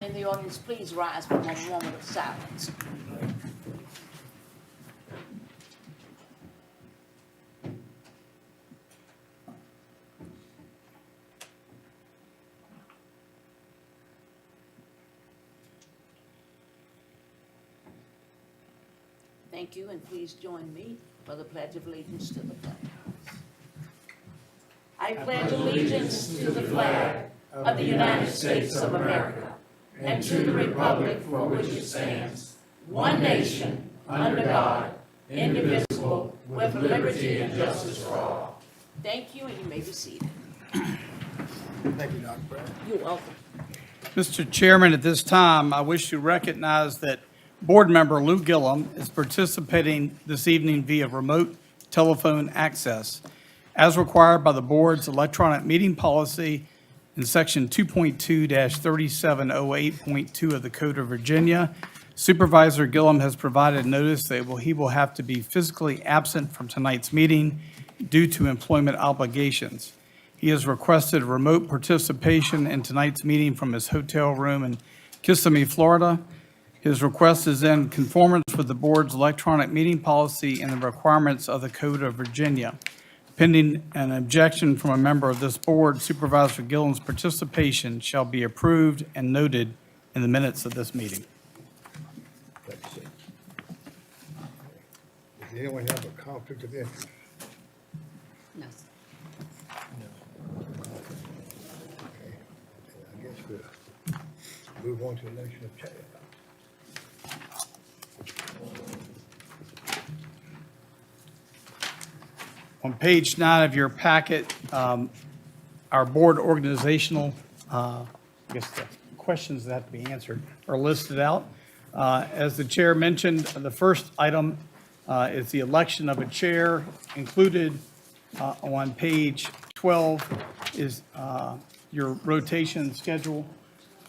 In the audience, please rise for a moment of silence. Thank you, and please join me for the Pledge of Allegiance to the flag. I pledge allegiance to the flag of the United States of America and to the republic for which it stands, one nation, under God, indivisible, with liberty and justice for all. Thank you, and you may be seated. Thank you, Dr. Brown. You're welcome. Mr. Chairman, at this time, I wish to recognize that Board Member Lou Gillum is participating this evening via remote telephone access, as required by the Board's electronic meeting policy in Section 2.2-3708.2 of the Code of Virginia. Supervisor Gillum has provided notice that he will have to be physically absent from tonight's meeting due to employment obligations. He has requested remote participation in tonight's meeting from his hotel room in Kissimmee, Florida. His request is in conformance with the Board's electronic meeting policy and the requirements of the Code of Virginia. Pending an objection from a member of this Board, Supervisor Gillum's participation shall be approved and noted in the minutes of this meeting. Take a seat. Does anyone have a conflict of interest? No. Okay. I guess we'll move on to election of chair. On page 9 of your packet, our board organizational, I guess the questions that have to be answered are listed out. As the chair mentioned, the first item is the election of a chair. Included on page 12 is your rotation schedule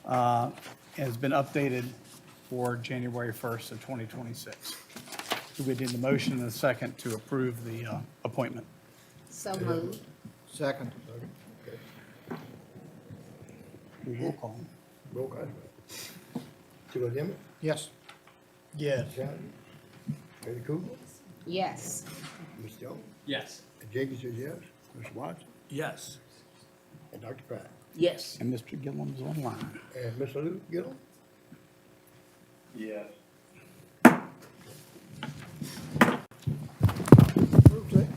has been updated for January 1st of 2026. So we need the motion and a second to approve the appointment. So moved. Second. Okay. Roll call. Roll call. Sheila Demmett, Yes. Yes. Johnson, Betty Cooper, Yes. Ms. Jones, Yes. and Jenkins says yes, Mr. Watson, Yes. and Dr. Pratt. Yes. And Mr. Gillum is online. And Mr. Lou Gillum? Yes. Okay.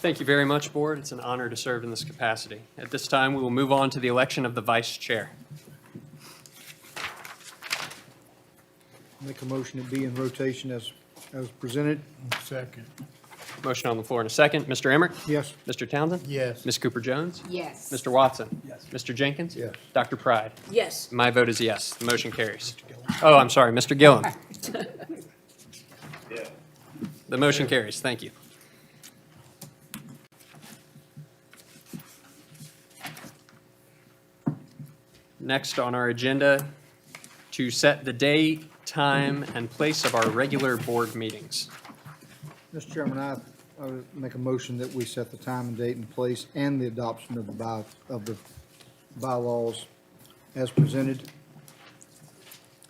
Thank you very much, Board. It's an honor to serve in this capacity. At this time, we will move on to the election of the Vice Chair. Make a motion to be in rotation as presented. Second. Motion on the floor in a second. Mr. Emmerich? Yes. Mr. Townsend? Yes. Ms. Cooper-Jones? Yes. Mr. Watson? Yes. Mr. Jenkins? Yes. Dr. Pride? Yes. My vote is yes. The motion carries. Oh, I'm sorry, Mr. Gillum. The motion carries. Thank you. Next on our agenda, to set the day, time, and place of our regular board meetings. Mr. Chairman, I would make a motion that we set the time and date and place and the adoption of the bylaws as presented.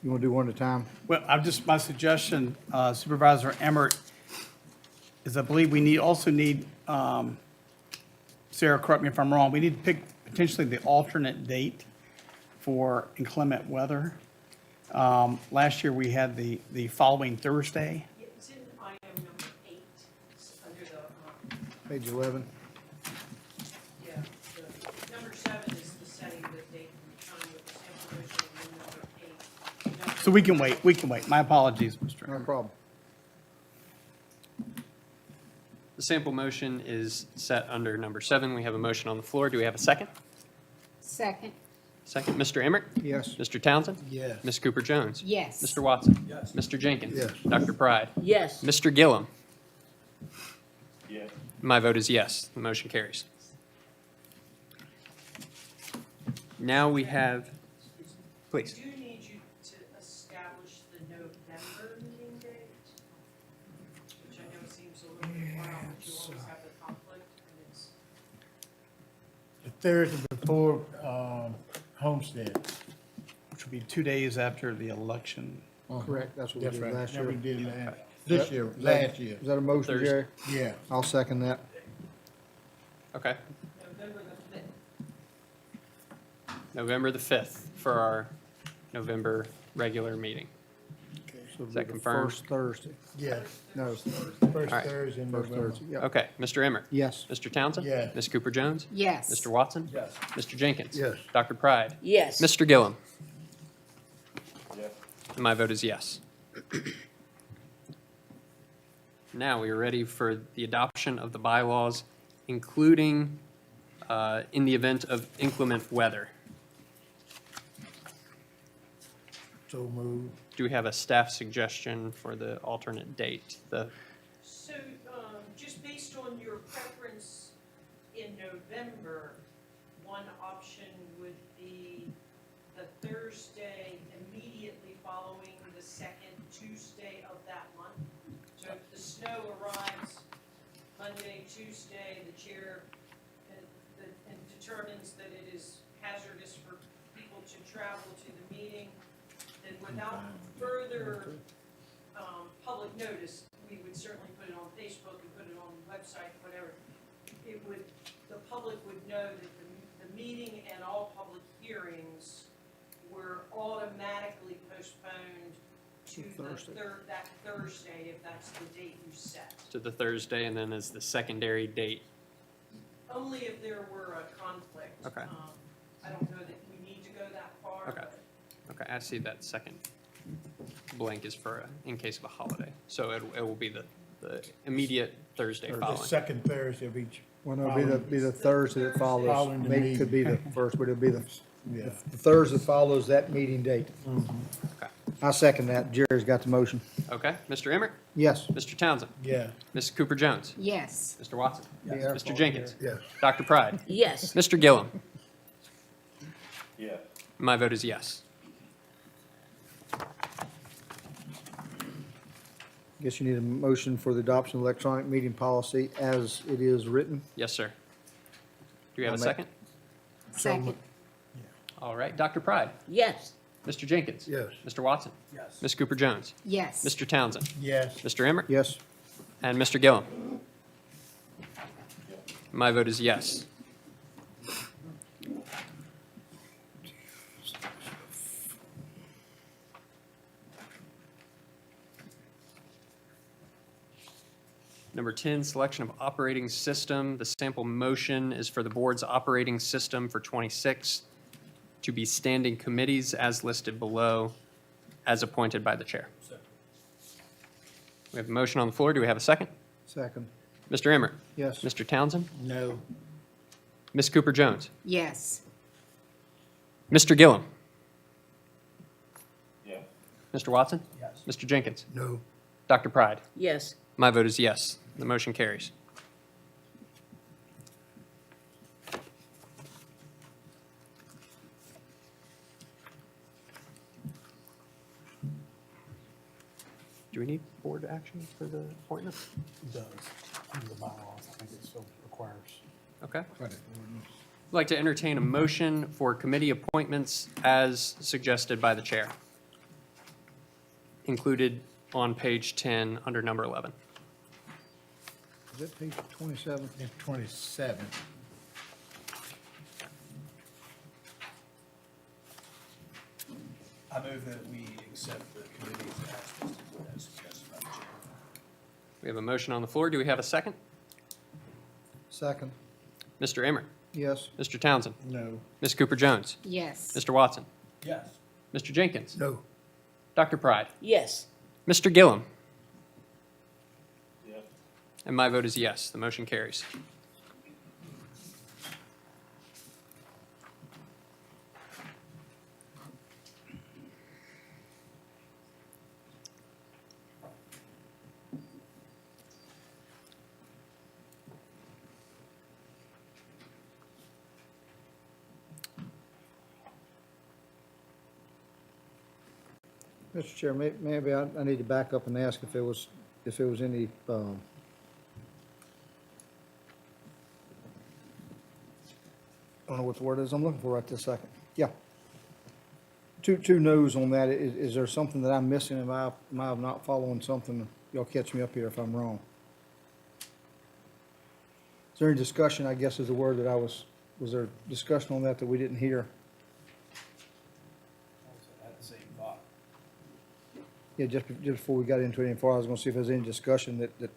You want to do one at a time? Well, my suggestion, Supervisor Emmert, is I believe we also need, Sarah, correct me if I'm wrong, we need to pick potentially the alternate date for inclement weather. Last year, we had the following Thursday. It's in item number 8, it's under the, Page 11. yeah, the number 7 is the setting the date and time with this information, and then number 8. So we can wait. My apologies, Mr. No Emmert. problem. The sample motion is set under number 7. We have a motion on the floor. Do we have a second? Second. Second, Mr. Emmert? Yes. Mr. Townsend? Yes. Ms. Cooper-Jones? Yes. Mr. Watson? Yes. Mr. Jenkins? Yes. Dr. Pride? Yes. Mr. Gillum? Yes. My vote is yes. The motion carries. Now we have, please. I do need you to establish the November meeting date, which I know seems a little bit far out, but you always have the conflict, and it's, The Thursday before Homestead. Which will be 2 days after the election. Correct, that's what we That's did right. last That we year. did this year, last year. Is that a motion, Thursday. Jerry? Yeah. I'll second that. Okay. November the 5th. November the 5th for our November regular meeting. So Is that it'll be the confirmed? First Thursday. Yes. No, First right. Thursday in first November. Thursday, yeah. Okay, Mr. Emmert? Yes. Mr. Townsend? Yes. Ms. Cooper-Jones? Yes. Mr. Watson? Yes. Mr. Jenkins? Yes. Dr. Pride? Yes. Mr. Gillum? Yes. And my vote is yes. Now we are ready for the adoption of the bylaws, including in the event of inclement weather. So moved. Do we have a staff suggestion for the alternate date? So, just based on your preference in November, one option would be the Thursday immediately following the second Tuesday of that month. So if the snow arrives Monday, Tuesday, the chair and determines that it is hazardous for people to travel to the meeting, then without further public notice, we would certainly put it on Facebook and put it on the website, whatever. It would, the public would know that the meeting and all public hearings were automatically postponed to Thursday. that Thursday, if that's the date you set. To the Thursday, and then as the secondary date. Only if there were a conflict. Okay. I don't know that we need to go that far, Okay. but Okay, I see that second blank is for, in case of a holiday. So it will be the immediate Thursday The following. second Thursday of each. Well, no, be the Thursday that follows. Following the Maybe it could be the meeting. first, but it'll be the Yeah. Thursday follows that meeting date. Okay. I second that. Jerry's got the motion. Okay, Mr. Emmert, Yes. Mr. Townsend, Yeah. Ms. Cooper-Jones, Yes. Mr. Watson, Yes. Mr. Jenkins, Yes. Dr. Pride, Yes. Mr. Gillum. Yeah. My vote is yes. Guess you need a motion for the adoption of electronic meeting policy as it is written. Yes, sir. Do we have a I'll make- second? Second. All right, Dr. Pride, Yes. Mr. Jenkins. Yes. Mr. Watson. Yes. Ms. Cooper-Jones, Yes. Mr. Townsend, Yes. Mr. Emmert, Yes. and Mr. Gillum. My vote is yes. Number 10, selection of operating system. The sample motion is for the board's operating system for 26 to be standing committees as listed below, as appointed by the chair. We have a motion on the floor. Do we have a second? Second. Mr. Emmert? Yes. Mr. Townsend? No. Ms. Cooper-Jones? Yes. Mr. Gillum? Yeah. Mr. Watson? Yes. Mr. Jenkins? No. Dr. Pride? Yes. My vote is yes. The motion carries. Do we need board action for the appointment? It does. Under the bylaws, I think it still requires. Okay. Credit. I'd like to entertain a motion for committee appointments as suggested by the chair, included on page 10 under number 11. Is that page 27? It's 27. I move that we accept the committees as suggested by the chair. We have a motion on the floor. Do we have a second? Second. Mr. Emmert, Yes. Mr. Townsend, No. Ms. Cooper-Jones, Yes. Mr. Watson, Yes. Mr. Jenkins, No. Dr. Pride, Yes. Mr. Gillum, Yes. And my vote is yes. The motion carries. Mr. Chair, maybe I need to back up and ask if there was any, I don't know what the word is I'm looking for right this second. Yeah. Two no's on that. Is there something that I'm missing? Am I not following something? Y'all catch me up here if I'm wrong. Is there any discussion, I guess is the word that was there discussion on that we didn't hear? Yeah, just before we got into it any further, I was gonna see if there's any discussion that.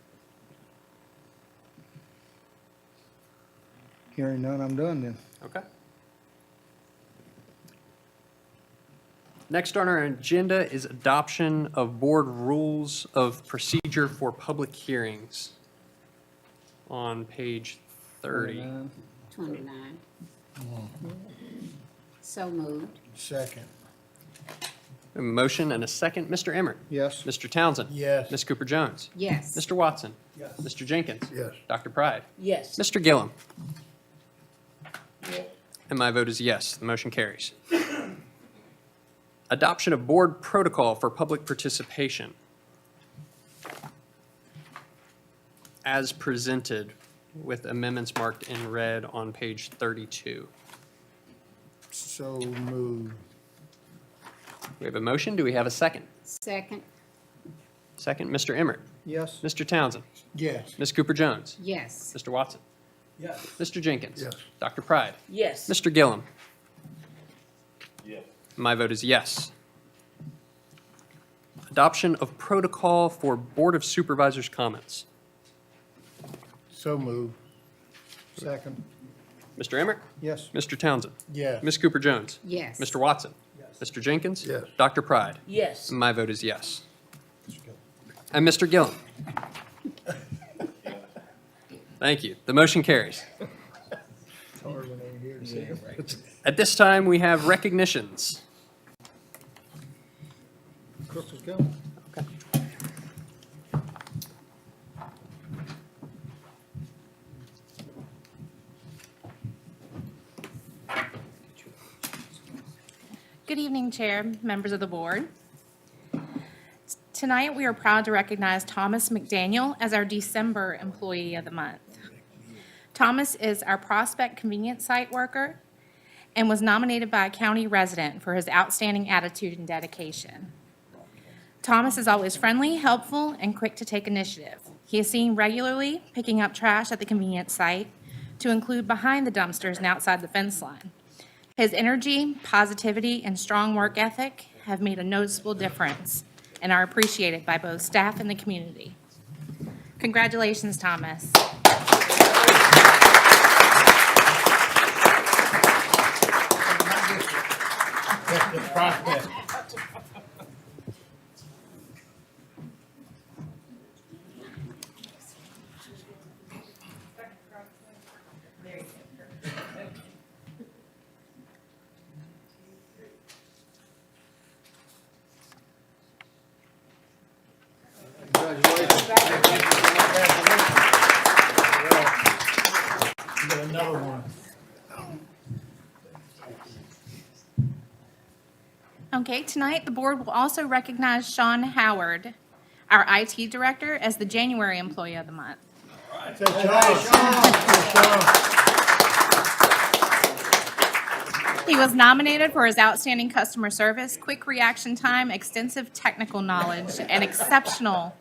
Hearing none, I'm done then. Okay. Next on our agenda is adoption of board rules of procedure for public hearings on page 30. 29. So moved. Second. A motion and a second. Mr. Emmert? Yes. Mr. Townsend? Yes. Ms. Cooper Jones? Yes. Mr. Watson? Yes. Mr. Jenkins? Yes. Dr. Pride? Yes. Mr. Gillum? And my vote is yes. The motion carries. Adoption of board protocol for public participation. As presented with amendments marked in red on page 32. So moved. We have a motion. Do we have a second? Second. Second, Mr. Emmert. Yes. Mr. Townsend. Yes. Ms. Cooper Jones. Yes. Mr. Watson. Yes. Mr. Jenkins. Yes. Dr. Pride. Yes. Mr. Gillum. Yes. My vote is yes. Adoption of protocol for Board of Supervisors comments. So moved. Second. Mr. Emmert. Yes. Mr. Townsend. Yes. Ms. Cooper Jones. Yes. Mr. Watson. Mr. Jenkins. Yes. Dr. Pride. Yes. My vote is yes. And Mr. Gillum. Thank you. The motion carries. Hard when they hear to say it. At this time, we have recognitions. Crystal's go. Okay. Good evening, Chair, members of the board. Tonight, we are proud to recognize Thomas McDaniel as our December Employee of the Month. Thomas is our Prospect Convenience Site worker and was nominated by a county resident for his outstanding attitude and dedication. Thomas is always friendly, helpful, and quick to take initiative. He is seen regularly picking up trash at the convenience site, to include behind the dumpsters and outside the fence line. His energy, positivity, and strong work ethic have made a noticeable difference and are appreciated by both staff and the community. Congratulations, Thomas. You got another one. Okay, tonight, the board will also recognize Sean Howard, our IT director, as the January Employee of the Month. Say, Sean. He was nominated for his outstanding customer service, quick reaction time, extensive technical knowledge, and exceptional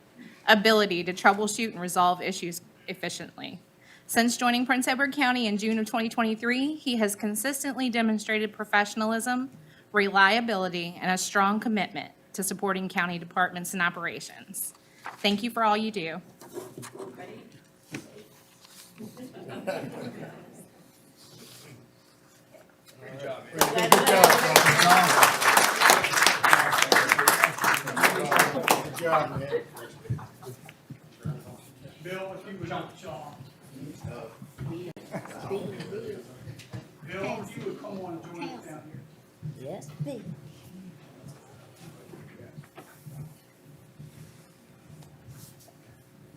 ability to troubleshoot and resolve issues efficiently. Since joining Prince Edward County in June of 2023, he has consistently demonstrated professionalism, reliability, and a strong commitment to supporting county departments and operations. Thank you for all you do. Good job, man. Bill, if you would, John. Bill, if you would come on and join us down here. Yes, be.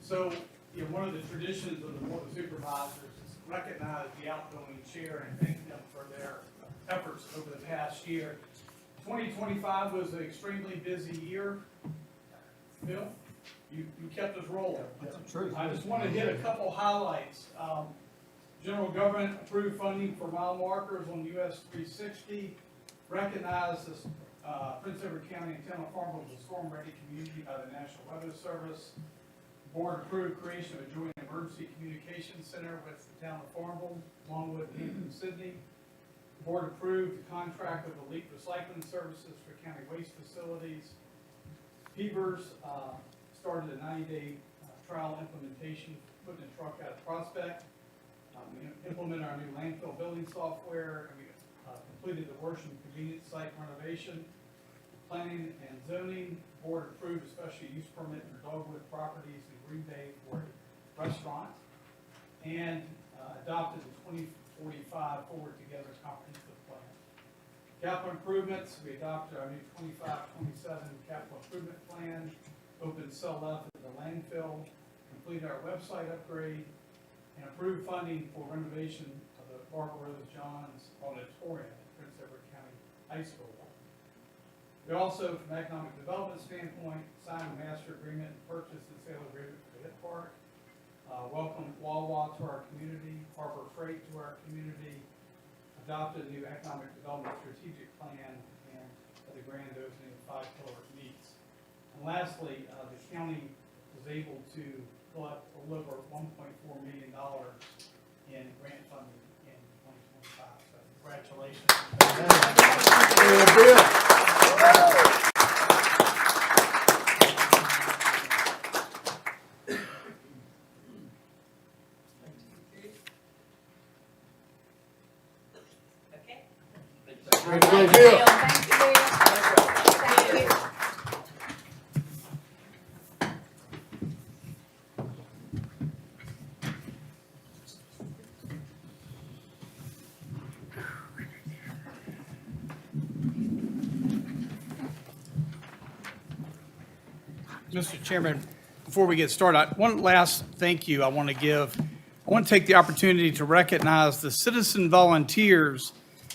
So, one of the traditions of the Board of Supervisors is to recognize the outgoing chair and thank them for their efforts over the past year. 2025 was an extremely busy year. Bill, you kept us rolling. That's true. I just want to hit a couple highlights. General government approved funding for mile markers on US 360, recognized as Prince Edward County and Town of Farmville as a storm-ready community by the National Weather Service. Board approved creation of a joint emergency communications center with the Town of Farmville, Longwood, and Sydney. Board approved the contract with Elite Recycling Services for county waste facilities. Peavers started a 90-day trial implementation, putting a truck out of Prospect. We implemented our new landfill building software, and we completed the Worsham convenience site renovation. Planning and zoning, board approved a special use permit for Dogwood Properties in Green Bay for a restaurant, and adopted the 2045 Forward Together Comprehensive Plan. Capital improvements, we adopted our new 25-27 capital improvement plan, opened cell left at the landfill, completed our website upgrade, and approved funding for renovation of the Barbara Rose Johns Auditorium at Prince Edward County High School. We also, from an economic development standpoint, signed a master agreement, purchase and sale agreement for the Hit Park, welcomed Wawa to our community, Harbor Freight to our community, adopted a new economic development strategic plan, and the grand opening of 5 Pillar Meats. And lastly, the county was able to collect a little over $1.4 million in grant funding in 2025. So congratulations. Okay. Mr. Chairman, before we get started, one last thank you I want to give. I want to take the opportunity to recognize the citizen volunteers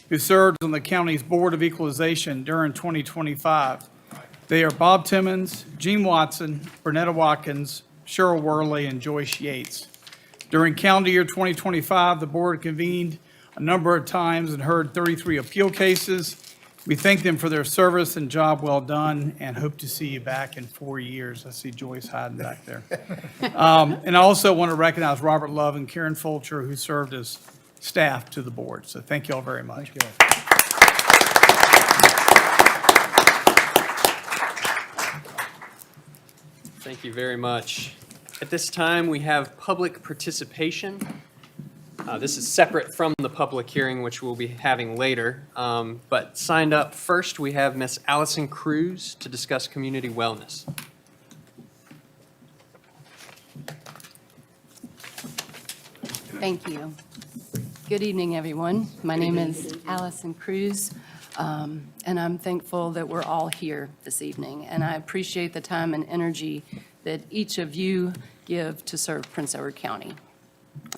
who served on the county's Board of Equalization during 2025. They are Bob Timmons, Gene Watson, Bernetta Watkins, Cheryl Worley, and Joyce Yates. During calendar year 2025, the board convened a number of times and heard 33 appeal cases. We thank them for their service and job well done, and hope to see you back in 4 years. I see Joyce hiding back there. And I also want to recognize Robert Love and Karen Fulcher, who served as staff to the board. So thank you all very much. Thank you very much. At this time, we have public participation. This is separate from the public hearing, which we'll be having later. But signed up first, we have Miss Allison Cruz to discuss community wellness. Thank you. Good evening, everyone. My name is Allison Cruz, and I'm thankful that we're all here this evening. And I appreciate the time and energy that each of you give to serve Prince Edward County.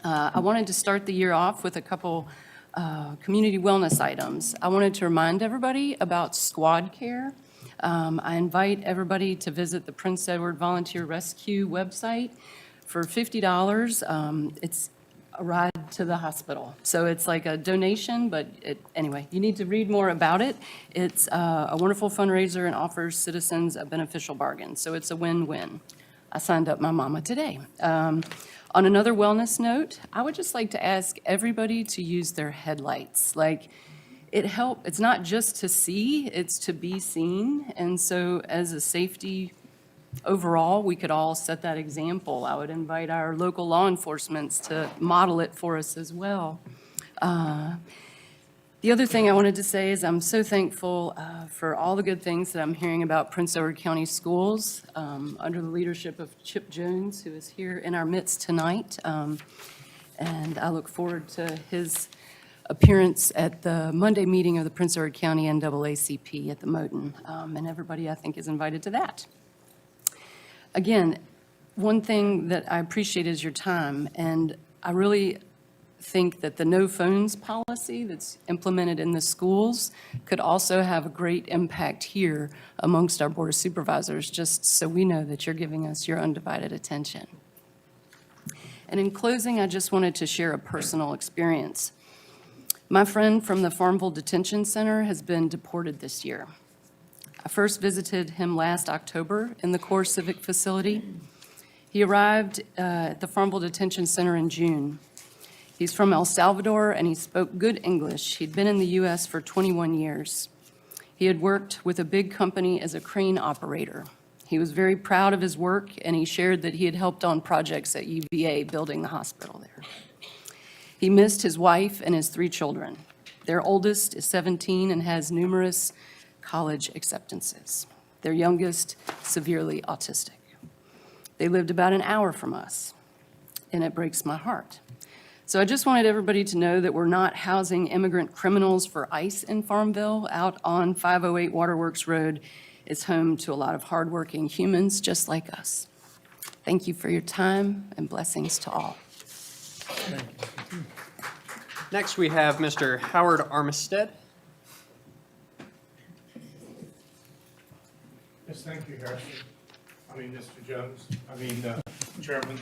I wanted to start the year off with a couple community wellness items. I wanted to remind everybody about squad care. I invite everybody to visit the Prince Edward Volunteer Rescue website. For $50, it's a ride to the hospital. So it's like a donation, but anyway, you need to read more about it. It's a wonderful fundraiser and offers citizens a beneficial bargain. So it's a win-win. I signed up my mama today. On another wellness note, I would just like to ask everybody to use their headlights. Like, it's not just to see, it's to be seen. And so as a safety overall, we could all set that example. I would invite our local law enforcement to model it for us as well. The other thing I wanted to say is I'm so thankful for all the good things that I'm hearing about Prince Edward County Schools under the leadership of Chip Jones, who is here in our midst tonight. And I look forward to his appearance at the Monday meeting of the Prince Edward County NAACP at the Moton. And everybody, I think, is invited to that. Again, one thing that I appreciate is your time, and I really think that the no phones policy that's implemented in the schools could also have a great impact here amongst our Board of Supervisors, just so we know that you're giving us your undivided attention. And in closing, I just wanted to share a personal experience. My friend from the Farmville Detention Center has been deported this year. I first visited him last October in the Core Civic Facility. He arrived at the Farmville Detention Center in June. He's from El Salvador, and he spoke good English. He'd been in the U.S. for 21 years. He had worked with a big company as a crane operator. He was very proud of his work, and he shared that he had helped on projects at UVA building the hospital there. He missed his wife and his 3 children. Their oldest is 17 and has numerous college acceptances. Their youngest, severely autistic. They lived about an hour from us, and it breaks my heart. So I just wanted everybody to know that we're not housing immigrant criminals for ICE in Farmville. Out on 508 Waterworks Road is home to a lot of hardworking humans just like us. Thank you for your time, and blessings to all. Next, we have Mr. Howard Armistead. Yes, thank you, Harrison. Mr. Jones. Chairman.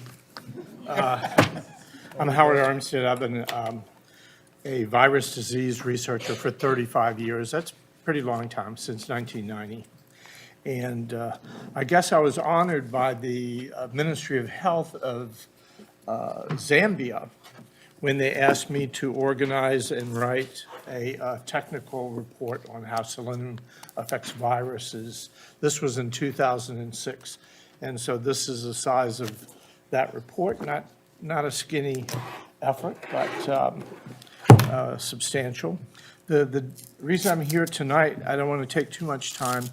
I'm Howard Armstead. I've been a virus disease researcher for 35 years. That's a pretty long time, since 1990. And I guess I was honored by the Ministry of Health of Zambia when they asked me to organize and write a technical report on how selenium affects viruses. This was in 2006. And so this is the size of that report, not a skinny effort, but substantial. The reason I'm here tonight, I don't want to take too much time,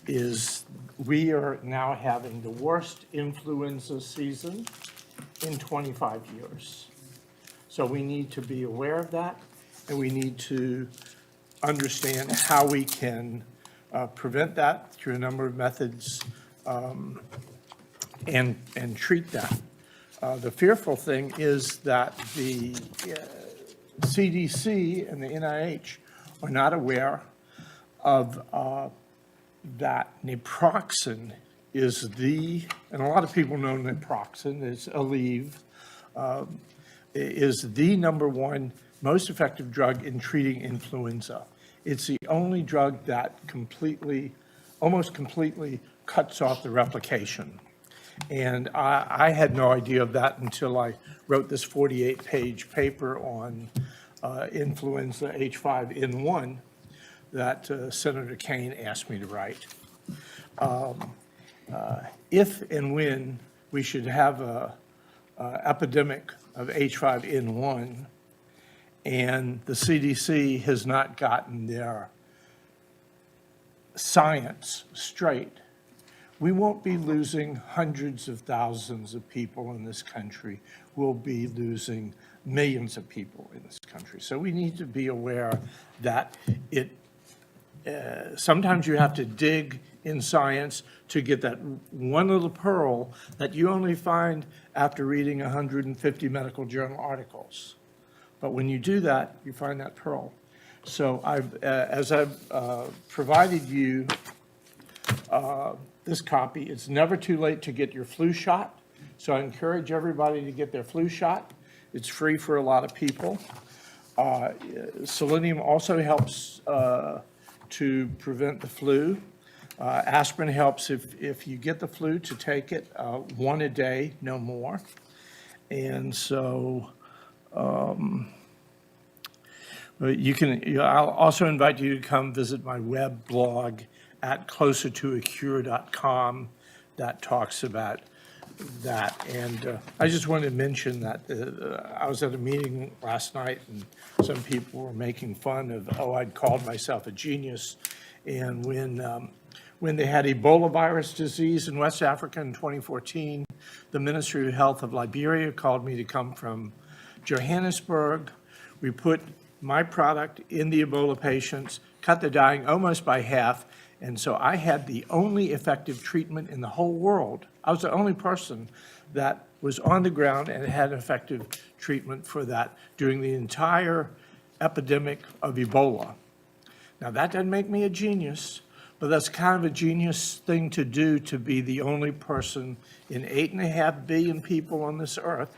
is we are now having the worst influenza season in 25 years. So we need to be aware of that, and we need to understand how we can prevent that through a number of methods and treat that. The fearful thing is that the CDC and the NIH are not aware of that naproxen is and a lot of people know naproxen, it's Aleve, is the #1 most effective drug in treating influenza. It's the only drug that almost completely cuts off the replication. And I had no idea of that until I wrote this 48-page paper on influenza H5N1 that Senator Kane asked me to write. If and when we should have an epidemic of H5N1 and the CDC has not gotten their science straight, we won't be losing hundreds of thousands of people in this country. We'll be losing millions of people in this country. So we need to be aware that sometimes you have to dig in science to get that one little pearl that you only find after reading 150 medical journal articles. But when you do that, you find that pearl. So as I've provided you this copy, it's never too late to get your flu shot. So I encourage everybody to get their flu shot. It's free for a lot of people. Selenium also helps to prevent the flu. Aspirin helps if you get the flu to take it 1 a day, no more. And so I'll also invite you to come visit my web blog at closertoacure.com that talks about that. And I just wanted to mention that I was at a meeting last night, and some people were making fun of, oh, I'd called myself a genius. And when they had Ebola virus disease in West Africa in 2014, the Ministry of Health of Liberia called me to come from Johannesburg. We put my product in the Ebola patients, cut the dying almost by half, and so I had the only effective treatment in the whole world. I was the only person that was on the ground and had effective treatment for that during the entire epidemic of Ebola. Now, that doesn't make me a genius, but that's kind of a genius thing to do, to be the only person in 8.5 billion people on this earth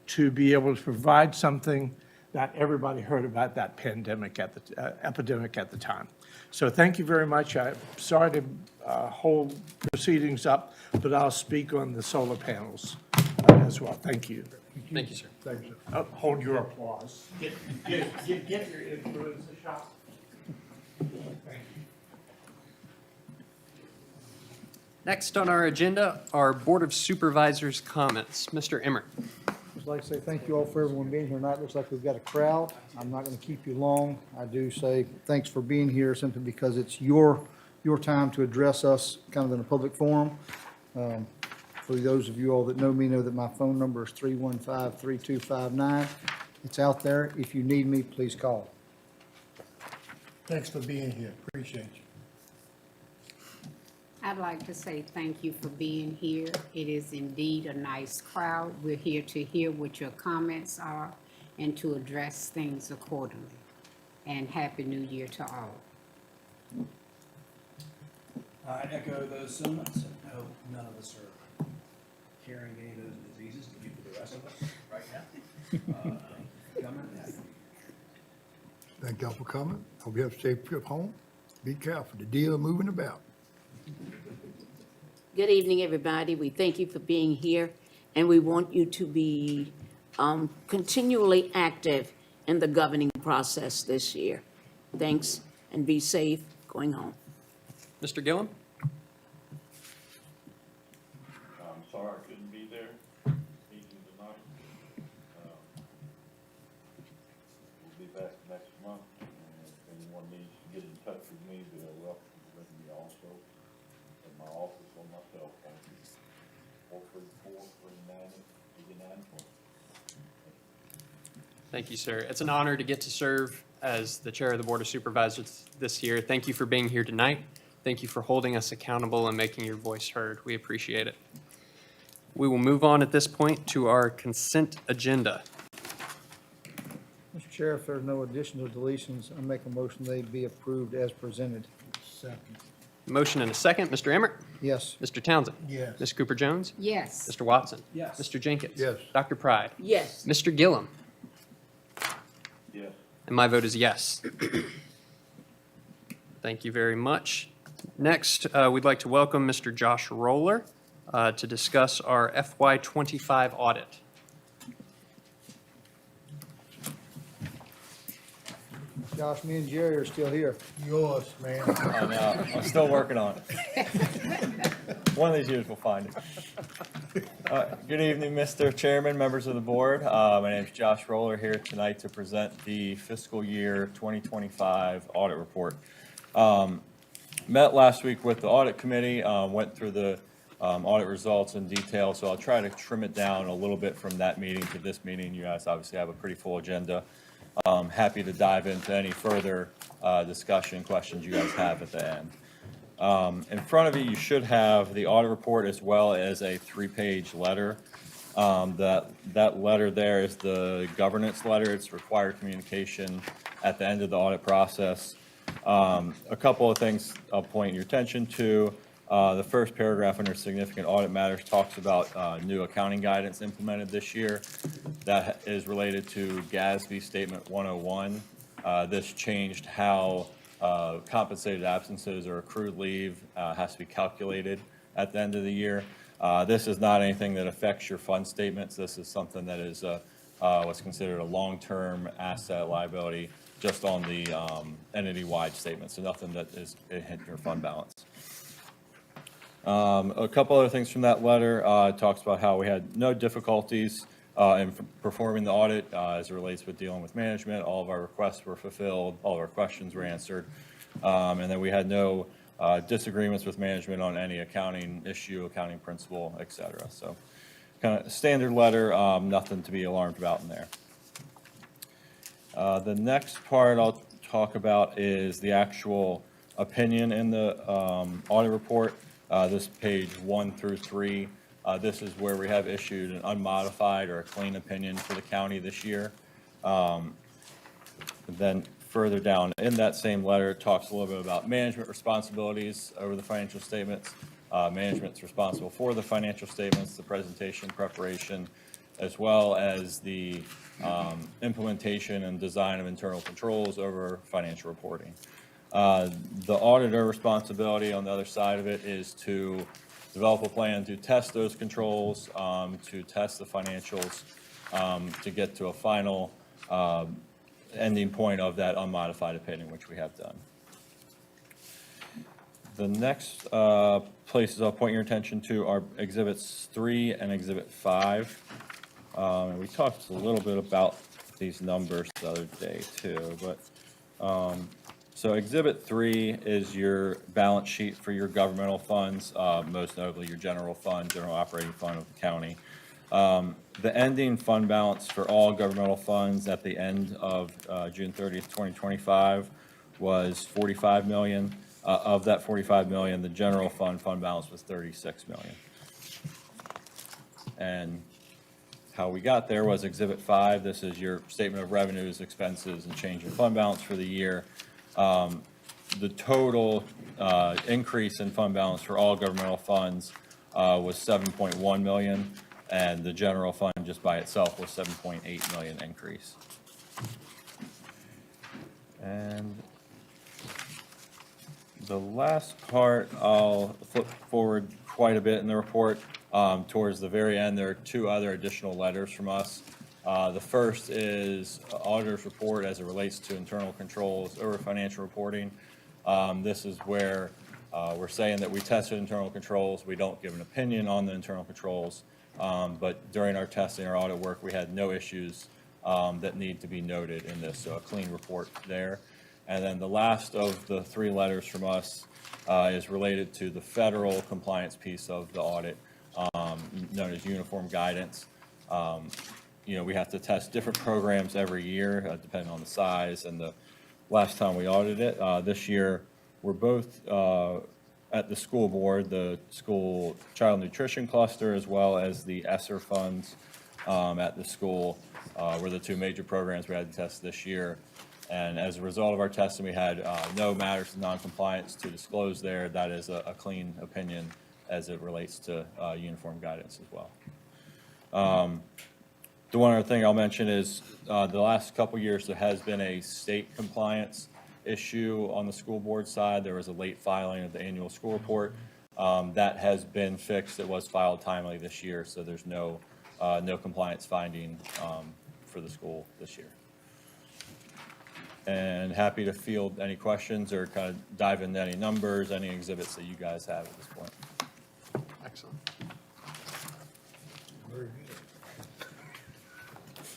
to be able to provide something that everybody heard about, that pandemic epidemic at the time. So thank you very much. I'm sorry to hold proceedings up, but I'll speak on the solar panels as well. Thank you. Thank you, sir. Thank you. Hold your applause. Get your influenza shot. Thank you. Next on our agenda are Board of Supervisors comments. Mr. Emmert. Just like to say thank you all for everyone being here tonight. Looks like we've got a crowd. I'm not going to keep you long. I do say thanks for being here simply because it's your time to address us kind of in a public forum. For those of you all that know me, know that my phone number is 315-3259. It's out there. If you need me, please call. Thanks for being here. Appreciate you. I'd like to say thank you for being here. It is indeed a nice crowd. We're here to hear what your comments are and to address things accordingly. And Happy New Year to all. I echo those sentiments and hope none of us are carrying any of those diseases to give to the rest of us right now. Coming. Thank y'all for coming. Hope you have a safe trip home. Be careful. The deal moving about. Good evening, everybody. We thank you for being here, and we want you to be continually active in the governing process this year. Thanks, and be safe going home. Mr. Gillum? I'm sorry I couldn't be there speaking tonight. We'll be back next month, and if anyone needs to get in touch with me, they're welcome to ring me also at my office on my cell phone, 434-390-8920. Thank you, sir. It's an honor to get to serve as the chair of the Board of Supervisors this year. Thank you for being here tonight. Thank you for holding us accountable and making your voice heard. We appreciate it. We will move on at this point to our consent agenda. Mr. Chair, if there's no additions or deletions, I make a motion they be approved as presented. Second. Motion and a second. Mr. Emmert? Yes. Mr. Townsend? Yes. Ms. Cooper-Jones? Yes. Mr. Watson? Yes. Mr. Jenkins? Yes. Dr. Pride? Yes. Mr. Gillum? Yes. And my vote is yes. Thank you very much. Next, we'd like to welcome Mr. Josh Roller to discuss our FY25 audit. Josh, me and Jerry are still here. Yours, man. I know, I'm still working on it. One of these years we'll find it. Good evening, Mr. Chairman, members of the board. My name is Josh Roller, here tonight to present the fiscal year 2025 audit report. Met last week with the audit committee, went through the audit results in detail, so I'll try to trim it down a little bit from that meeting to this meeting. You guys obviously have a pretty full agenda. Happy to dive into any further discussion, questions you guys have at the end. In front of you should have the audit report as well as a 3-page letter. That letter there is the governance letter. It's required communication at the end of the audit process. A couple of things I'll point your attention to. The first paragraph under significant audit matters talks about new accounting guidance implemented this year. That is related to GASB Statement 101. This changed how compensated absences or accrued leave has to be calculated at the end of the year. This is not anything that affects your fund statements. This is something that is what's considered a long-term asset liability just on the entity-wide statement, so nothing that is hitting your fund balance. A couple other things from that letter. It talks about how we had no difficulties in performing the audit as it relates with dealing with management. All of our requests were fulfilled, all of our questions were answered. And then we had no disagreements with management on any accounting issue, accounting principle, et cetera. So kind of standard letter, nothing to be alarmed about in there. The next part I'll talk about is the actual opinion in the audit report. This page 1 through 3. This is where we have issued an unmodified or a clean opinion for the county this year. Then further down in that same letter, it talks a little bit about management responsibilities over the financial statements. Management's responsible for the financial statements, the presentation, preparation, as well as the implementation and design of internal controls over financial reporting. The auditor responsibility on the other side of it is to develop a plan to test those controls, to test the financials, to get to a final ending point of that unmodified opinion, which we have done. The next places I'll point your attention to are Exhibits 3 and Exhibit 5. And we talked a little bit about these numbers the other day too, but so Exhibit 3 is your balance sheet for your governmental funds, most notably your general fund, general operating fund of the county. The ending fund balance for all governmental funds at the end of June 30th, 2025 was $45 million. Of that $45 million, the general fund balance was $36 million. And how we got there was Exhibit 5. This is your statement of revenues, expenses, and change in fund balance for the year. The total increase in fund balance for all governmental funds was $7.1 million, and the general fund just by itself was $7.8 million increase. And the last part, I'll flip forward quite a bit in the report. Towards the very end, there are 2 other additional letters from us. The first is auditor's report as it relates to internal controls over financial reporting. This is where we're saying that we tested internal controls. We don't give an opinion on the internal controls, but during our testing, our audit work, we had no issues that need to be noted in this, so a clean report there. And then the last of the 3 letters from us is related to the federal compliance piece of the audit, known as uniform guidance. You know, we have to test different programs every year, depending on the size and the last time we audited it. This year, we're both at the school board, the school child nutrition cluster, as well as the ESSER funds at the school were the 2 major programs we had to test this year. And as a result of our testing, we had no matters of noncompliance to disclose there. That is a clean opinion as it relates to uniform guidance as well. The one other thing I'll mention is the last couple years, there has been a state compliance issue on the school board side. There was a late filing of the annual school report. That has been fixed. It was filed timely this year, so there's no compliance finding for the school this year. And happy to field any questions or kind of dive into any numbers, any exhibits that you guys have at this point. Excellent. Very good.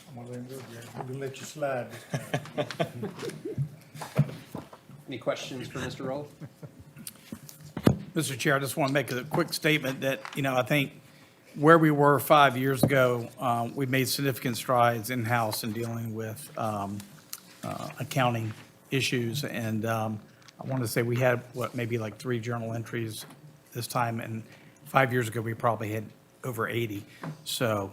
I'm gonna let him go, Gary. I'm gonna let you slide this time. Any questions for Mr. Rowley? Mr. Chair, I just want to make a quick statement that, I think where we were 5 years ago, we made significant strides in-house in dealing with accounting issues. And I want to say we had, maybe like 3 journal entries this time. And 5 years ago, we probably had over 80. So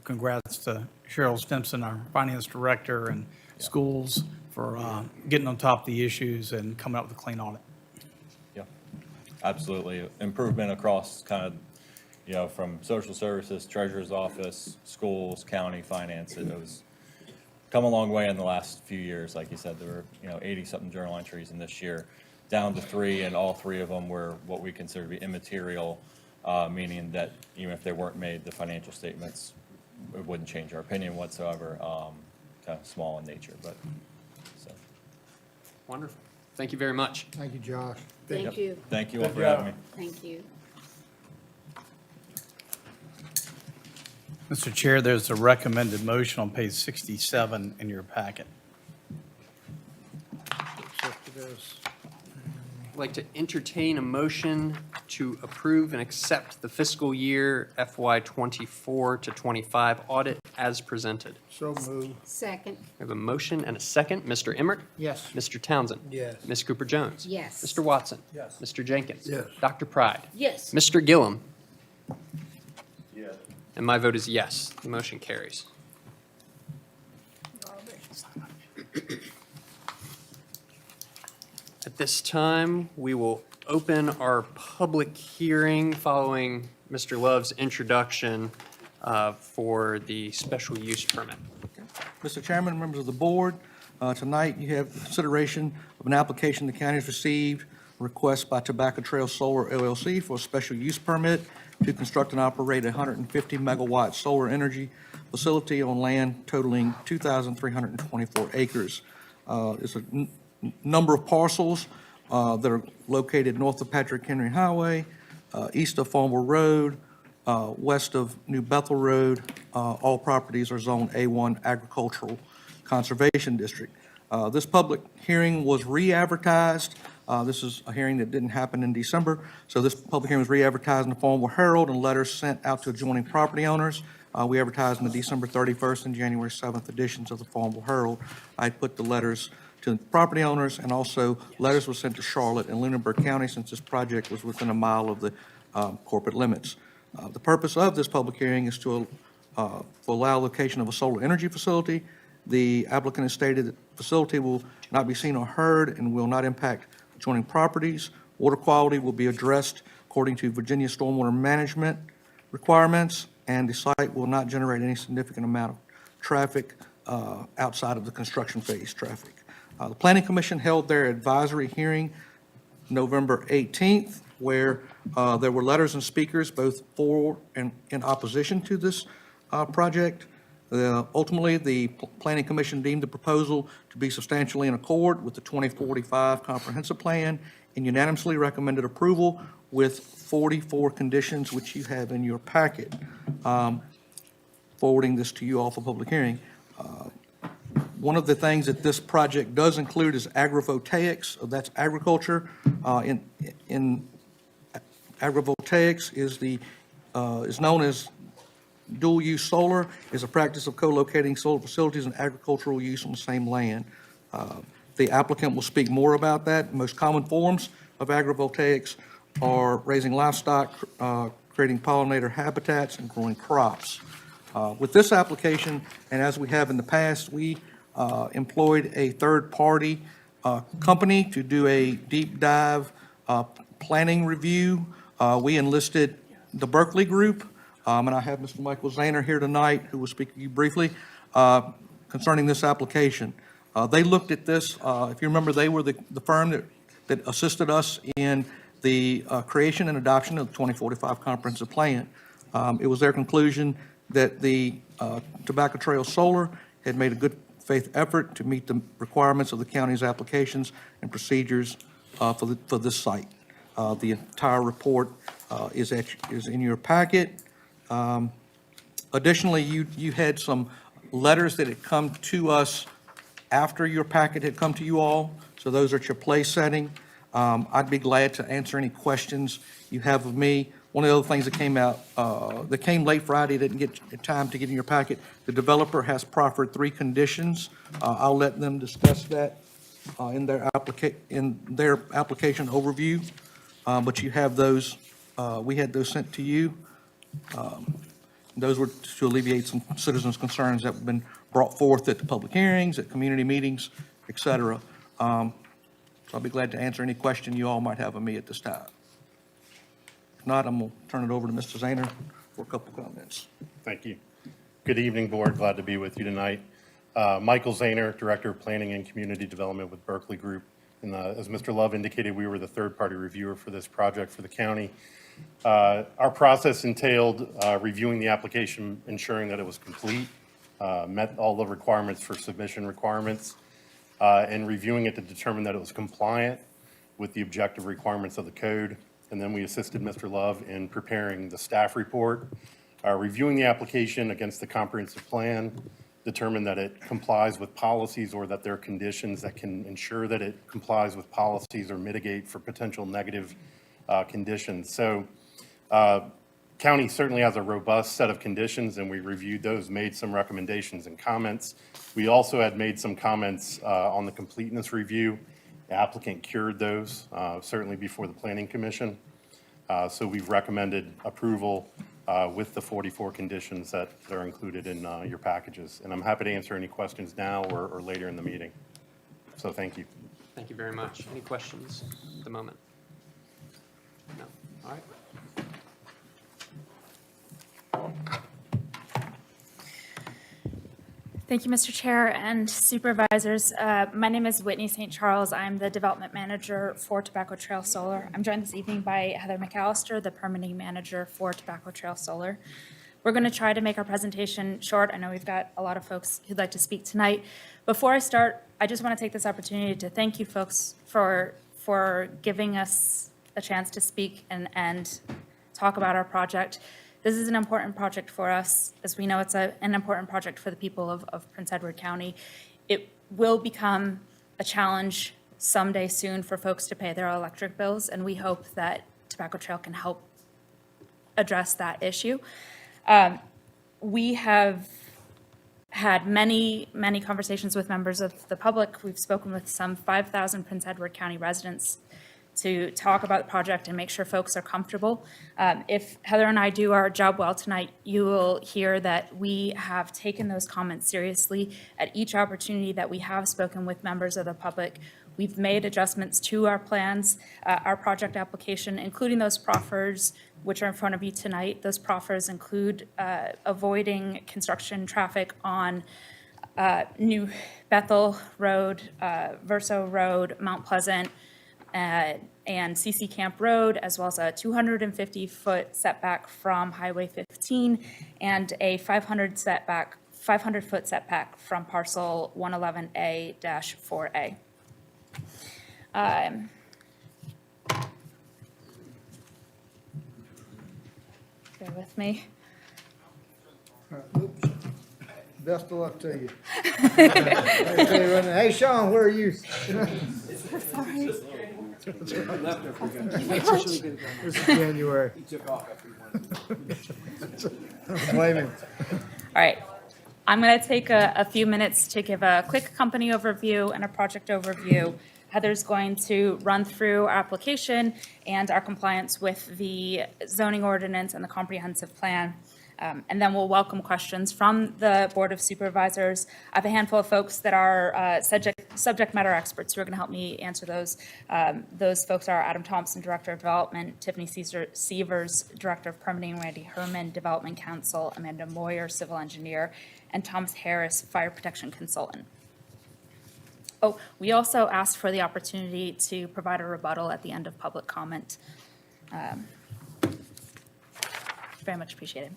congrats to Cheryl Stimson, our finance director, and schools for getting on top of the issues and coming up with a clean audit. Yeah, absolutely. Improvement across kind of, from social services, treasurer's office, schools, county, finance. It was come a long way in the last few years. Like you said, there were, 80-something journal entries in this year, down to 3, and all 3 of them were what we consider to be immaterial, meaning that even if they weren't made, the financial statements, it wouldn't change our opinion whatsoever, kind of small in nature, but, so. Wonderful. Thank you very much. Thank you, Josh. Thank you. Thank you all for having me. Thank you. Mr. Chair, there's a recommended motion on page 67 in your packet. Accepted as- I'd like to entertain a motion to approve and accept the fiscal year FY '24 to '25 audit as presented. So moved. Second. We have a motion and a second. Mr. Emmert? Yes. Mr. Townsend? Yes. Ms. Cooper Jones? Yes. Mr. Watson? Yes. Mr. Jenkins? Yes. Dr. Pride? Yes. Mr. Gillum? Yes. And my vote is yes. The motion carries. At this time, we will open our public hearing following Mr. Love's introduction for the special use permit. Mr. Chairman, members of the board, tonight you have consideration of an application the county has received, a request by Tobacco Trail Solar LLC for a special use permit to construct and operate a 150 megawatt solar energy facility on land totaling 2,324 acres. It's a number of parcels that are located north of Patrick Henry Highway, east of Farmville Road, west of New Bethel Road. All properties are zoned A1 Agricultural Conservation District. This public hearing was re-advertised. This is a hearing that didn't happen in December, so this public hearing was re-advertised in the Farmville Herald and letters sent out to adjoining property owners. We advertised in the December 31st and January 7th editions of the Farmville Herald. I put the letters to property owners, and also letters were sent to Charlotte and Lunenburg County since this project was within a mile of the corporate limits. The purpose of this public hearing is to allow location of a solar energy facility. The applicant has stated that the facility will not be seen or heard and will not impact adjoining properties. Water quality will be addressed according to Virginia stormwater management requirements, and the site will not generate any significant amount of traffic outside of the construction phase traffic. The Planning Commission held their advisory hearing November 18th, where there were letters and speakers both for and in opposition to this project. Ultimately, the Planning Commission deemed the proposal to be substantially in accord with the 2045 Comprehensive Plan and unanimously recommended approval with 44 conditions, which you have in your packet. Forwarding this to you all for public hearing. One of the things that this project does include is agrivoltaics, that's agriculture. In agrivoltaics is known as dual-use solar, is a practice of co-locating solar facilities and agricultural use on the same land. The applicant will speak more about that. Most common forms of agrivoltaics are raising livestock, creating pollinator habitats, and growing crops. With this application, and as we have in the past, we employed a third-party company to do a deep dive planning review. We enlisted the Berkeley Group, and I have Mr. Michael Zahner here tonight, who will speak to you briefly concerning this application. They looked at this. If you remember, they were the firm that assisted us in the creation and adoption of the 2045 Comprehensive Plan. It was their conclusion that the Tobacco Trail Solar had made a good faith effort to meet the requirements of the county's applications and procedures for this site. The entire report is in your packet. Additionally, you had some letters that had come to us after your packet had come to you all, so those are at your place setting. I'd be glad to answer any questions you have of me. One of the other things that came out, that came late Friday, didn't get time to get in your packet, the developer has proffered 3 conditions. I'll let them discuss that in their application overview, but you have those, we had those sent to you. Those were to alleviate some citizens' concerns that have been brought forth at the public hearings, at community meetings, et cetera. So I'll be glad to answer any question you all might have of me at this time. If not, I'm going to turn it over to Mr. Zahner for a couple comments. Thank you. Good evening, Board. Glad to be with you tonight. Michael Zahner, Director of Planning and Community Development with Berkeley Group. And as Mr. Love indicated, we were the third-party reviewer for this project for the county. Our process entailed reviewing the application, ensuring that it was complete, met all the requirements for submission requirements, and reviewing it to determine that it was compliant with the objective requirements of the code. And then we assisted Mr. Love in preparing the staff report reviewing the application against the comprehensive plan, determine that it complies with policies or that there are conditions that can ensure that it complies with policies or mitigate for potential negative conditions. So county certainly has a robust set of conditions, and we reviewed those, made some recommendations and comments. We also had made some comments on the completeness review. The applicant cured those, certainly before the Planning Commission. So we've recommended approval with the 44 conditions that are included in your packages. And I'm happy to answer any questions now or later in the meeting. So thank you. Thank you very much. Any questions at the moment? No. All right. Thank you, Mr. Chair and Supervisors. My name is Whitney St. Charles. I'm the Development Manager for Tobacco Trail Solar. I'm joined this evening by Heather McAllister, the Permitting Manager for Tobacco Trail Solar. We're going to try to make our presentation short. I know we've got a lot of folks who'd like to speak tonight. Before I start, I just want to take this opportunity to thank you folks for giving us a chance to speak and talk about our project. This is an important project for us. As we know, it's an important project for the people of Prince Edward County. It will become a challenge someday soon for folks to pay their electric bills, and we hope that Tobacco Trail can help address that issue. We have had many conversations with members of the public. We've spoken with some 5,000 Prince Edward County residents to talk about the project and make sure folks are comfortable. If Heather and I do our job well tonight, you will hear that we have taken those comments seriously. At each opportunity that we have spoken with members of the public, we've made adjustments to our plans, our project application, including those proffers which are in front of you tonight. Those proffers include avoiding construction traffic on New Bethel Road, Verso Road, Mount Pleasant, and CC Camp Road, as well as a 250-foot setback from Highway 15 and a 500-foot setback from parcel 111A-4A. Bear with me. Oops. Best of luck to you. Hey, Sean, where are you? This is January. He took off after he wanted Blame him. All right. I'm going to take a few minutes to give a quick company overview and a project overview. Heather's going to run through our application and our compliance with the zoning ordinance and the comprehensive plan. And then we'll welcome questions from the Board of Supervisors. I have a handful of folks that are subject matter experts who are going to help me answer those. Those folks are Adam Thompson, Director of Development, Tiffany Sievers, Director of Permitting, Randy Herman, Development Counsel, Amanda Moyer, Civil Engineer, and Thomas Harris, Fire Protection Consultant. Oh, we also asked for the opportunity to provide a rebuttal at the end of public comment. Very much appreciated.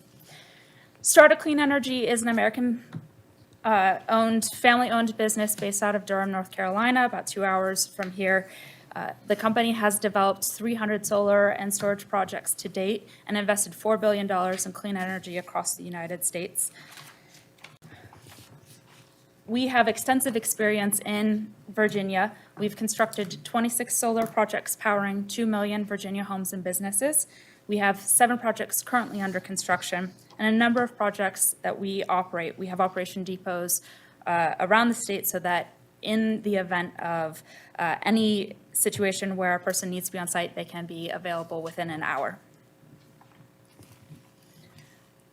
Startup Clean Energy is an American-owned, family-owned business based out of Durham, North Carolina, about 2 hours from here. The company has developed 300 solar and storage projects to date and invested $4 billion in clean energy across the United States. We have extensive experience in Virginia. We've constructed 26 solar projects powering 2 million Virginia homes and businesses. We have 7 projects currently under construction and a number of projects that we operate. We have operation depots around the state so that in the event of any situation where a person needs to be on site, they can be available within an hour.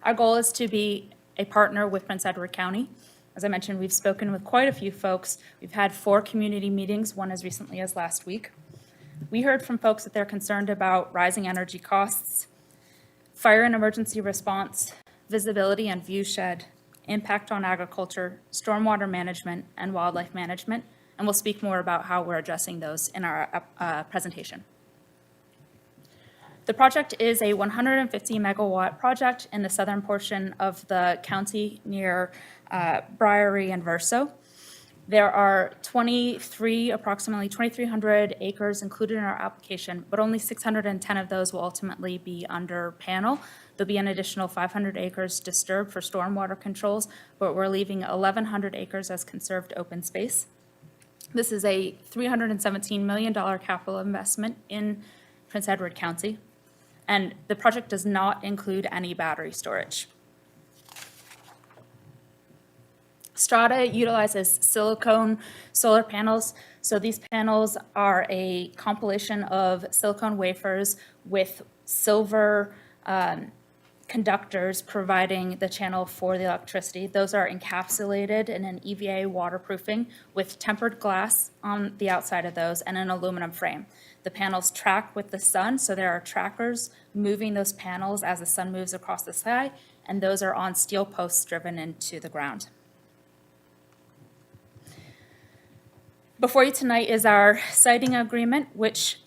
Our goal is to be a partner with Prince Edward County. As I mentioned, we've spoken with quite a few folks. We've had 4 community meetings, one as recently as last week. We heard from folks that they're concerned about rising energy costs, fire and emergency response, visibility and view shed, impact on agriculture, stormwater management, and wildlife management, and we'll speak more about how we're addressing those in our presentation. The project is a 150 megawatt project in the southern portion of the county near Briery and Verso. There are approximately 2,300 acres included in our application, but only 610 of those will ultimately be under panel. There'll be an additional 500 acres disturbed for stormwater controls, but we're leaving 1,100 acres as conserved open space. This is a $317 million capital investment in Prince Edward County, and the project does not include any battery storage. Strata utilizes silicone solar panels. So these panels are a compilation of silicone wafers with silver conductors providing the channel for the electricity. Those are encapsulated in an EVA waterproofing with tempered glass on the outside of those and an aluminum frame. The panels track with the sun, so there are trackers moving those panels as the sun moves across the sky, and those are on steel posts driven into the ground. Before you tonight is our siting agreement, which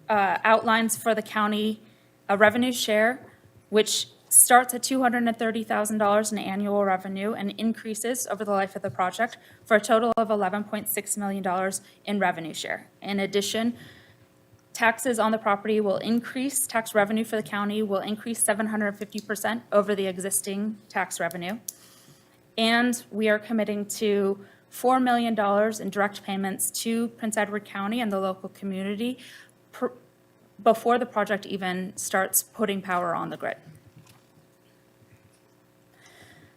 outlines for the county a revenue share, which starts at $230,000 in annual revenue and increases over the life of the project for a total of $11.6 million in revenue share. In addition, taxes on the property will increase, tax revenue for the county will increase 750% over the existing tax revenue. And we are committing to $4 million in direct payments to Prince Edward County and the local community before the project even starts putting power on the grid.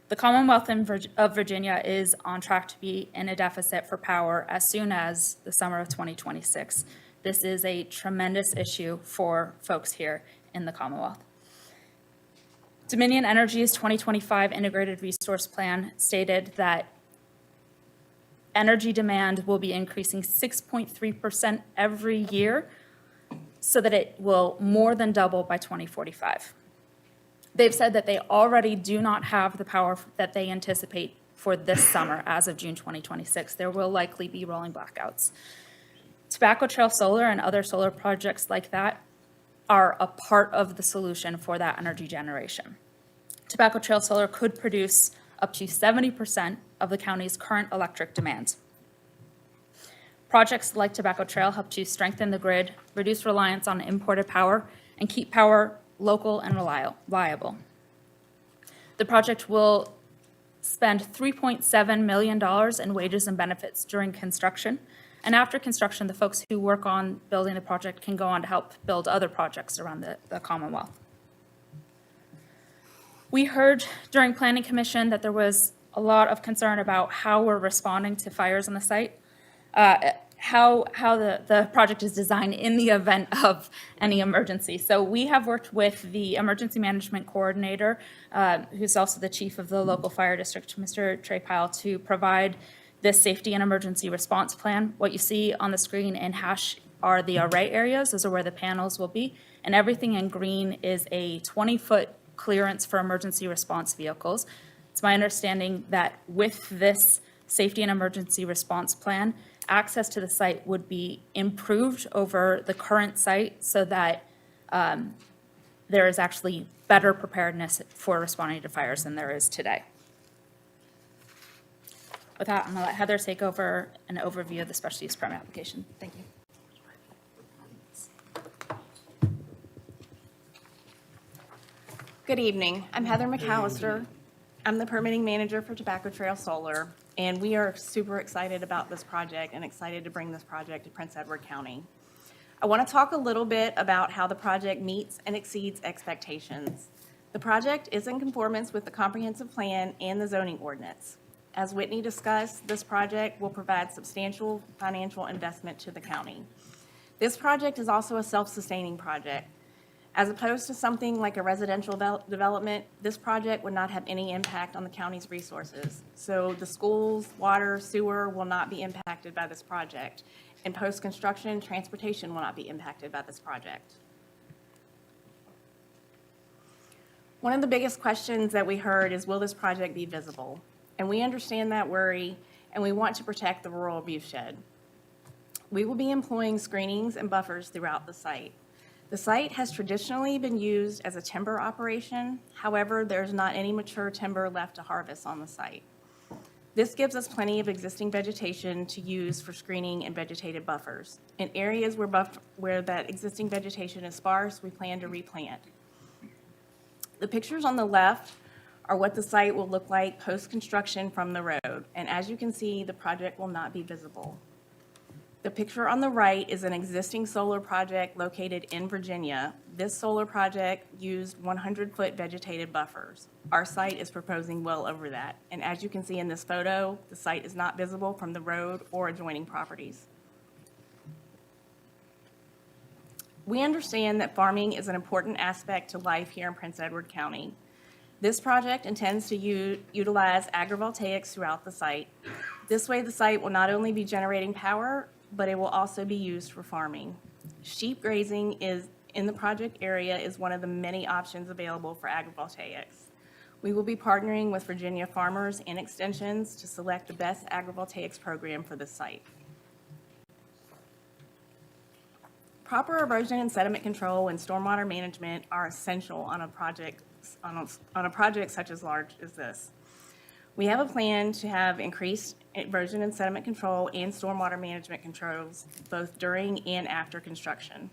The Commonwealth of Virginia is on track to be in a deficit for power as soon as the summer of 2026. This is a tremendous issue for folks here in the Commonwealth. Dominion Energy's 2025 Integrated Resource Plan stated that energy demand will be increasing 6.3% every year so that it will more than double by 2045. They've said that they already do not have the power that they anticipate for this summer as of June 2026. There will likely be rolling blackouts. Tobacco Trail Solar and other solar projects like that are a part of the solution for that energy generation. Tobacco Trail Solar could produce up to 70% of the county's current electric demand. Projects like Tobacco Trail help to strengthen the grid, reduce reliance on imported power, and keep power local and reliable. The project will spend $3.7 million in wages and benefits during construction. And after construction, the folks who work on building the project can go on to help build other projects around the Commonwealth. We heard during Planning Commission that there was a lot of concern about how we're responding to fires on the site, how the project is designed in the event of any emergency. So we have worked with the Emergency Management Coordinator, who's also the chief of the local fire district, Mr. Trey Pyle, to provide this safety and emergency response plan. What you see on the screen in hash are the array areas. Those are where the panels will be. And everything in green is a 20-foot clearance for emergency response vehicles. It's my understanding that with this safety and emergency response plan, access to the site would be improved over the current site so that there is actually better preparedness for responding to fires than there is today. With that, I'm going to let Heather take over an overview of the special use permit application. Thank you. Good evening. I'm Heather McAllister. I'm the permitting manager for Tobacco Trail Solar, and we are super excited about this project and excited to bring this project to Prince Edward County. I want to talk a little bit about how the project meets and exceeds expectations. The project is in conformance with the comprehensive plan and the zoning ordinance. As Whitney discussed, this project will provide substantial financial investment to the county. This project is also a self-sustaining project. As opposed to something like a residential development, this project would not have any impact on the county's resources. So the schools, water, sewer will not be impacted by this project. And post-construction, transportation will not be impacted by this project. One of the biggest questions that we heard is, will this project be visible? And we understand that worry, and we want to protect the rural viewshed. We will be employing screenings and buffers throughout the site. The site has traditionally been used as a timber operation. However, there's not any mature timber left to harvest on the site. This gives us plenty of existing vegetation to use for screening and vegetated buffers. In areas where that existing vegetation is sparse, we plan to replant. The pictures on the left are what the site will look like post-construction from the road, and as you can see, the project will not be visible. The picture on the right is an existing solar project located in Virginia. This solar project used 100-foot vegetated buffers. Our site is proposing well over that, and as you can see in this photo, the site is not visible from the road or adjoining properties. We understand that farming is an important aspect to life here in Prince Edward County. This project intends to utilize agrivoltaics throughout the site. This way, the site will not only be generating power, but it will also be used for farming. Sheep grazing in the project area is one of the many options available for agrivoltaics. We will be partnering with Virginia farmers and extensions to select the best agrivoltaics program for this site. Proper erosion and sediment control and stormwater management are essential on a project such as large as this. We have a plan to have increased erosion and sediment control and stormwater management controls both during and after construction.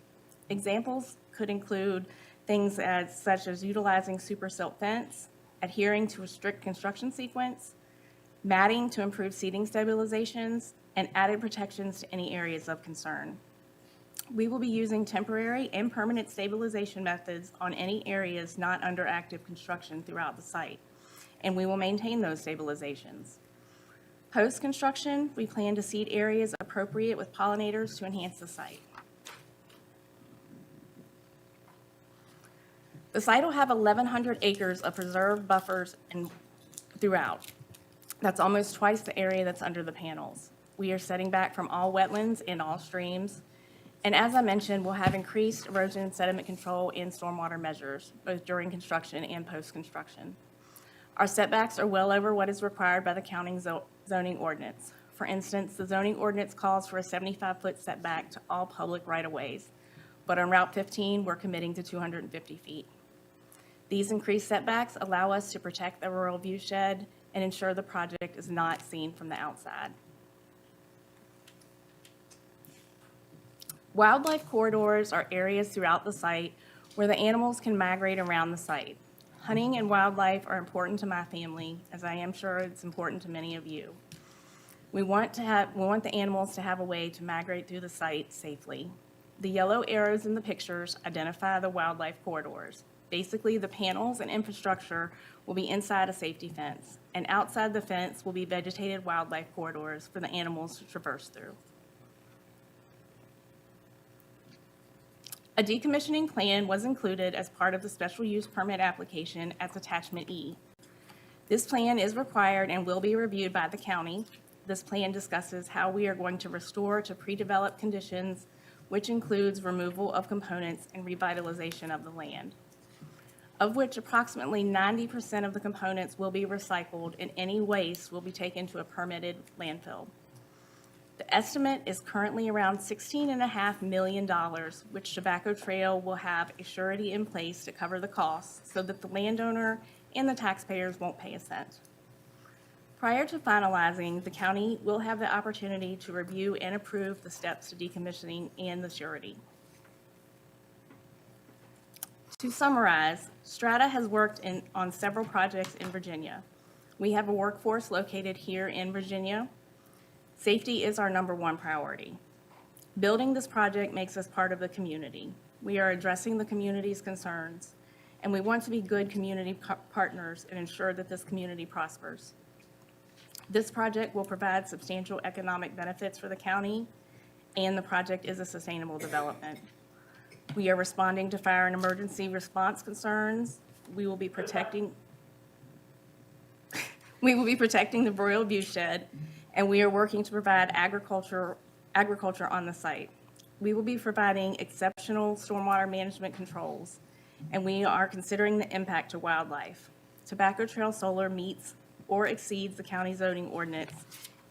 Examples could include things such as utilizing super silt fence, adhering to a strict construction sequence, matting to improve seating stabilizations, and added protections to any areas of concern. We will be using temporary and permanent stabilization methods on any areas not under active construction throughout the site, and we will maintain those stabilizations. Post-construction, we plan to seed areas appropriate with pollinators to enhance the site. The site will have 1,100 acres of preserved buffers throughout. That's almost twice the area that's under the panels. We are setting back from all wetlands and all streams. And as I mentioned, we'll have increased erosion and sediment control and stormwater measures, both during construction and post-construction. Our setbacks are well over what is required by the county zoning ordinance. For instance, the zoning ordinance calls for a 75-foot setback to all public right-of-ways, but on Route 15, we're committing to 250 feet. These increased setbacks allow us to protect the rural viewshed and ensure the project is not seen from the outside. Wildlife corridors are areas throughout the site where the animals can migrate around the site. Hunting and wildlife are important to my family, as I am sure it's important to many of you. We want the animals to have a way to migrate through the site safely. The yellow arrows in the pictures identify the wildlife corridors. Basically, the panels and infrastructure will be inside a safety fence, and outside the fence will be vegetated wildlife corridors for the animals to traverse through. A decommissioning plan was included as part of the special use permit application as Attachment E. This plan is required and will be reviewed by the county. This plan discusses how we are going to restore to pre-developed conditions, which includes removal of components and revitalization of the land, of which approximately 90% of the components will be recycled and any waste will be taken to a permitted landfill. The estimate is currently around $16.5 million, which Tobacco Trail will have a surety in place to cover the costs so that the landowner and the taxpayers won't pay a cent. Prior to finalizing, the county will have the opportunity to review and approve the steps to decommissioning and the surety. To summarize, Strata has worked on several projects in Virginia. We have a workforce located here in Virginia. Safety is our #1 priority. Building this project makes us part of the community. We are addressing the community's concerns, and we want to be good community partners and ensure that this community prospers. This project will provide substantial economic benefits for the county, and the project is a sustainable development. We are responding to fire and emergency response concerns. We will be protecting the Royal Viewshed, and we are working to provide agriculture on the site. We will be providing exceptional stormwater management controls, and we are considering the impact to wildlife. Tobacco Trail Solar meets or exceeds the county zoning ordinance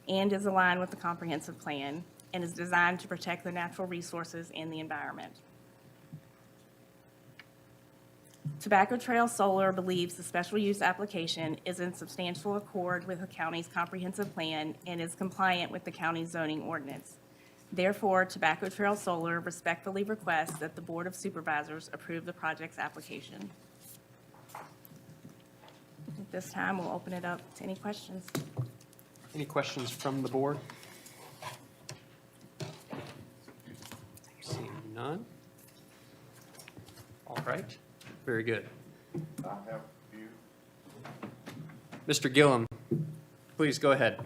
and is aligned with the comprehensive plan and is designed to protect the natural resources and the environment. Tobacco Trail Solar believes the special use application is in substantial accord with the county's comprehensive plan and is compliant with the county's zoning ordinance. Therefore, Tobacco Trail Solar respectfully requests that the Board of Supervisors approve the project's application. At this time, we'll open it up to any questions. Any questions from the board? Seeing none. All right, very good. I have a few. Mr. Gillum, please go ahead.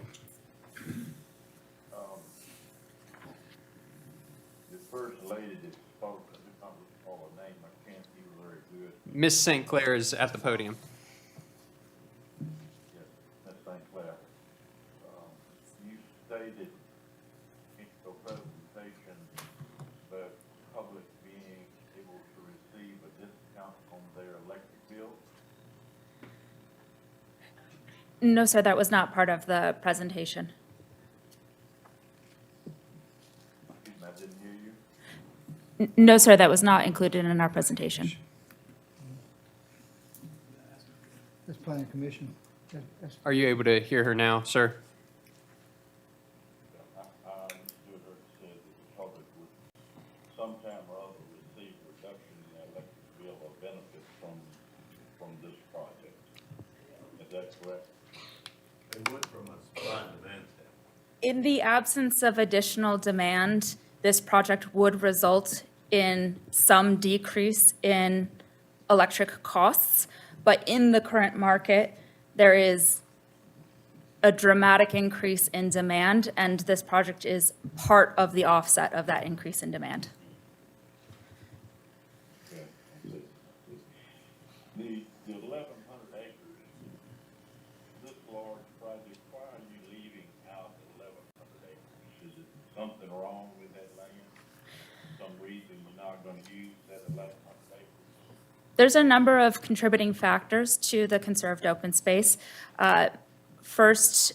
The first lady that spoke, I don't recall her name, I can't hear very good. Ms. St. Clair is at the podium. Yes, Ms. St. Clair. You stated in your presentation that public being able to receive a discount on their electric bill. No, sir, that was not part of the presentation. Excuse me, I didn't hear you. No, sir, that was not included in our presentation. That's planning commission. That's- Are you able to hear her now, sir? I understood her to say that the public would sometime or other receive reduction in their electric bill or benefit from this project. Is that correct? They would from a supply and demand standpoint. In the absence of additional demand, this project would result in some decrease in electric costs. But in the current market, there is a dramatic increase in demand, and this project is part of the offset of that increase in demand. Okay. The 1,100 acres, this large project, why are you leaving out the 1,100 acres? Is it something wrong with that land? Some reason you're not gonna use that 1,100 acres? There's a number of contributing factors to the conserved open space. First,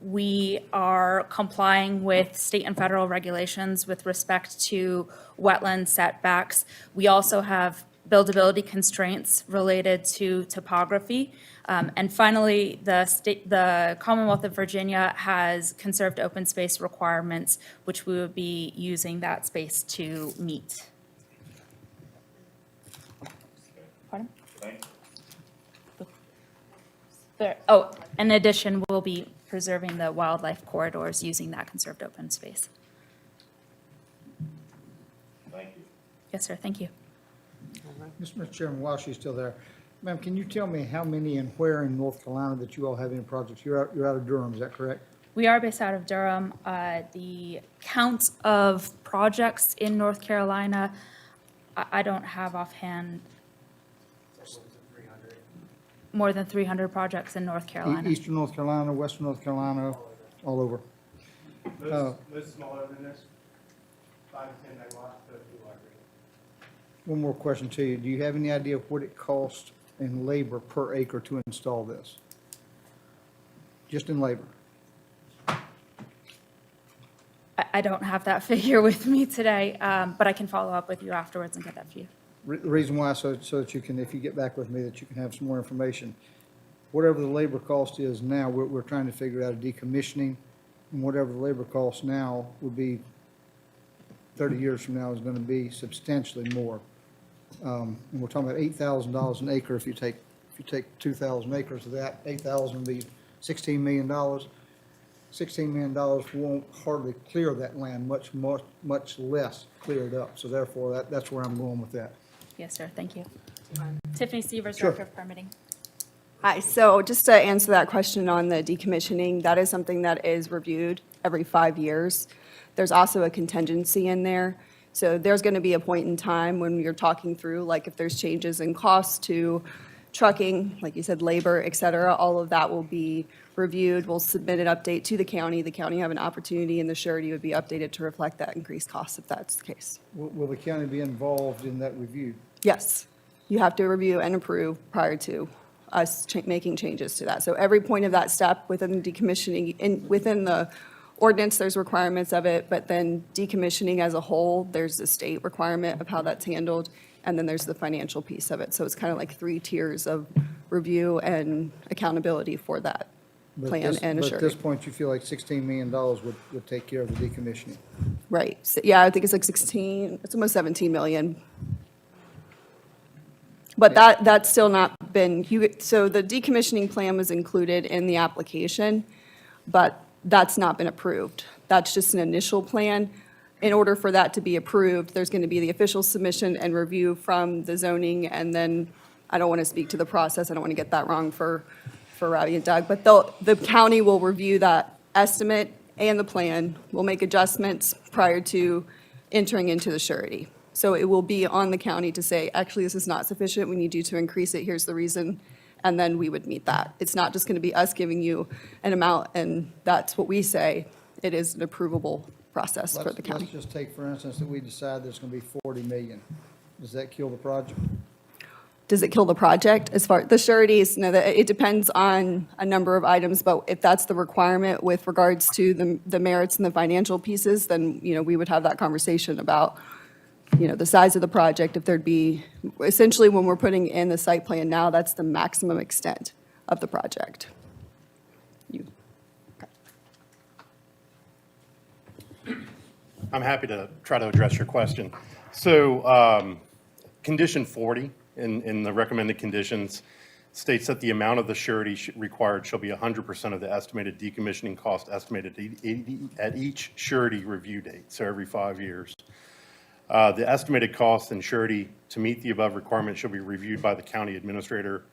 we are complying with state and federal regulations with respect to wetland setbacks. We also have buildability constraints related to topography. And finally, the Commonwealth of Virginia has conserved open space requirements, which we would be using that space to meet. Pardon? Thank you. In addition, we'll be preserving the wildlife corridors using that conserved open space. Thank you. Yes, sir, thank you. Mr. Chairman, while she's still there, ma'am, can you tell me how many and where in North Carolina that you all have any projects? You're out of Durham, is that correct? We are based out of Durham. The count of projects in North Carolina, I don't have offhand. More than 300 projects in North Carolina. Eastern North Carolina, Western North Carolina, all over. Most smaller than this, 5 to 10 megawatts, but a few larger. One more question to you. Do you have any idea what it costs in labor per acre to install this? Just in labor? I don't have that figure with me today, but I can follow up with you afterwards and get that for you. The reason why, so that you can, if you get back with me, that you can have some more information. Whatever the labor cost is now, we're trying to figure out a decommissioning, and whatever the labor cost now would be 30 years from now is going to be substantially more. And we're talking about $8,000 an acre. If you take 2,000 acres of that, 8,000 would be $16 million. $16 million won't hardly clear that land, much less clear it up. So therefore, that's where I'm going with that. Yes, sir, thank you. Tiffany Severs, Sure. Director of Permitting. Hi, so just to answer that question on the decommissioning, that is something that is reviewed every 5 years. There's also a contingency in there. So there's going to be a point in time when you're talking through, like if there's changes in costs to trucking, like you said, labor, et cetera, all of that will be reviewed. We'll submit an update to the county. The county have an opportunity, and the surety would be updated to reflect that increased cost if that's the case. Will the county be involved in that review? Yes, you have to review and approve prior to us making changes to that. So every point of that step within the decommissioning, within the ordinance, there's requirements of it, but then decommissioning as a whole, there's a state requirement of how that's handled. and then there's the financial piece of it. So it's kind of like 3 tiers of review and accountability for that plan and But at this assurity. point, you feel like $16 million would take care of the decommissioning? Right. So, yeah, I think it's like 16, it's almost 17 million. But that's still not been, so the decommissioning plan was included in the application, but that's not been approved. That's just an initial plan. In order for that to be approved, there's going to be the official submission and review from the zoning, and then, I don't want to speak to the process, I don't want to get that wrong for Robbie and Doug, but the county will review that estimate and the plan, will make adjustments prior to entering into the surety. So it will be on the county to say, actually, this is not sufficient, we need you to increase it, here's the reason, and then we would meet that. It's not just going to be us giving you an amount, and that's what we say. It is an approvable process for the county. Let's just take, for instance, that we decide there's going to be 40 million. Does that kill the project? Does it kill the project? As far, the sureties, no, it depends on a number of items, but if that's the requirement with regards to the merits and the financial pieces, then, we would have that conversation about, the size of the project, if there'd be, essentially, when we're putting in the site plan now, that's the maximum extent of the project. I'm happy to try to address your question. So, condition 40 in the recommended conditions states that the amount of the surety required shall be 100% of the estimated decommissioning cost estimated at each surety review date, so every 5 years. The estimated cost and surety to meet the above requirement shall be reviewed by the county administrator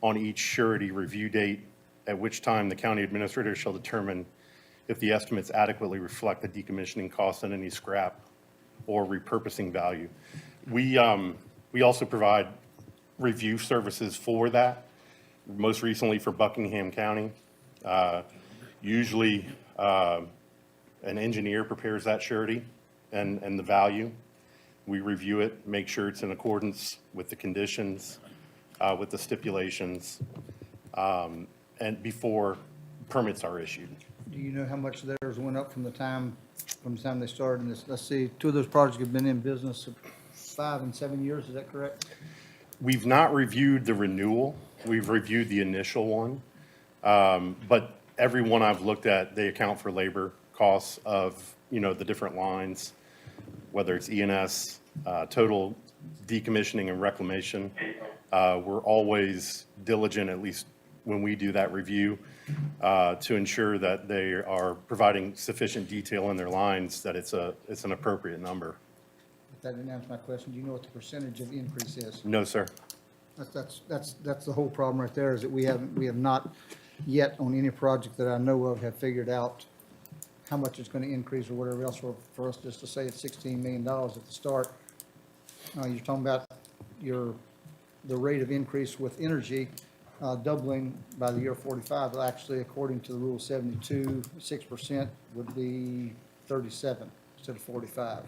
on each surety review date, at which time the county administrator shall determine if the estimates adequately reflect the decommissioning cost and any scrap or repurposing value. We also provide review services for that, most recently for Buckingham County. Usually, an engineer prepares that surety and the value. We review it, make sure it's in accordance with the conditions, with the stipulations, and before permits are issued. Do you know how much theirs went up from the time they started? And let's see, 2 of those projects have been in business 5 and 7 years, is that correct? We've not reviewed the renewal. We've reviewed the initial one. But every one I've looked at, they account for labor costs of, the different lines, whether it's E&S, total decommissioning and reclamation. We're always diligent, at least when we do that review, to ensure that they are providing sufficient detail in their lines, that it's an appropriate number. That didn't answer my question. Do you know what the percentage of increase is? No, sir. That's the whole problem right there, is that we have not yet on any project that I know of have figured out how much it's going to increase or whatever else for us just to say it's $16 million at the start. You're talking about the rate of increase with energy doubling by the year 45. Well, actually, according to the rule 72, 6% would be 37 instead of 45.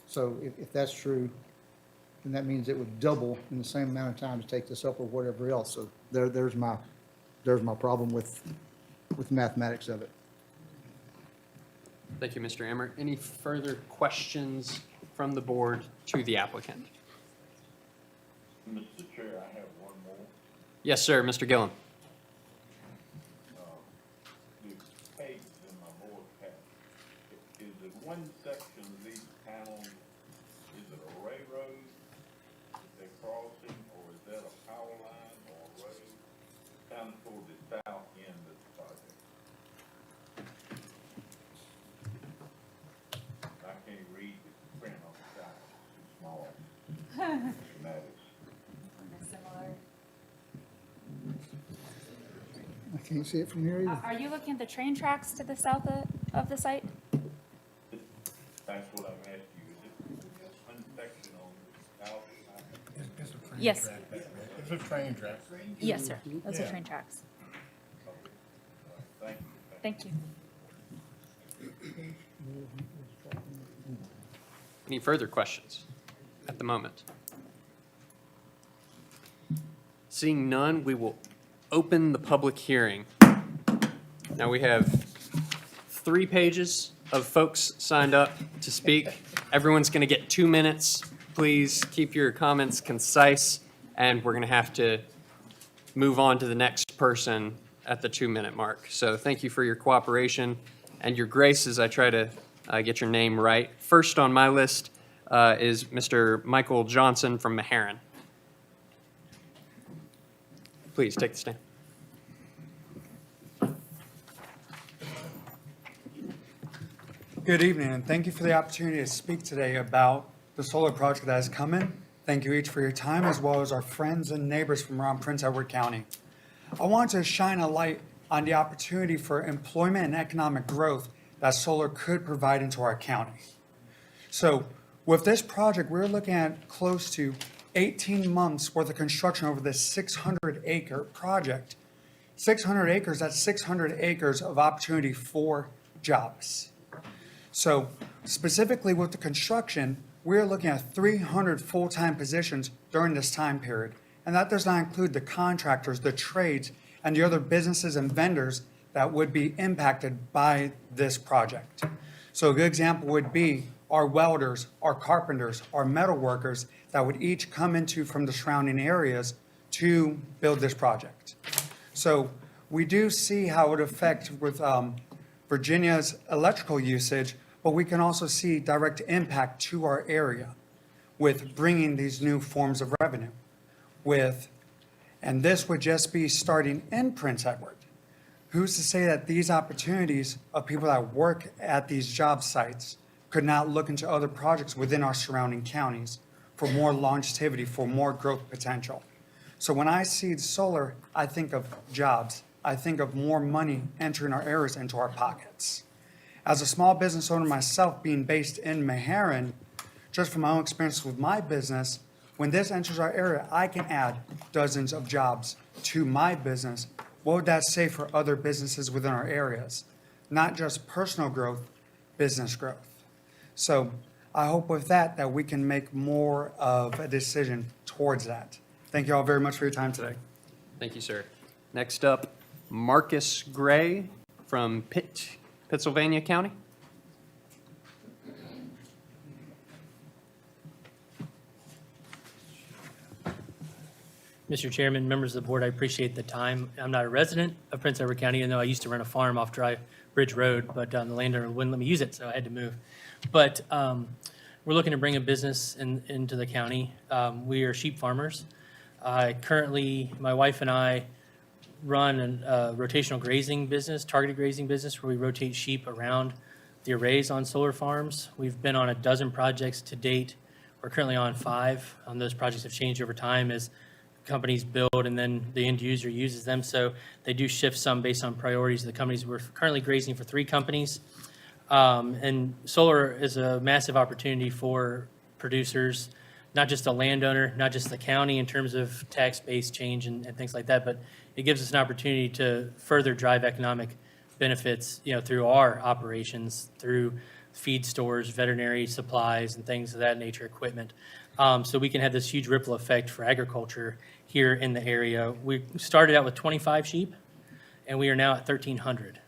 So if that's true, then that means it would double in the same amount of time to take this up or whatever else. So there's my problem with the mathematics of it. Thank you, Mr. Ammer. Any further questions from the board to the applicant? Mr. Chair, I have one more. Yes, sir, Mr. Gillum. The page in my board pack, is it one section of these panels, is it a railroad that they're crossing, or is that a power line or a road down toward the south end of the project? I can't read the print on the side, it's too small. Matters. I can't see it from here either. Are you looking at the train tracks to the south of the site? That's what I'm asking you, is it one section on the south side? Yes. It's a train track. Yes, sir. Those are train tracks. Thank you. Thank you. Any further questions at the moment? Seeing none, we will open the public hearing. Now we have 3 pages of folks signed up to speak. Everyone's going to get 2 minutes please keep your comments concise, and we're going to have to move on to the next person at the 2-minute mark. So thank you for your cooperation and your grace as I try to get your name right. First on my list is Mr. Michael Johnson from Meharan. Please take the stand. Good evening, and thank you for the opportunity to speak today about the solar project that is coming. Thank you each for your time, as well as our friends and neighbors from around Prince Edward County. I want to shine a light on the opportunity for employment and economic growth that solar could provide into our county. So with this project, we're looking at close to 18 months worth of construction over this 600-acre project. 600 acres, that's 600 acres of opportunity for jobs. So specifically with the construction, we're looking at 300 full-time positions during this time period. And that does not include the contractors, the trades, and the other businesses and vendors that would be impacted by this project. So a good example would be our welders, our carpenters, our metal workers that would each come into from the surrounding areas to build this project. So we do see how it would affect with Virginia's electrical usage, but we can also see direct impact to our area with bringing these new forms of revenue. And this would just be starting in Prince Edward. Who's to say that these opportunities of people that work at these job sites could not look into other projects within our surrounding counties for more longevity, for more growth potential? So when I see solar, I think of jobs. I think of more money entering our areas into our pockets. As a small business owner myself, being based in Meharan, just from my own experience with my business, when this enters our area, I can add dozens of jobs to my business. What would that say for other businesses within our areas? Not just personal growth, business growth. So I hope with that we can make more of a decision towards that. Thank you all very much for your time today. Thank you, sir. Next up, Marcus Gray from Pittsylvania County. Mr. Chairman, members of the board, I appreciate the time. I'm not a resident of Prince Edward County, even though I used to run a farm off Dry Bridge Road, but the landowner wouldn't let me use it, so I had to move. But we're looking to bring a business into the county. We are sheep farmers. Currently, my wife and I run a rotational grazing business, targeted grazing business, where we rotate sheep around the arrays on solar farms. We've been on a dozen projects to date. We're currently on 5. Those projects have changed over time as companies build and then the end user uses them. So they do shift some based on priorities of the companies. We're currently grazing for 3 companies. And solar is a massive opportunity for producers, not just a landowner, not just the county in terms of tax-based change and things like that, but it gives us an opportunity to further drive economic benefits, through our operations, through feed stores, veterinary supplies, and things of that nature, equipment. So we can have this huge ripple effect for agriculture here in the area. We started out with 25 sheep, and we are now at 1,300.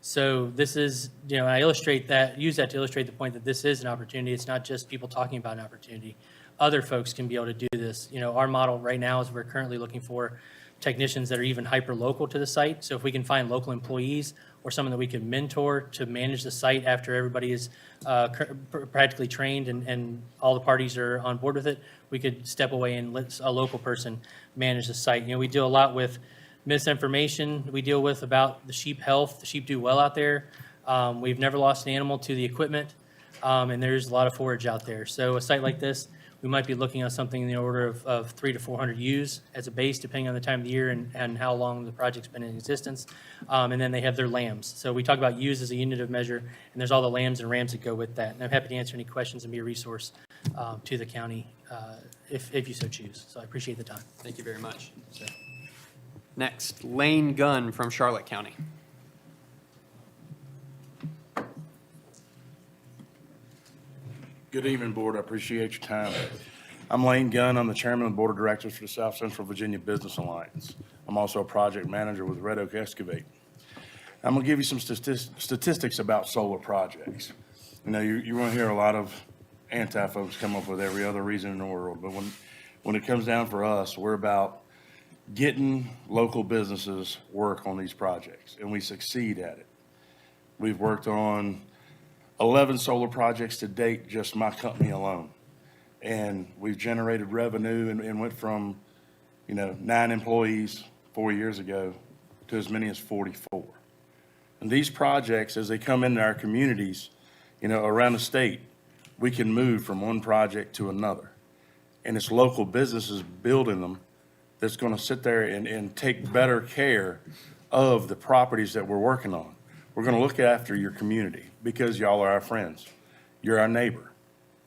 So this is, I use that to illustrate the point that this is an opportunity. It's not just people talking about an opportunity. Other folks can be able to do this. Our model right now is we're currently looking for technicians that are even hyper-local to the site. So if we can find local employees or someone that we can mentor to manage the site after everybody is practically trained and all the parties are on board with it, we could step away and let a local person manage the site. We deal a lot with misinformation we deal with about the sheep health. The sheep do well out there. We've never lost an animal to the equipment, and there's a lot of forage out there. So a site like this, we might be looking at something in the order of 300 to 400 ewes as a base, depending on the time of the year and how long the project's been in existence. And then they have their lambs. So we talk about ewes as a unit of measure, and there's all the lambs and rams that go with that. And I'm happy to answer any questions and be a resource to the county if you so choose. So I appreciate the time. Thank you very much. Next, Lane Gunn from Charlotte County. Good evening, Board. I appreciate your time. I'm Lane Gunn. I'm the Chairman of the Board of Directors for the South Central Virginia Business Alliance. I'm also a project manager with Red Oak Excavate. I'm going to give you some statistics about solar projects. You're going to hear a lot of anti-folks come up with every other reason in the world. But when it comes down for us, we're about getting local businesses work on these projects, and we succeed at it. We've worked on 11 solar projects to date, just my company alone. And we've generated revenue and went from, 9 employees 4 years ago to as many as 44. And these projects, as they come into our communities, around the state, we can move from one project to another. And it's local businesses building them that's going to sit there and take better care of the properties that we're working on. We're going to look after your community because y'all are our friends. You're our neighbor.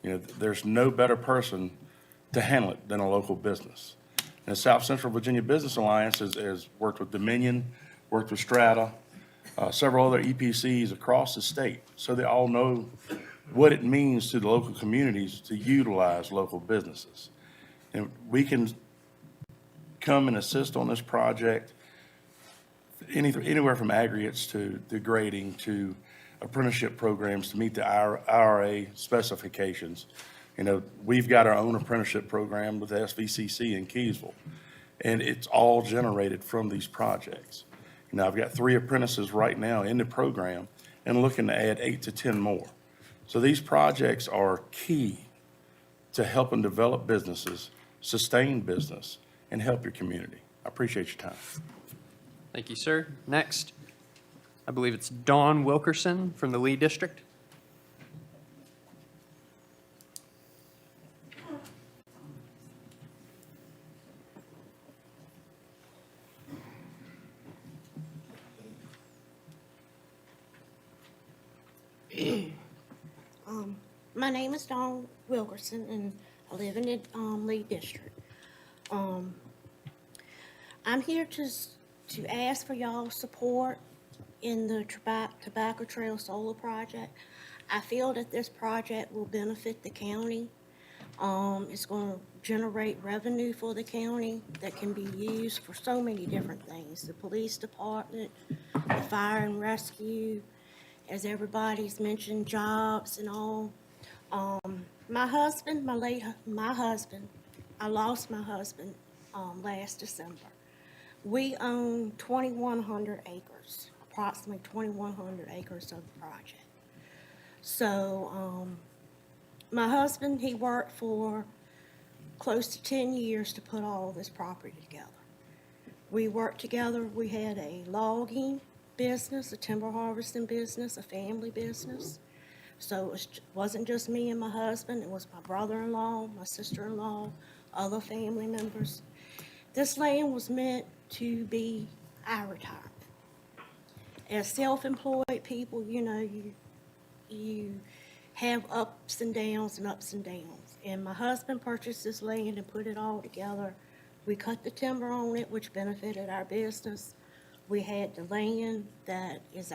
There's no better person to handle it than a local business. And the South Central Virginia Business Alliance has worked with Dominion, worked with Strata, several other EPCs across the state, so they all know what it means to the local communities to utilize local businesses. And we can come and assist on this project, anywhere from aggregates to grading to apprenticeship programs to meet the IRA specifications. We've got our own apprenticeship program with the SVCC in Keysville, and it's all generated from these projects. I've got 3 apprentices right now in the program and looking to add 8 to 10 more. So these projects are key to helping develop businesses, sustain business, and help your community. I appreciate your time. Thank you, sir. Next, I believe it's Dawn Wilkerson from the Lee District. My name is Dawn Wilkerson, and I live in the Lee District. I'm here to ask for y'all's support in the Tobacco Trail Solar Project. I feel that this project will benefit the county. It's going to generate revenue for the county that can be used for so many different things. The police department, the fire and rescue, as everybody's mentioned, jobs and all. My husband, I lost my husband last December. We own 2,100 acres, approximately 2,100 acres of the project. So my husband, he worked for close to 10 years to put all this property together. We worked together. We had a logging business, a timber harvesting business, a family business. So it wasn't just me and my husband, it was my brother-in-law, my sister-in-law, other family members. This land was meant to be our retirement. As self-employed people, you have ups and downs and ups and downs. And my husband purchased this land and put it all together. We cut the timber on it, which benefited our business. We had the land that is,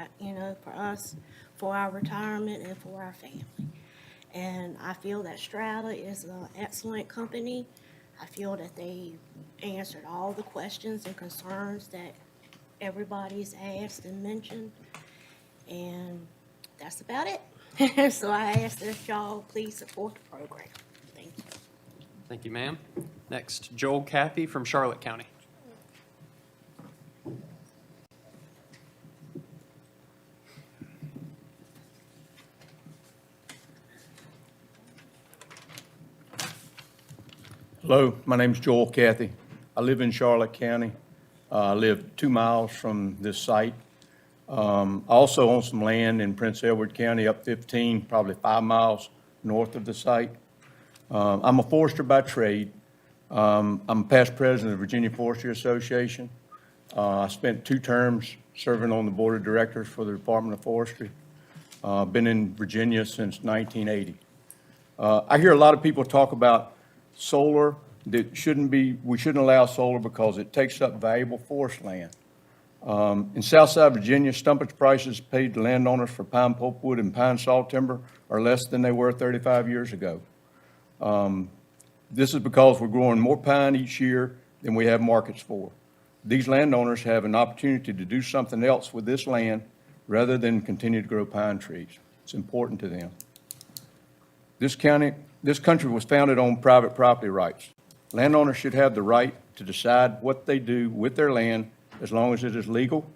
for us, for our retirement and for our family. And I feel that Strata is an excellent company. I feel that they answered all the questions and concerns that everybody's asked and mentioned. And that's about it. So I ask that y'all please support the program. Thank you. Thank you, ma'am. Next, Joel Cappy from Charlotte County. Hello, my name's Joel Cathy. I live in Charlotte County. I live 2 miles from this site. I also own some land in Prince Edward County, up 15, probably 5 miles north of the site. I'm a forester by trade. I'm a past president of the Virginia Forestry Association. I spent 2 terms serving on the board of directors for the Department of Forestry. Been in Virginia since 1980. I hear a lot of people talk about solar. We shouldn't allow solar because it takes up valuable forest land. In Southside Virginia, stumpage prices paid to landowners for pine pulpwood and pine saw timber are less than they were 35 years ago. This is because we're growing more pine each year than we have markets for. These landowners have an opportunity to do something else with this land rather than continue to grow pine trees. It's important to them. This country was founded on private property rights. Landowners should have the right to decide what they do with their land as long as it is legal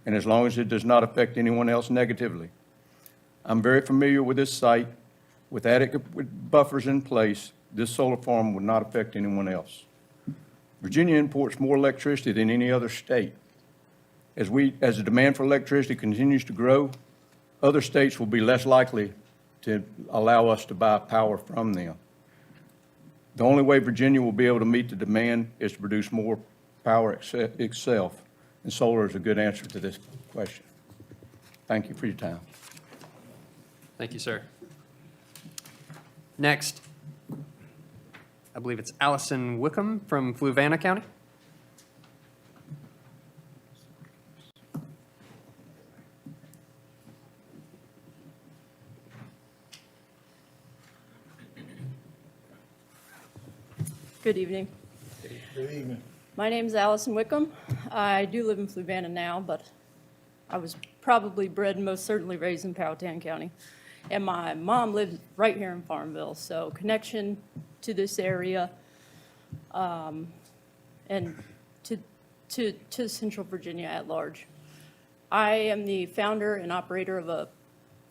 and as long as it does not affect anyone else negatively. I'm very familiar with this site. With adequate buffers in place, this solar farm would not affect anyone else. Virginia imports more electricity than any other state. As the demand for electricity continues to grow, other states will be less likely to allow us to buy power from them. The only way Virginia will be able to meet the demand is to produce more power itself, and solar is a good answer to this question. Thank you for your time. Thank you, sir. Next, I believe it's Allison Wickham from Fluvanna County. Good evening. Good evening. My name is Allison Wickham. I do live in Fluvanna now, but I was probably bred and most certainly raised in Powhatan County. And my mom lived right here in Farmville, so connection to this area and to Central Virginia at large. I am the founder and operator of a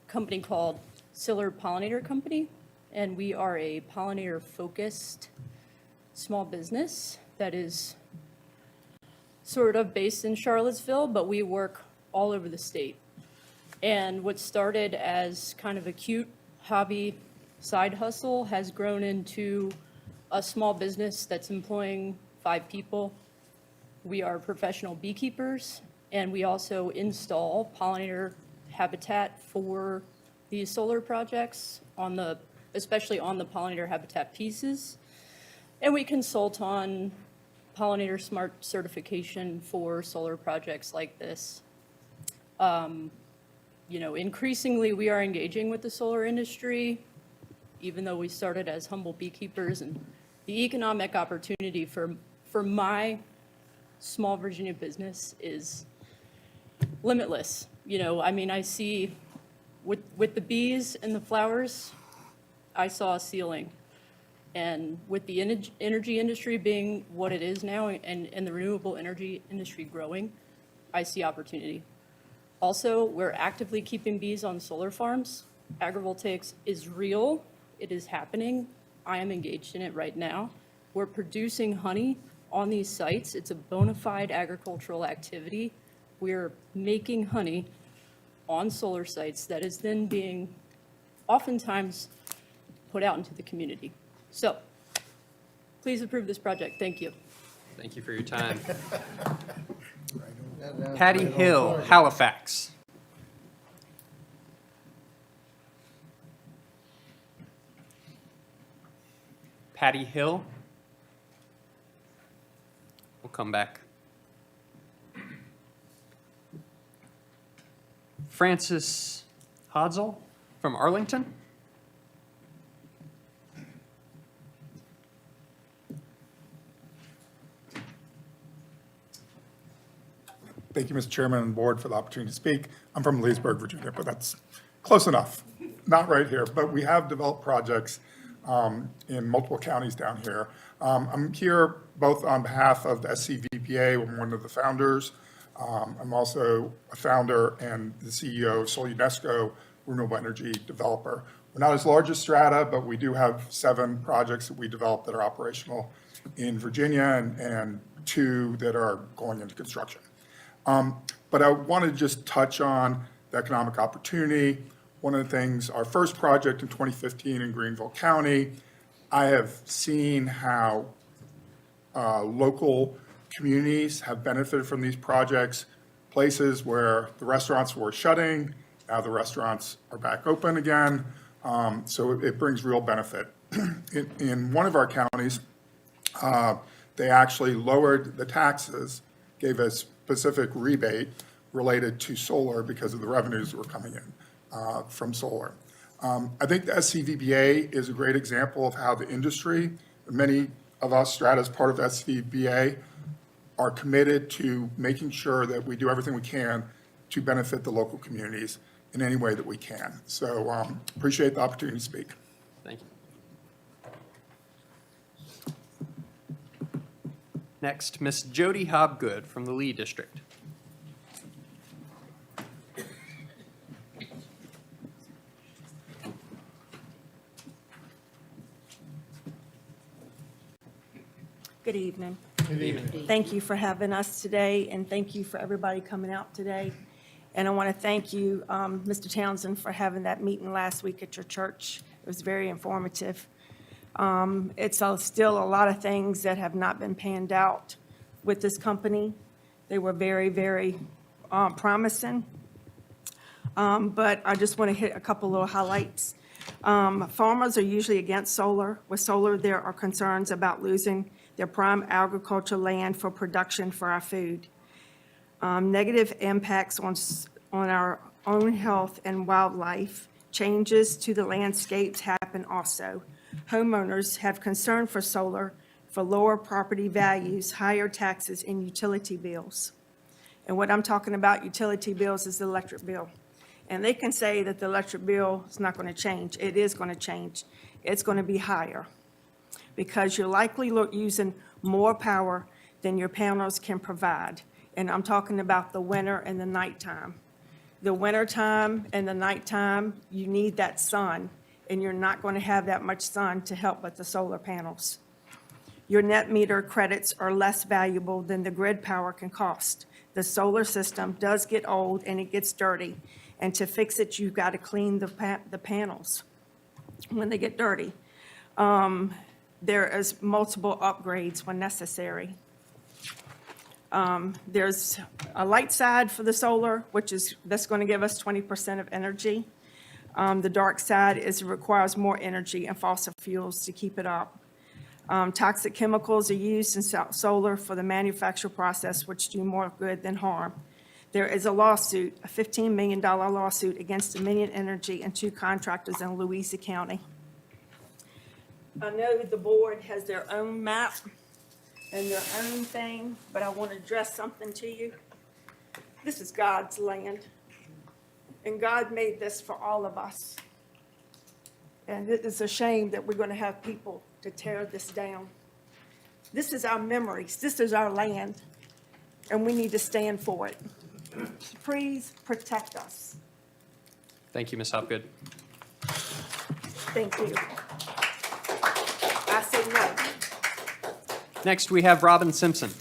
company called Siller Pollinator Company, and we are a pollinator-focused small business that is sort of based in Charlottesville, but we work all over the state. And what started as kind of a cute hobby side hustle has grown into a small business that's employing 5 people. We are professional beekeepers, and we also install pollinator habitat for these solar projects, especially on the pollinator habitat pieces. And we consult on pollinator smart certification for solar projects like this. Increasingly we are engaging with the solar industry, even though we started as humble beekeepers, and the economic opportunity for my small Virginia business is limitless. I see with the bees and the flowers, I saw a ceiling. And with the energy industry being what it is now and the renewable energy industry growing, I see opportunity. Also, we're actively keeping bees on solar farms. Agrivoltaics is real. It is happening. I am engaged in it right now. We're producing honey on these sites. It's a bona fide agricultural activity. We're making honey on solar sites that is then being oftentimes put out into the community. So, please approve this project. Thank you. Thank you for your time. Patty Hill, Halifax. Patty Hill. We'll come back. Francis Hodsall from Arlington. Thank you, Mr. Chairman and Board, for the opportunity to speak. I'm from Leesburg, Virginia, but that's close enough. Not right here, but we have developed projects in multiple counties down here. I'm here both on behalf of the SCVPA. I'm one of the founders. I'm also a founder and the CEO of Sol UNESCO, renewable energy developer. We're not as large as Strata, but we do have 7 projects that we developed that are operational in Virginia and 2 that are going into construction. But I want to just touch on the economic opportunity. One of the things, our first project in 2015 in Greenville County, I have seen how local communities have benefited from these projects, places where the restaurants were shutting, now the restaurants are back open again, so it brings real benefit. In one of our counties, they actually lowered the taxes, gave a specific rebate related to solar because of the revenues that were coming in from solar. I think the SCVBA is a great example of how the industry, many of us, Strata as part of the SCVBA, are committed to making sure that we do everything we can to benefit the local communities in any way that we can. So appreciate the opportunity to speak. Thank you. Next, Ms. Jody Hobgood from the Lee District. Good evening. Good evening. Thank you for having us today, and thank you for everybody coming out today. And I want to thank you, Mr. Townsend, for having that meeting last week at your church. It was very informative. It's still a lot of things that have not been panned out with this company. They were very, very promising. But I just want to hit a couple little highlights. Farmers are usually against solar. With solar, there are concerns about losing their prime agricultural land for production for our food. Negative impacts on our own health and wildlife. Changes to the landscapes happen also. Homeowners have concern for solar for lower property values, higher taxes, and utility bills. And what I'm talking about, utility bills, is the electric bill. And they can say that the electric bill is not going to change. It is going to change. It's going to be higher because you're likely using more power than your panels can provide. And I'm talking about the winter and the nighttime. The wintertime and the nighttime, you need that sun, and you're not going to have that much sun to help with the solar panels. Your net meter credits are less valuable than the grid power can cost. The solar system does get old and it gets dirty. And to fix it, you've got to clean the panels when they get dirty. There is multiple upgrades when necessary. There's a light side for the solar, that's going to give us 20% of energy. The dark side is it requires more energy and fossil fuels to keep it up. Toxic chemicals are used in solar for the manufacture process, which do more good than harm. There is a lawsuit, a $15 million lawsuit against Dominion Energy and 2 contractors in Louisa County. I know the board has their own map and their own thing, but I want to address something to you. This is God's land, and God made this for all of us. And it is a shame that we're going to have people to tear this down. This is our memories. This is our land, and we need to stand for it. Please protect us. Thank you, Ms. Hopgood. Thank you. I say no. Next, we have Robin Simpson.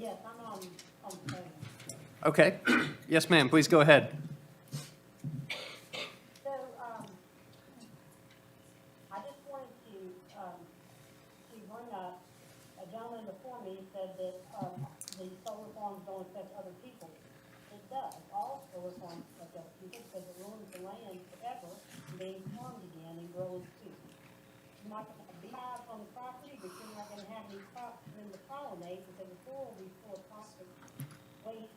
Yes, I'm on the phone. Okay. Yes, ma'am. Please go ahead. So, I just wanted to bring up, a gentleman before me said that, the solar farms don't affect other people. It does. All solar farms affect other people because it ruins the land forever from being farmed again and growing food. You're not going to have beehives on the property, but you're not going to have any crops for them to pollinate because the soil will be full of toxic waste,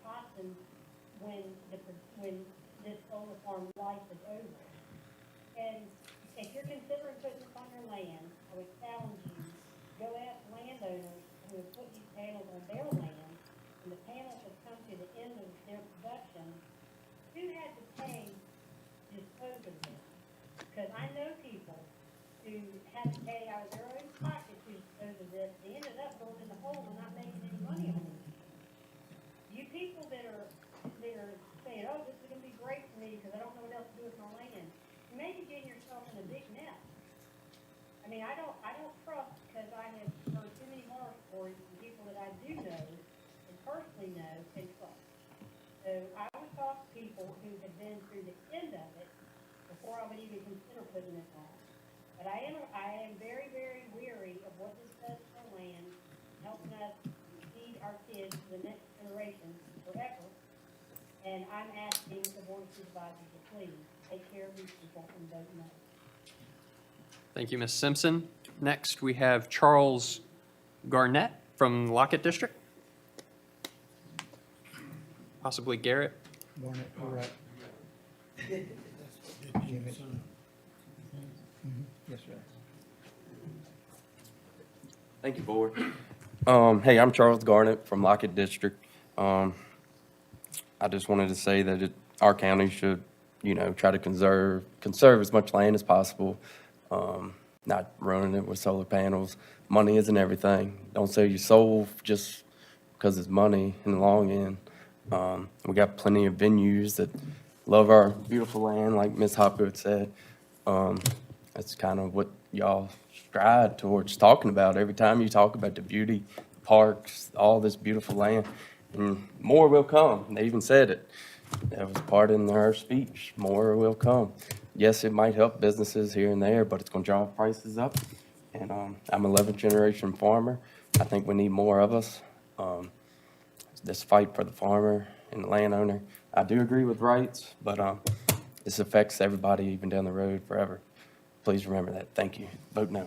toxins when this solar farm life is over. And if you're considering putting this on your land, I would challenge you, go ask landowners who have put these panels on their land, and the panels have come to the end of their production, who had to pay to dispose of them? Because I know people who had to pay out of their own pocket to dispose of this. They ended up going in the hole and not making any money on it. You people that are saying, oh, this is going to be great for me because I don't know what else to do with my land, you may be getting yourself in a big mess. I mean, I don't trust, because I have heard too many horror stories from people that I do know and personally know and trust. So I would talk to people who have been through the end of it before I would even consider putting it on. But I am very, very weary of what this does to our land, helping us feed our kids to the next generation forever. And I'm asking the Board of Supervisors to please take care of these people and vote no. Thank you, Ms. Simpson. Next, we have Charles Garnett from Lockett District. Possibly Garrett. Barnett, all right. Yes, sir. Thank you, Board. Hey, I'm Charles Garnett from Lockett District. I just wanted to say that our county should, try to conserve as much land as possible, not running it with solar panels. Money isn't everything. Don't sell your soul just because it's money in the long end. We got plenty of venues that love our beautiful land, like Ms. Hopgood said. That's kind of what y'all strive towards talking about. Every time you talk about the beauty, the parks, all this beautiful land, and more will come. They even said it. That was part in their speech. More will come. Yes, it might help businesses here and there, but it's going to drive prices up. And I'm 11th generation farmer. I think we need more of us. This fight for the farmer and the landowner. I do agree with rights, but this affects everybody even down the road forever. Please remember that. Thank you. Vote no.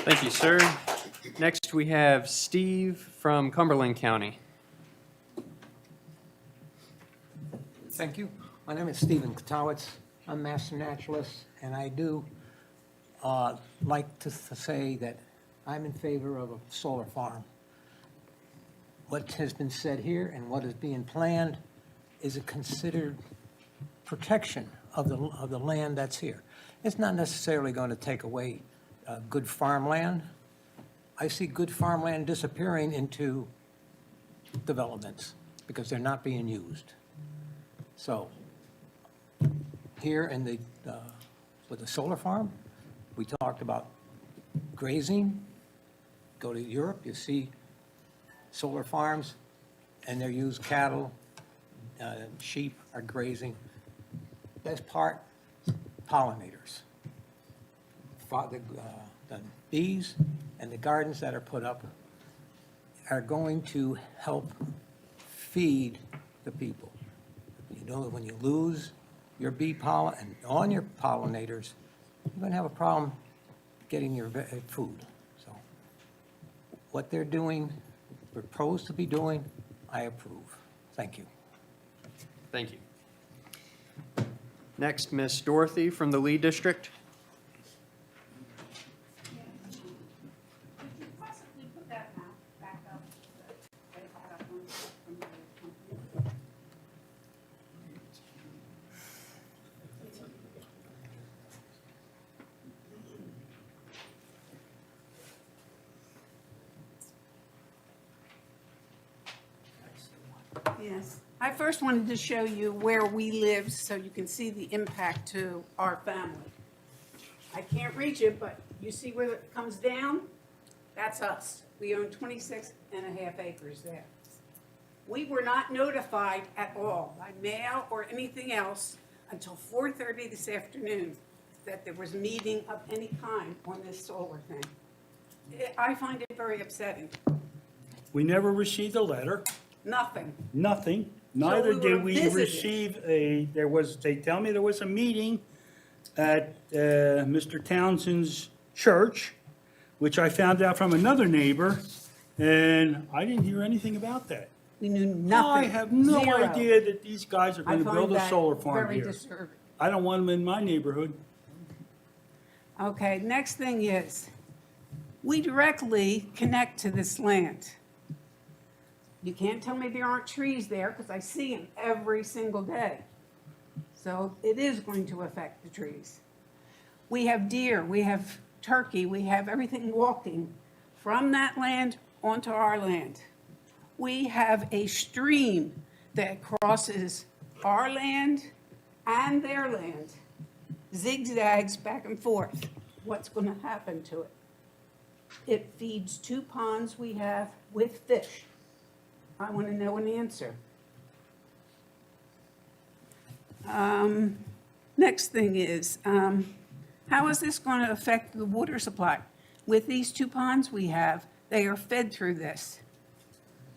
Thank you, sir. Next, we have Steve from Cumberland County. Thank you. My name is Stephen Kotowitz. I'm a master naturalist, and I do like to say that I'm in favor of a solar farm. What has been said here and what is being planned is a considered protection of the land that's here. It's not necessarily going to take away good farmland. I see good farmland disappearing into developments because they're not being used. So here in the, with the solar farm, we talked about grazing. Go to Europe, you see solar farms, and they use cattle, sheep are grazing. Best part, pollinators. The bees and the gardens that are put up are going to help feed the people. You know that when you lose your bee pollen and on your pollinators, you're going to have a problem getting your food. So what they're doing, proposed to be doing, I approve. Thank you. Thank you. Next, Miss Dorothy from the Lee District. Yes. I first wanted to show you where we live so you can see the impact to our family. I can't reach it, but you see where it comes down? That's us. We own 26 and a half acres there. We were not notified at all by mail or anything else until 4:30 this afternoon that there was a meeting of any kind on this solar thing. I find it very upsetting. We never received a letter. Nothing. Nothing. Neither we did were we visited. receive they tell me there was a meeting at Mr. Townsend's church, which I found out from another neighbor, and I didn't hear anything about that. We knew nothing. I have no Zero. idea that these guys are going to build a solar farm very here. disturbing. I don't want them in my neighborhood. Okay, next thing is, we directly connect to this land. You can't tell me there aren't trees there because I see them every single day. So it is going to affect the trees. We have deer, we have turkey, we have everything walking from that land onto our land. We have a stream that crosses our land and their land, zigzags back and forth. What's going to happen to it? It feeds 2 ponds we have with fish. I want to know an answer. Next thing is, how is this going to affect the water supply? With these 2 ponds we have, they are fed through this.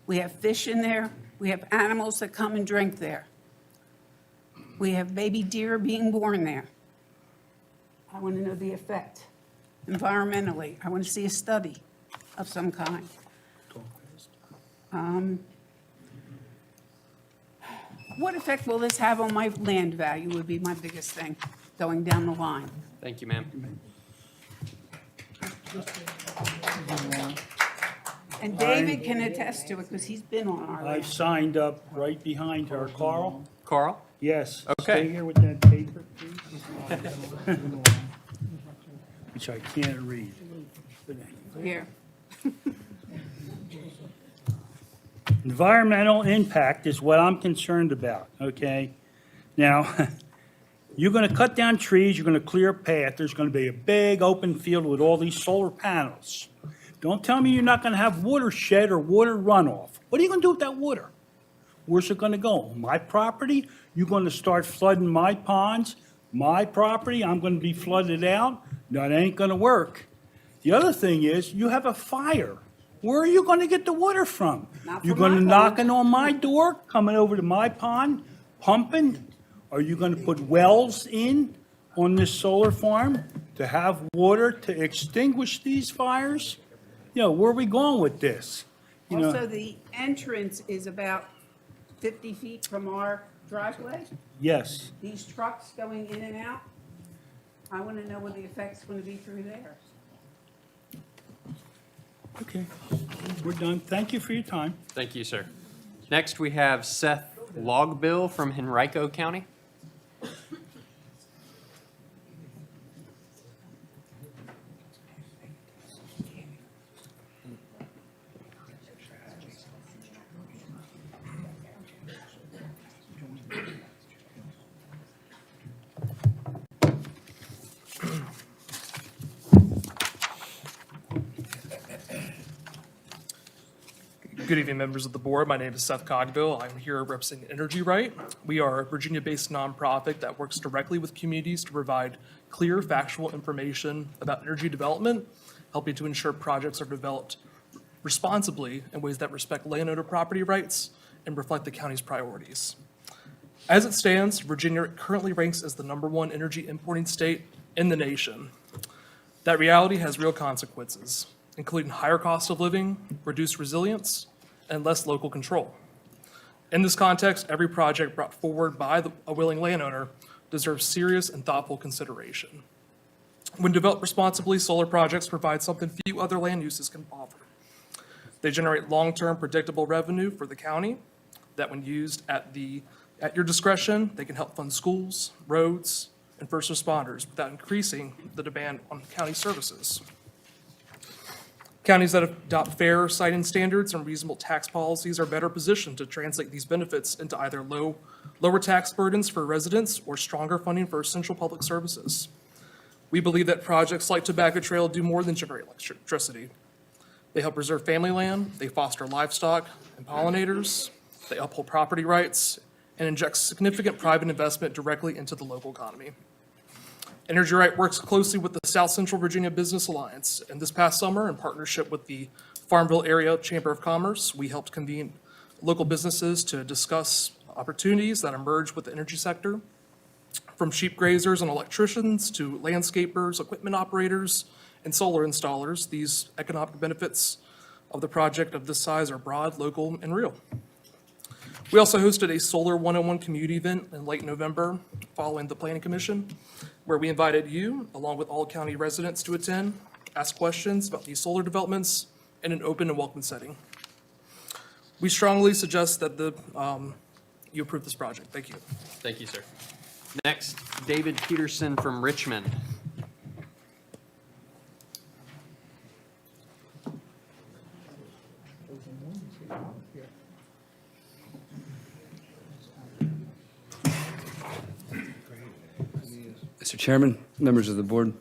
We have fish in there. We have animals that come and drink there. We have baby deer being born there. I want to know the effect environmentally. I want to see a study of some kind. What effect will this have on my land value would be my biggest thing going down the line. Thank you, ma'am. And David can attest to it because he's been on our I've list. signed up right behind her. Carl? Carl? Yes. Okay. Stay here with that paper, please. Which I can't read. Here. Environmental impact is what I'm concerned about, okay? Now, you're gonna cut down trees, you're gonna clear a path, there's gonna be a big open field with all these solar panels. Don't tell me you're not gonna have watershed or water runoff. What are you gonna do with that water? Where's it gonna go? My property? You're gonna start flooding my ponds? My property? I'm gonna be flooded out? No, that ain't gonna work. The other thing is, you have a fire. Where are you gonna get the water from? Not You're from my gonna pond. knocking on my door, coming over to my pond, pumping? Are you gonna put wells in on this solar farm to have water to extinguish these fires? You know, where are we going with this? You know, Also, the entrance is about 50 feet from our driveway. yes. These trucks going in and out, I want to know what the effect's going to be through there. Okay, we're done. Thank you for your time. Thank you, sir. Next, we have Seth Logbill from Henrico County. Good evening, members of the board. My name is Seth Cogville. I'm here representing Energy Right. We are a Virginia-based nonprofit that works directly with communities to provide clear, factual information about energy development, helping to ensure projects are developed responsibly in ways that respect landowner property rights and reflect the county's priorities. As it stands, Virginia currently ranks as the #1 energy importing state in the nation. That reality has real consequences, including higher cost of living, reduced resilience, and less local control. In this context, every project brought forward by a willing landowner deserves serious and thoughtful consideration. When developed responsibly, solar projects provide something few other land uses can offer. They generate long-term predictable revenue for the county that when used at your discretion, they can help fund schools, roads, and first responders without increasing the demand on county services. Counties that adopt fair siting standards and reasonable tax policies are better positioned to translate these benefits into either lower tax burdens for residents or stronger funding for essential public services. We believe that projects like Tobacco Trail do more than generate electricity. They help preserve family land, they foster livestock and pollinators, they uphold property rights, and inject significant private investment directly into the local economy. Energy Right works closely with the South Central Virginia Business Alliance, and this past summer, in partnership with the Farmville Area Chamber of Commerce, we helped convene local businesses to discuss opportunities that emerge with the energy sector, from sheep grazers and electricians to landscapers, equipment operators, and solar installers. These economic benefits of the project of this size are broad, local, and real. We also hosted a Solar 101 community event in late November following the Planning Commission, where we invited you, along with all county residents, to attend, ask questions about these solar developments in an open and welcome setting. We strongly suggest that you approve this project. Thank you. Thank you, sir. Next, David Peterson from Richmond. Mr. Chairman, members of the board,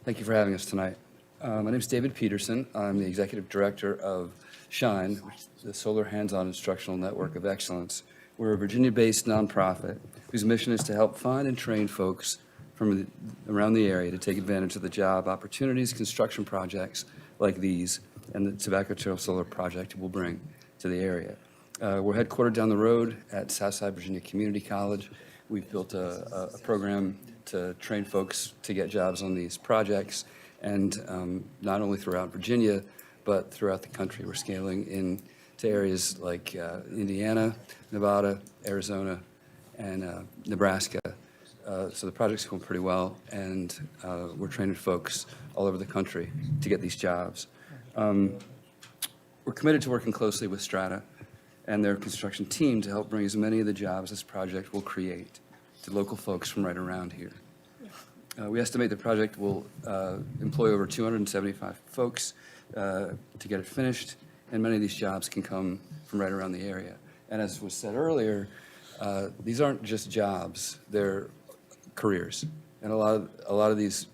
thank you for having us tonight. My name is David Peterson. I'm the Executive Director of SHINE, which is the Solar Hands-On Instructional Network of Excellence. We're a Virginia-based nonprofit whose mission is to help find and train folks from around the area to take advantage of the job opportunities, construction projects like these, and the Tobacco Trail Solar Project will bring to the area. We're headquartered down the road at Southside Virginia Community College. We've built a program to train folks to get jobs on these projects, and not only throughout Virginia, but throughout the country. We're scaling into areas like Indiana, Nevada, Arizona, and Nebraska. So the project's going pretty well, and we're training folks all over the country to get these jobs. We're committed to working closely with Strata and their construction team to help bring as many of the jobs this project will create to local folks from right around here. We estimate the project will employ over 275 folks to get it finished, and many of these jobs can come from right around the area. And as was said earlier, these aren't just jobs, they're careers. And a lot of these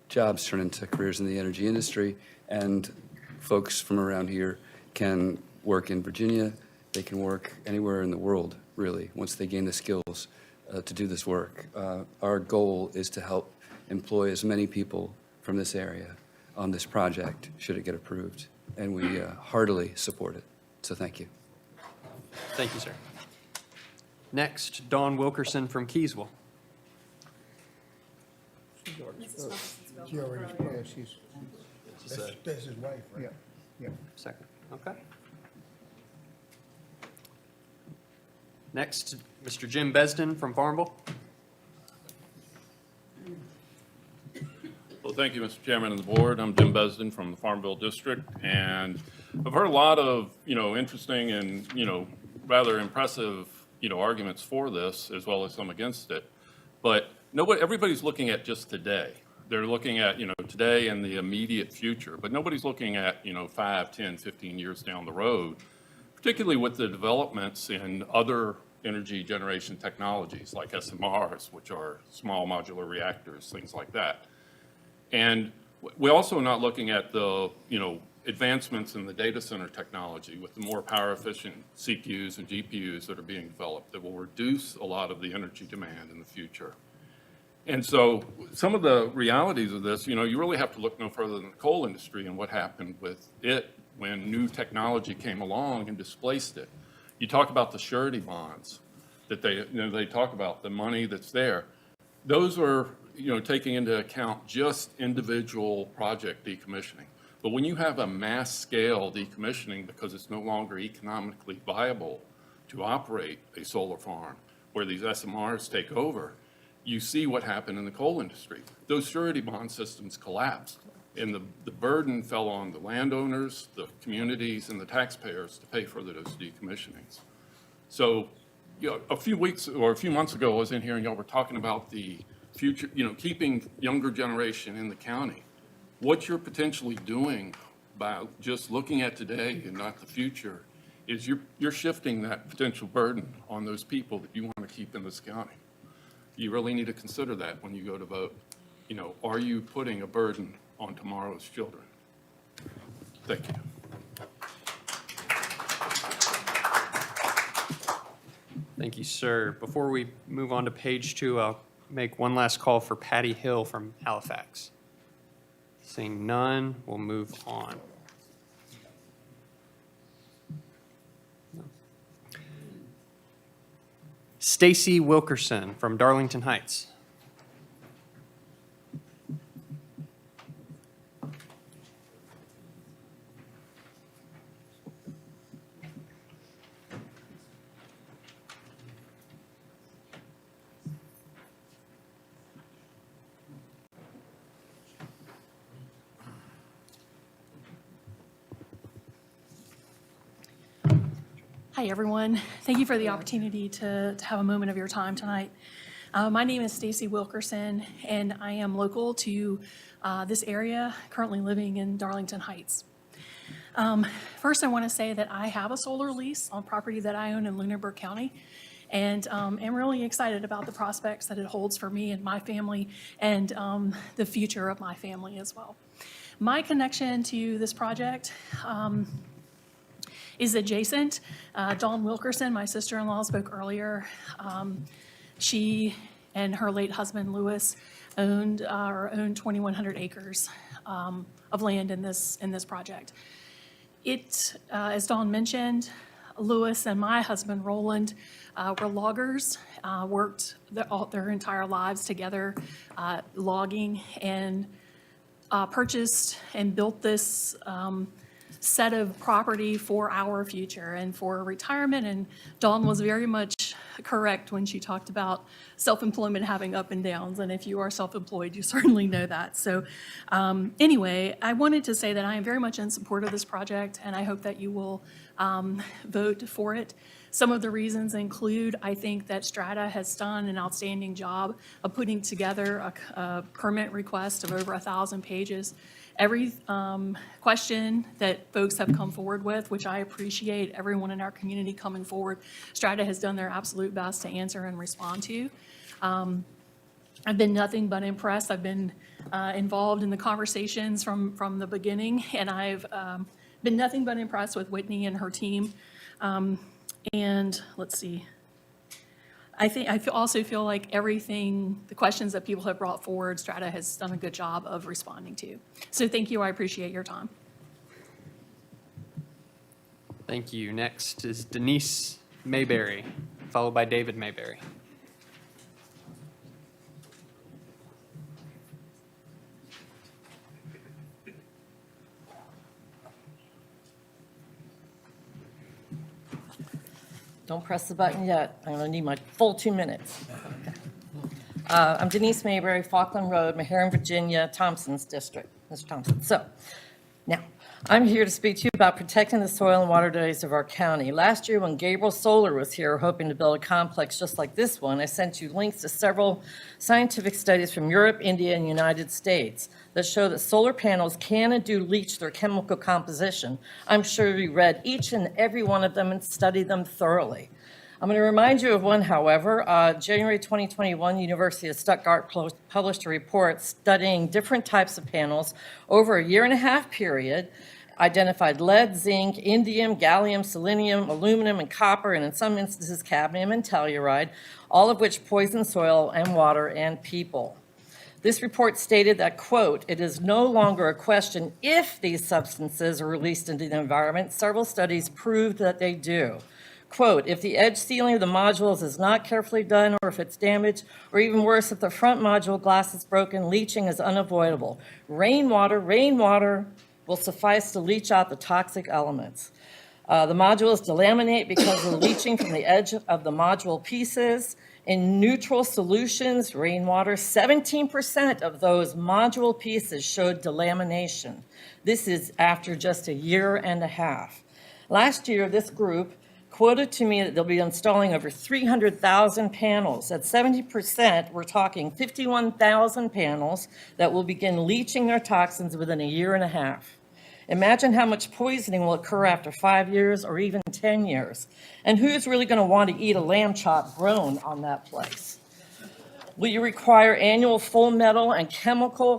jobs turn into careers in the energy industry, and folks from around here can work in Virginia, they can work anywhere in the world, really, once they gain the skills to do this work. Our goal is to help employ as many people from this area on this project, should it get approved, and we heartily support it. So thank you. Thank you, sir. Next, Dawn Wilkerson from Keysville. She already spoke. Yeah, she's, That's his wife, right? yeah, yeah. Second, okay. Next, Mr. Jim Besden from Farmville. Well, thank you, Mr. Chairman and the board. I'm Jim Besden from the Farmville District, and I've heard a lot of, interesting and, rather impressive, arguments for this as well as some against it. But everybody's looking at just today. They're looking at, today and the immediate future, but nobody's looking at, 5, 10, 15 years down the road, particularly with the developments in other energy generation technologies like SMRs, which are small modular reactors, things like that. And we're also not looking at the, advancements in the data center technology with the more power efficient CPUs and GPUs that are being developed that will reduce a lot of the energy demand in the future. And so some of the realities of this, you really have to look no further than the coal industry and what happened with it when new technology came along and displaced it. You talk about the surety bonds that they talk about, the money that's there. Those are, taking into account just individual project decommissioning. But when you have a mass scale decommissioning because it's no longer economically viable to operate a solar farm where these SMRs take over, you see what happened in the coal industry. Those surety bond systems collapsed, and the burden fell on the landowners, the communities, and the taxpayers to pay for those decommissionings. So, a few months ago, I was in here and y'all were talking about the future, keeping younger generation in the county. What you're potentially doing by just looking at today and not the future is you're shifting that potential burden on those people that you want to keep in this county. You really need to consider that when you go to vote. Are you putting a burden on tomorrow's children? Thank you. Thank you, sir. Before we move on to page 2, I'll make one last call for Patty Hill from Halifax. Seeing none, we'll move on. Stacy Wilkerson from Darlington Heights. Hi, everyone. Thank you for the opportunity to have a moment of your time tonight. My name is Stacy Wilkerson, and I am local to this area, currently living in Darlington Heights. First, I want to say that I have a solar lease on property that I own in Lunenburg County, and am really excited about the prospects that it holds for me and my family, and the future of my family as well. My connection to this project is adjacent. Dawn Wilkerson, my sister-in-law, spoke earlier. She and her late husband, Lewis, owned 2,100 acres of land in this project. It, as Dawn mentioned, Lewis and my husband, Roland, were loggers, worked their entire lives together logging, and purchased and built this set of property for our future and for retirement. And Dawn was very much correct when she talked about self-employment having up and downs, and if you are self-employed, you certainly know that. So anyway, I wanted to say that I am very much in support of this project, and I hope that you will vote for it. Some of the reasons include, I think that Strata has done an outstanding job of putting together a permit request of over 1,000 pages. Every question that folks have come forward with, which I appreciate everyone in our community coming forward, Strata has done their absolute best to answer and respond to. I've been nothing but impressed. I've been involved in the conversations from the beginning, and I've been nothing but impressed with Whitney and her team. And let's see. I also feel like everything, the questions that people have brought forward, Strata has done a good job of responding to. So thank you. I appreciate your time. Thank you. Next is Denise Mayberry, followed by David Mayberry. Don't press the button yet. I'm going to need my full 2 minutes. I'm Denise Mayberry, Falkland Road, Meharry, Virginia, Thompson's district. Mr. Thompson. So, now, I'm here to speak to you about protecting the soil and water bodies of our county. Last year, when Gabriel Solar was here hoping to build a complex just like this one, I sent you links to several scientific studies from Europe, India, and United States that show that solar panels can and do leach their chemical composition. I'm sure you read each and every one of them and studied them thoroughly. I'm going to remind you of one, however. January 2021, University of Stuttgart published a report studying different types of panels over a 1.5 year period, identified lead, zinc, indium, gallium, selenium, aluminum, and copper, and in some instances cadmium and telluride, all of which poison soil and water and people. This report stated that, quote, "It is no longer a question if these substances are released into the environment. Several studies proved that they do. Quote, if the edge sealing of the modules is not carefully done, or if it's damaged, or even worse, if the front module glass is broken, leaching is unavoidable. Rainwater will suffice to leach out the toxic elements. The modules delaminate because of the leaching from the edge of the module pieces. In neutral solutions, rainwater, 17% of those module pieces showed delamination. This is after just a 1.5 years. Last year, this group quoted to me that they'll be installing over 300,000 panels. At 70%, we're talking 51,000 panels that will begin leaching their toxins within a 1.5 years. Imagine how much poisoning will occur after 5 years or even 10 years. And who's really going to want to eat a lamb chop grown on that place? Will you require annual full metal and chemical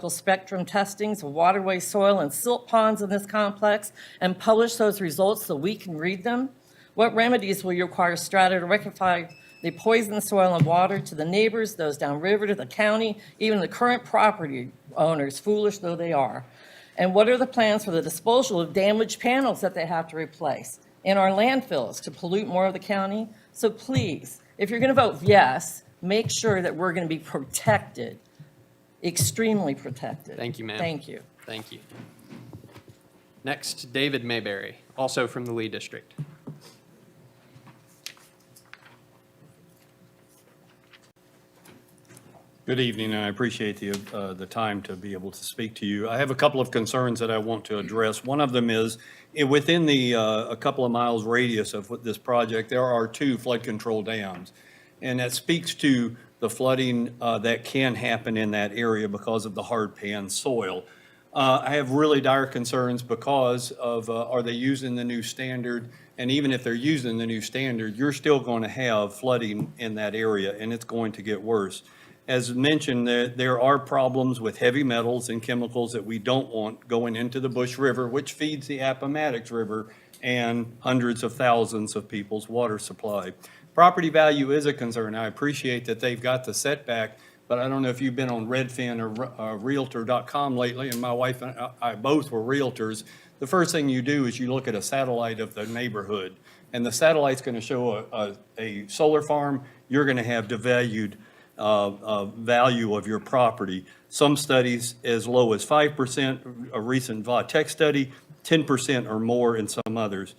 spectrum testings of waterway, soil, and silt ponds in this complex and publish those results so we can read them? What remedies will you require Strata to rectify the poisoned soil and water to the neighbors, those downriver, to the county, even the current property owners, foolish though they are? And what are the plans for the disposal of damaged panels that they have to replace in our landfills to pollute more of the county? So please, if you're going to vote yes, make sure that we're going to be protected, extremely protected. Thank you, ma'am. Thank you. Thank you. Next, David Mayberry, also from the Lee District. Good evening, and I appreciate the time to be able to speak to you. I have a couple of concerns that I want to address. One of them is, within the a couple of miles radius of this project, there are 2 flood control dams. And that speaks to the flooding that can happen in that area because of the hard pan soil. I have really dire concerns because of, are they using the new standard? And even if they're using the new standard, you're still going to have flooding in that area, and it's going to get worse. As mentioned, there are problems with heavy metals and chemicals that we don't want going into the Bush River, which feeds the Appomattox River and hundreds of thousands of people's water supply. Property value is a concern. I appreciate that they've got the setback, but I don't know if you've been on Redfin or Realtor.com lately, and my wife and I both were realtors. The first thing you do is you look at a satellite of the neighborhood, and the satellite's going to show a solar farm. You're going to have devalued value of your property. Some studies as low as 5%, a recent VaTech study, 10% or more in some others.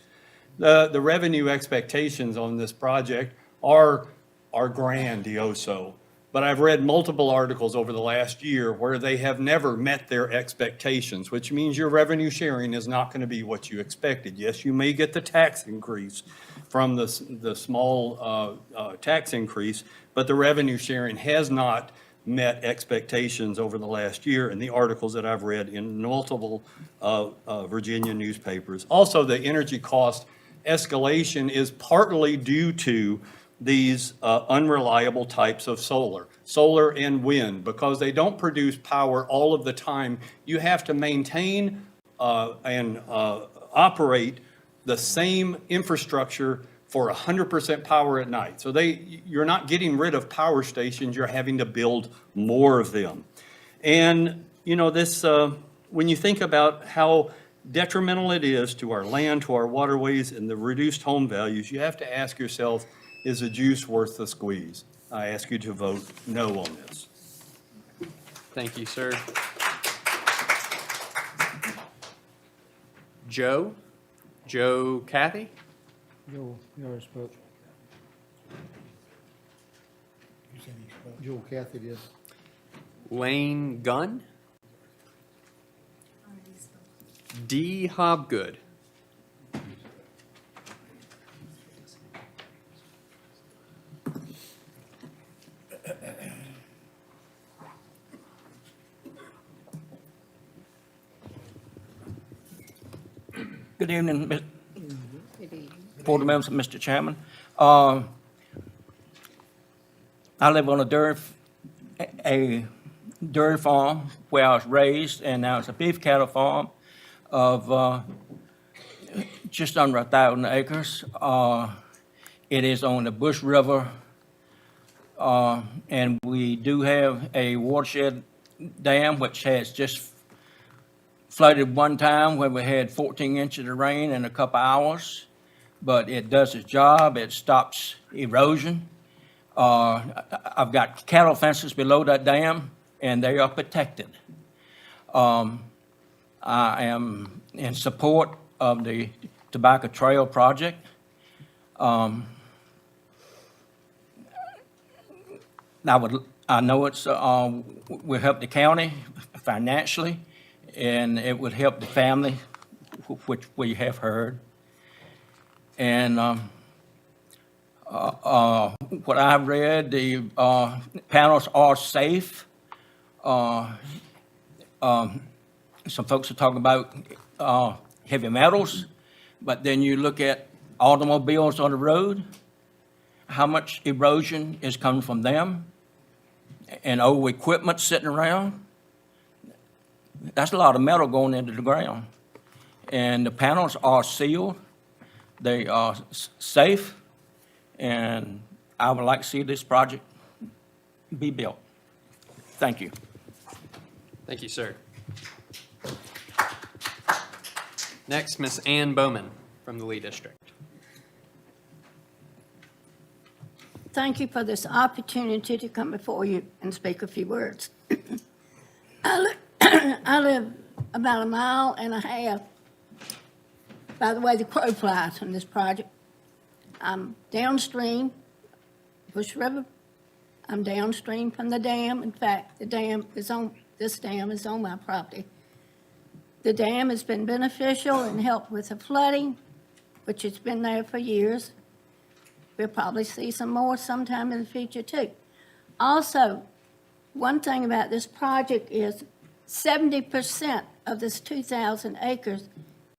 The revenue expectations on this project are grandioso. But I've read multiple articles over the last year where they have never met their expectations, which means your revenue sharing is not going to be what you expected. Yes, you may get the tax increase from the small tax increase, but the revenue sharing has not met expectations over the last year in the articles that I've read in multiple Virginia newspapers. Also, the energy cost escalation is partly due to these unreliable types of solar and wind, because they don't produce power all of the time. You have to maintain and operate the same infrastructure for 100% power at night. So you're not getting rid of power stations, you're having to build more of them. And, you know, this, when you think about how detrimental it is to our land, to our waterways, and the reduced home values, you have to ask yourself, is the juice worth the squeeze? I ask you to vote no on this. Thank you, sir. Joe? Joe Kathy? Joel, you already spoke. Joel Kathy did. Lane Gunn? D. Hobgood? Good evening, board members, Mr. Chairman. I live on a dairy farm where I was raised, and now it's a beef cattle farm of just under 1,000 acres. It is on the Bush River, and we do have a watershed dam which has just flooded one time when we had 14 inches of rain in a couple hours, but it does its job. It stops erosion. I've got cattle fences below that dam, and they are protected. I am in support of the Tobacco Trail project. I know it's will help the county financially, and it would help the family, which we have heard. And what I've read, the panels are safe. Some folks are talking about heavy metals, but then you look at automobiles on the road, how much erosion is coming from them, and old equipment sitting around. That's a lot of metal going into the ground. And the panels are sealed. They are safe. And I would like to see this project be built. Thank you. Thank you, sir. Next, Ms. Ann Bowman from the Lee District. Thank you for this opportunity to come before you and speak a few words. I live about 1.5 miles by the way the crow flies on this project. I'm downstream, Bush River. I'm downstream from the dam. In fact, this dam is on my property. The dam has been beneficial and helped with the flooding, which has been there for years. We'll probably see some more sometime in the future too. Also, one thing about this project is 70% of this 2,000 acres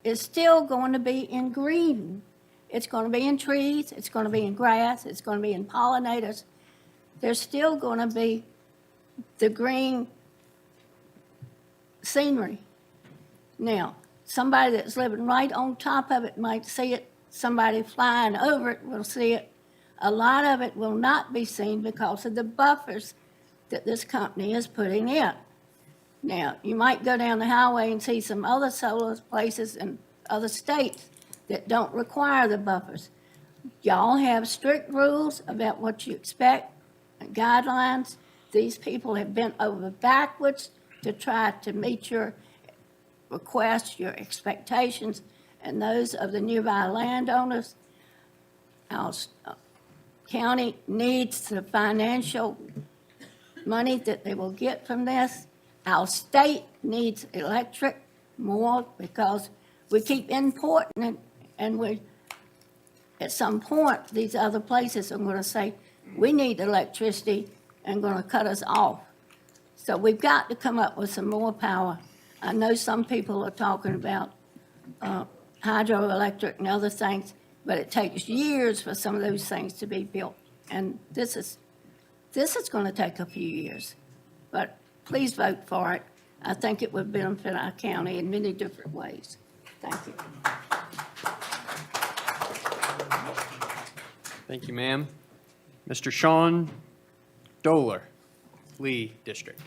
is still going to be in green. It's going to be in trees, it's going to be in grass, it's going to be in pollinators. There's still going to be the green scenery. Now, somebody that's living right on top of it might see it. Somebody flying over it will see it. A lot of it will not be seen because of the buffers that this company is putting in. Now, you might go down the highway and see some other solar places in other states that don't require the buffers. Y'all have strict rules about what you expect and guidelines. These people have bent over backwards to try to meet your requests, your expectations, and those of the nearby landowners. Our county needs the financial money that they will get from this. Our state needs electric more because we keep importing it, and we, at some point, these other places are going to say, we need electricity, and going to cut us off. So we've got to come up with some more power. I know some people are talking about hydroelectric and other things, but it takes years for some of those things to be built. And this is going to take a few years. But please vote for it. I think it would benefit our county in many different ways. Thank you. Thank you, ma'am. Mr. Sean Doler, Lee District.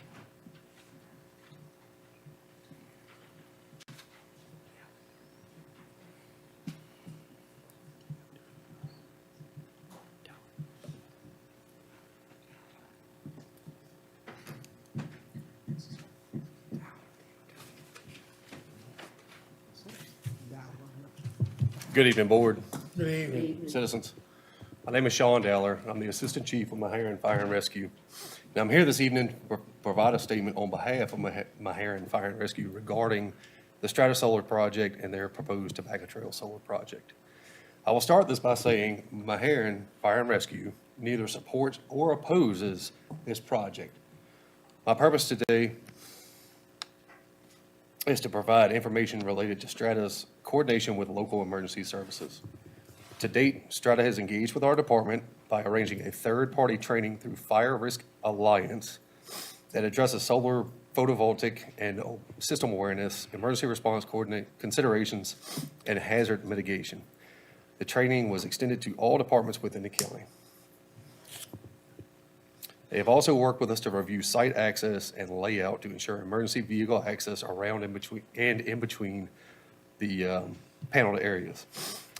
Good evening, Board. Good evening. Citizens. My name is Sean Dowler. I'm the Assistant Chief of Meharon Fire and Rescue. Now, I'm here this evening to provide a statement on behalf of Meharon Fire and Rescue regarding the Strata Solar Project and their proposed Tobacco Trail Solar Project. I will start this by saying Meharon Fire and Rescue neither supports or opposes this project. My purpose today is to provide information related to Strata's coordination with local emergency services. To date, Strata has engaged with our department by arranging a third-party training through Fire Risk Alliance that addresses solar, photovoltaic, and system awareness, emergency response considerations, and hazard mitigation. The training was extended to all departments within the county. They have also worked with us to review site access and layout to ensure emergency vehicle access around and in between the paneled areas.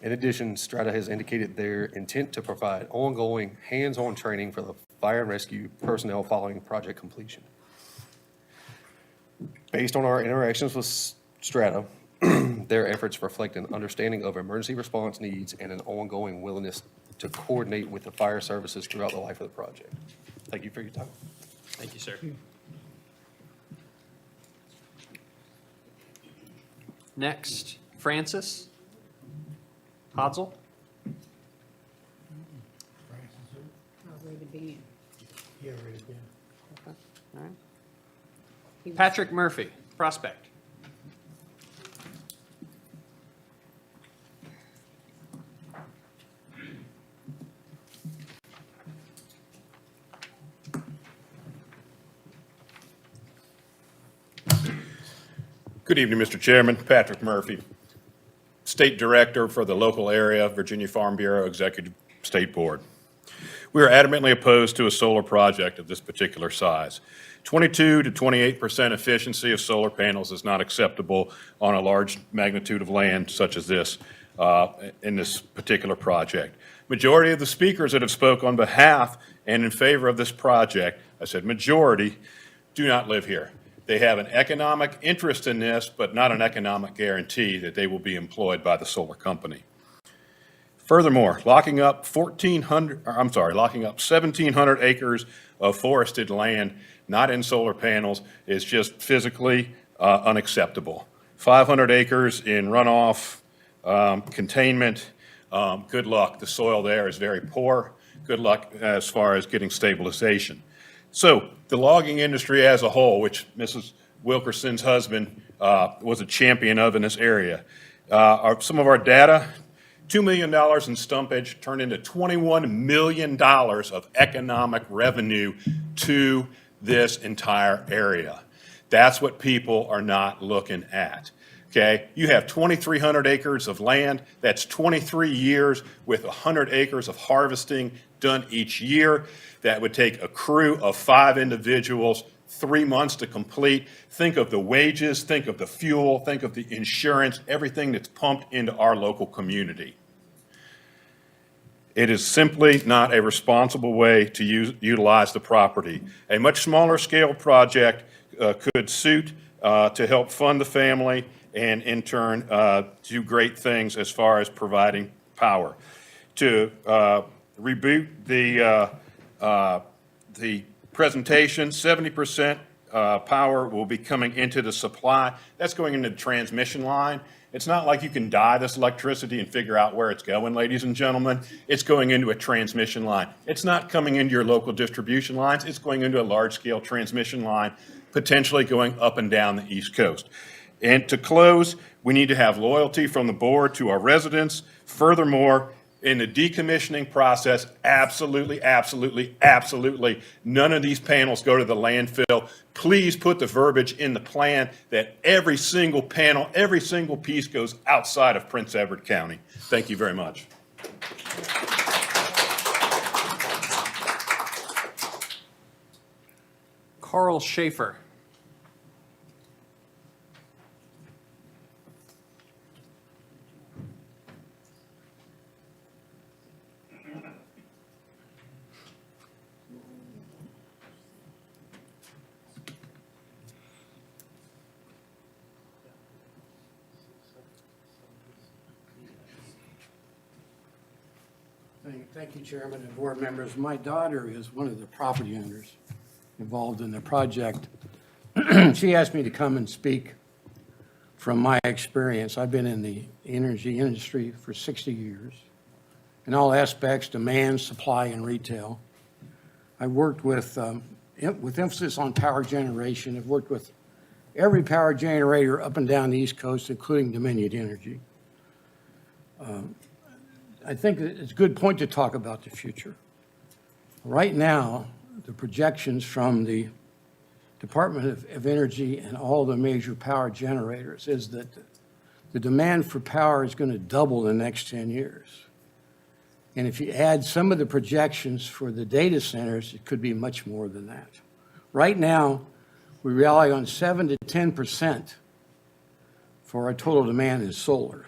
In addition, Strata has indicated their intent to provide ongoing hands-on training for the fire and rescue personnel following project completion. Based on our interactions with Strata, their efforts reflect an understanding of emergency response needs and an ongoing willingness to coordinate with the fire services throughout the life of the project. Thank you for your time. Thank you, sir. Next, Francis Hodsel. Already been. Yeah, already been. All right. Patrick Murphy, Prospect. Good evening, Mr. Chairman. Patrick Murphy, State Director for the local area, Virginia Farm Bureau Executive State Board. We are adamantly opposed to a solar project of this particular size. 22 to 28% efficiency of solar panels is not acceptable on a large magnitude of land such as this in this particular project. Majority of the speakers that have spoke on behalf and in favor of this project, I said majority, do not live here. They have an economic interest in this, but not an economic guarantee that they will be employed by the solar company. Furthermore, locking up 1,700 acres of forested land not in solar panels is just physically unacceptable. 500 acres in runoff containment, good luck. The soil there is very poor. Good luck as far as getting stabilization. So the logging industry as a whole, which Mrs. Wilkerson's husband was a champion of in this area, some of our data, $2 million in stumpage turned into $21 million of economic revenue to this entire area. That's what people are not looking at. Okay, you have 2,300 acres of land. That's 23 years with 100 acres of harvesting done each year. That would take a crew of 5 individuals 3 months to complete. Think of the wages, think of the fuel, think of the insurance, everything that's pumped into our local community. It is simply not a responsible way to utilize the property. A much smaller scale project could suit to help fund the family and in turn do great things as far as providing power. To reboot the presentation, 70% power will be coming into the supply. That's going into the transmission line. It's not like you can dye this electricity and figure out where it's going, ladies and gentlemen. It's going into a transmission line. It's not coming into your local distribution lines. It's going into a large-scale transmission line, potentially going up and down the East Coast. And to close, we need to have loyalty from the board to our residents. Furthermore, in the decommissioning process, absolutely, absolutely, absolutely, none of these panels go to the landfill. Please put the verbiage in the plan that every single panel, every single piece goes outside of Prince Edward County. Thank you very much. Carl Schaefer. Thank you, Chairman and board members. My daughter is one of the property owners involved in the project. She asked me to come and speak from my experience. I've been in the energy industry for 60 years in all aspects, demand, supply, and retail. I worked with emphasis on power generation. I've worked with every power generator up and down the East Coast, including Dominion Energy. I think it's a good point to talk about the future. Right now, the projections from the Department of Energy and all the major power generators is that the demand for power is going to double in the next 10 years. And if you add some of the projections for the data centers, it could be much more than that. Right now, we rely on 7 to 10% for our total demand in solar.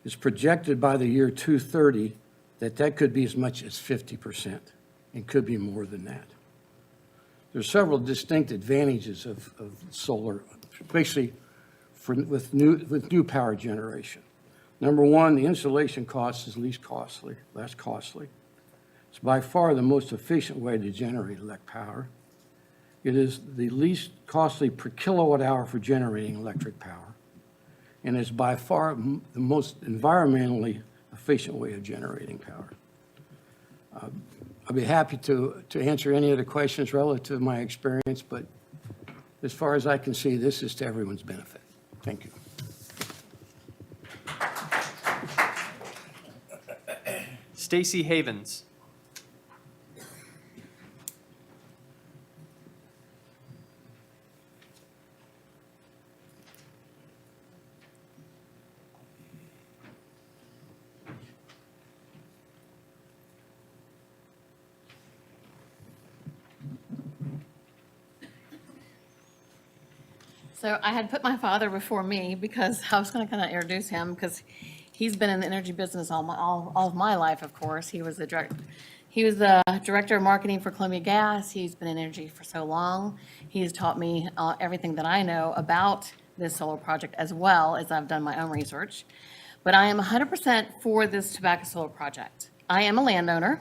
It's projected by the year 2030 that that could be as much as 50% and could be more than that. There's several distinct advantages of solar, basically with new power generation. Number one, the installation cost is less costly. It's by far the most efficient way to generate electric power. It is the least costly per kilowatt hour for generating electric power, and is by far the most environmentally efficient way of generating power. I'll be happy to answer any of the questions relative to my experience, but as far as I can see, this is to everyone's benefit. Thank you. Stacy Havens. So I had put my father before me because I was going to kind of introduce him because he's been in the energy business all of my life, of course. He was the director of marketing for Columbia Gas. He's been in energy for so long. He has taught me everything that I know about this solar project as well as I've done my own research. But I am 100% for this tobacco solar project. I am a landowner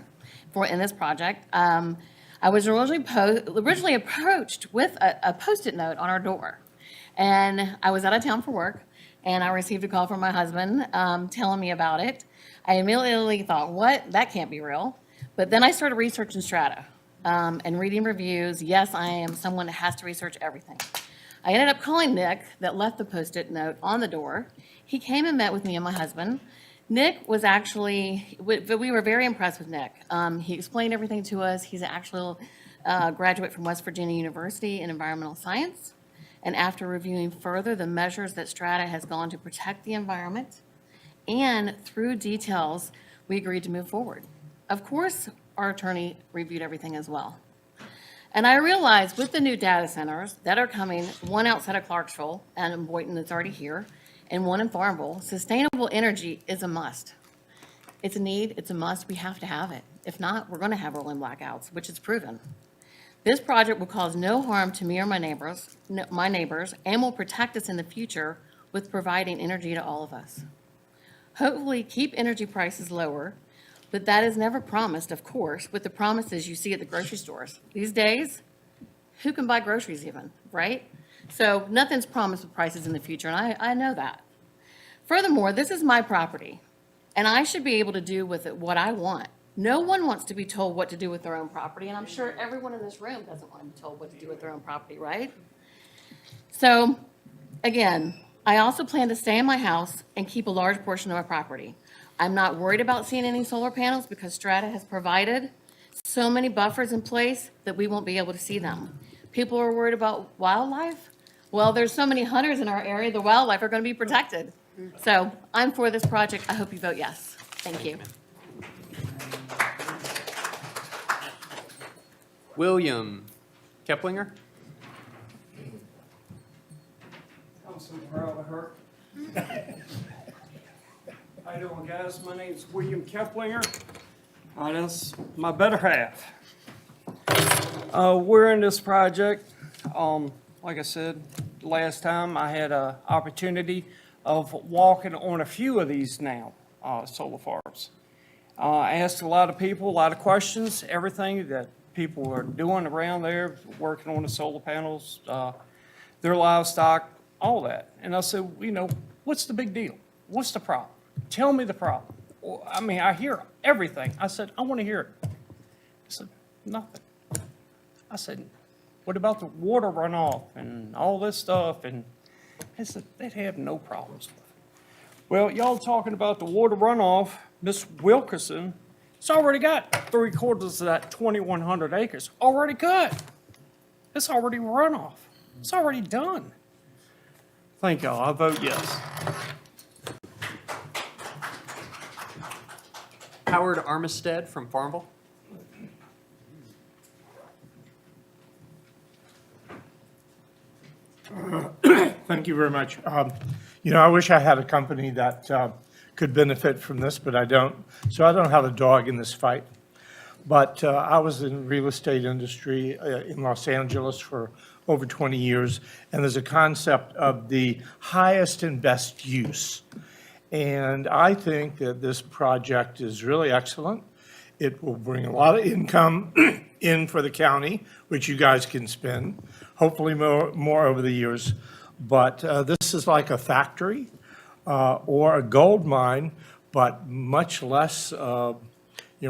in this project. I was originally approached with a Post-it note on our door. And I was out of town for work, and I received a call from my husband telling me about it. I immediately thought, what? That can't be real. But then I started researching Strata and reading reviews. Yes, I am someone that has to research everything. I ended up calling Nick that left the Post-it note on the door. He came and met with me and my husband. Nick was actually, we were very impressed with Nick. He explained everything to us. He's an actual graduate from West Virginia University in environmental science. And after reviewing further the measures that Strata has gone to protect the environment, and through details, we agreed to move forward. Of course, our attorney reviewed everything as well. And I realized with the new data centers that are coming, one outside of Clarksville and in Boynton that's already here, and one in Farmville, sustainable energy is a must. It's a need, it's a must, we have to have it. If not, we're gonna have rolling blackouts, which is proven. This project will cause no harm to me or my neighbors, and will protect us in the future with providing energy to all of us. Hopefully, keep energy prices lower, but that is never promised, of course, with the promises you see at the grocery stores. These days, who can buy groceries even, right? So nothing's promised with prices in the future, and I know that. Furthermore, this is my property, and I should be able to do with it what I want. No one wants to be told what to do with their own property, and I'm sure everyone in this room doesn't want to be told what to do with their own property, right? So, again, I also plan to stay in my house and keep a large portion of my property. I'm not worried about seeing any solar panels because Strata has provided so many buffers in place that we won't be able to see them. People are worried about wildlife. Well, there's so many hunters in our area, the wildlife are going to be protected. So I'm for this project. I hope you vote yes. Thank you. William Keplinger? Councilman Harold. How you doing, guys? My name's William Keplinger. That's my better half. We're in this project. Like I said, last time I had an opportunity of walking on a few of these now, solar farms. I asked a lot of people, a lot of questions, everything that people are doing around there, working on the solar panels, their livestock, all that. And I said, you know, what's the big deal? What's the problem? Tell me the problem. Well, I mean, I hear everything. I said, I want to hear it. He said, nothing. I said, what about the water runoff and all this stuff? And he said, they'd have no problems with it. Well, y'all talking about the water runoff, Miss Wilkerson, it's already got 3/4 of that 2,100 acres already cut. It's already runoff. It's already done. Thank y'all. I vote yes. Howard Armistead from Farmville? Thank you very much. You know, I wish I had a company that could benefit from this, but I don't. So I don't have a dog in this fight. But I was in the real estate industry in Los Angeles for over 20 years, and there's a concept of the highest and best use. And I think that this project is really excellent. It will bring a lot of income in for the county, which you guys can spend, hopefully more over the years. But this is like a factory or a gold mine, but much less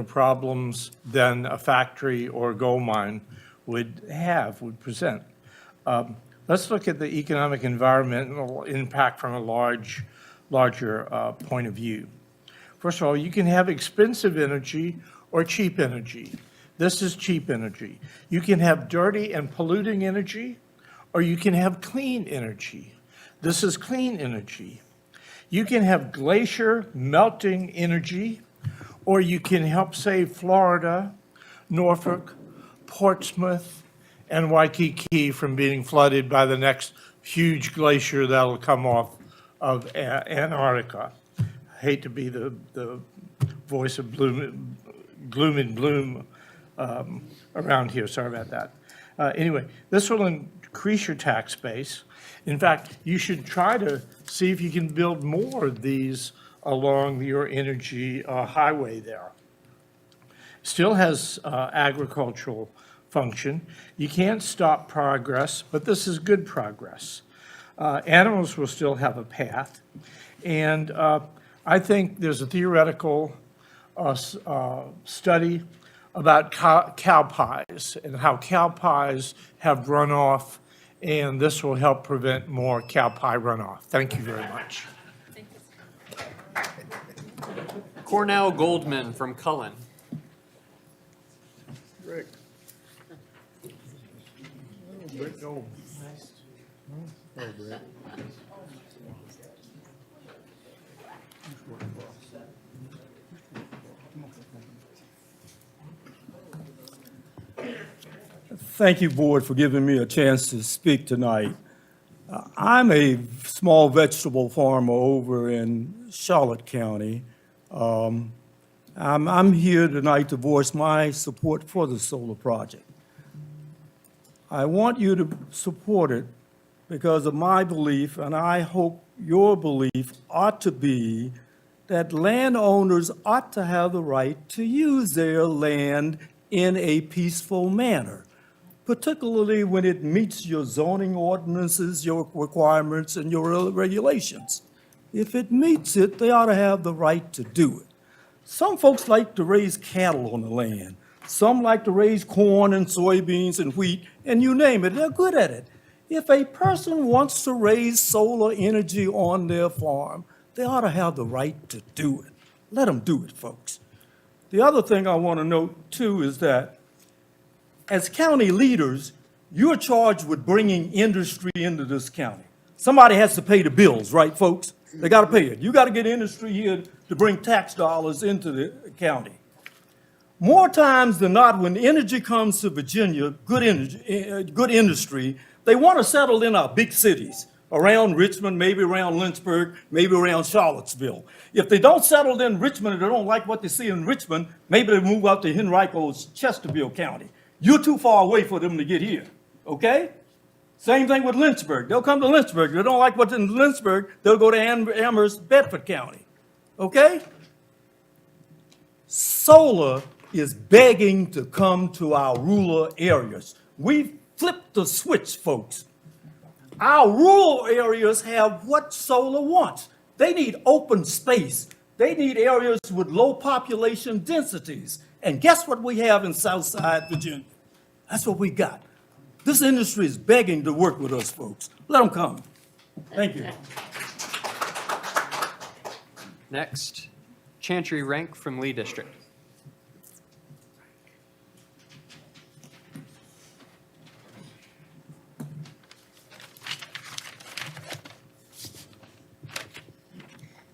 problems than a factory or a gold mine would present. Let's look at the economic environmental impact from a larger point of view. First of all, you can have expensive energy or cheap energy. This is cheap energy. You can have dirty and polluting energy, or you can have clean energy. This is clean energy. You can have glacier melting energy, or you can help save Florida, Norfolk, Portsmouth, and Waikiki from being flooded by the next huge glacier that'll come off of Antarctica. I hate to be the voice of gloom and bloom around here. Sorry about that. Anyway, this will increase your tax base. In fact, you should try to see if you can build more of these along your energy highway there. Still has agricultural function. You can't stop progress, but this is good progress. Animals will still have a path. And I think there's a theoretical study about cow pies and how cow pies have runoff, and this will help prevent more cow pie runoff. Thank you very much. Cornell Goldman from Cullen. Rick. Rick Gold. Oh, Rick. Thank you, Board, for giving me a chance to speak tonight. I'm a small vegetable farmer over in Charlotte County. I'm here tonight to voice my support for the solar project. I want you to support it because of my belief, and I hope your belief ought to be, that landowners ought to have the right to use their land in a peaceful manner, particularly when it meets your zoning ordinances, your requirements, and your regulations. If it meets it, they ought to have the right to do it. Some folks like to raise cattle on the land. Some like to raise corn and soybeans and wheat, and you name it, they're good at it. If a person wants to raise solar energy on their farm, they ought to have the right to do it. Let them do it, folks. The other thing I want to note, too, is that as county leaders, you're charged with bringing industry into this county. Somebody has to pay the bills, right, folks? They got to pay it. You got to get industry here to bring tax dollars into the county. More times than not, when energy comes to Virginia, good industry, they want to settle in our big cities, around Richmond, maybe around Lynchburg, maybe around Charlottesville. If they don't settle in Richmond and they don't like what they see in Richmond, maybe they move out to Henrico's Chesterfield County. You're too far away for them to get here, okay? Same thing with Lynchburg. They'll come to Lynchburg. If they don't like what's in Lynchburg, they'll go to Amherst, Bedford County, okay? Solar is begging to come to our rural areas. We've flipped the switch, folks. Our rural areas have what solar wants. They need open space. They need areas with low population densities. And guess what we have in Southside Virginia? That's what we got. This industry is begging to work with us, folks. Let them come. Thank you. Next, Chantry Rank from Lee District.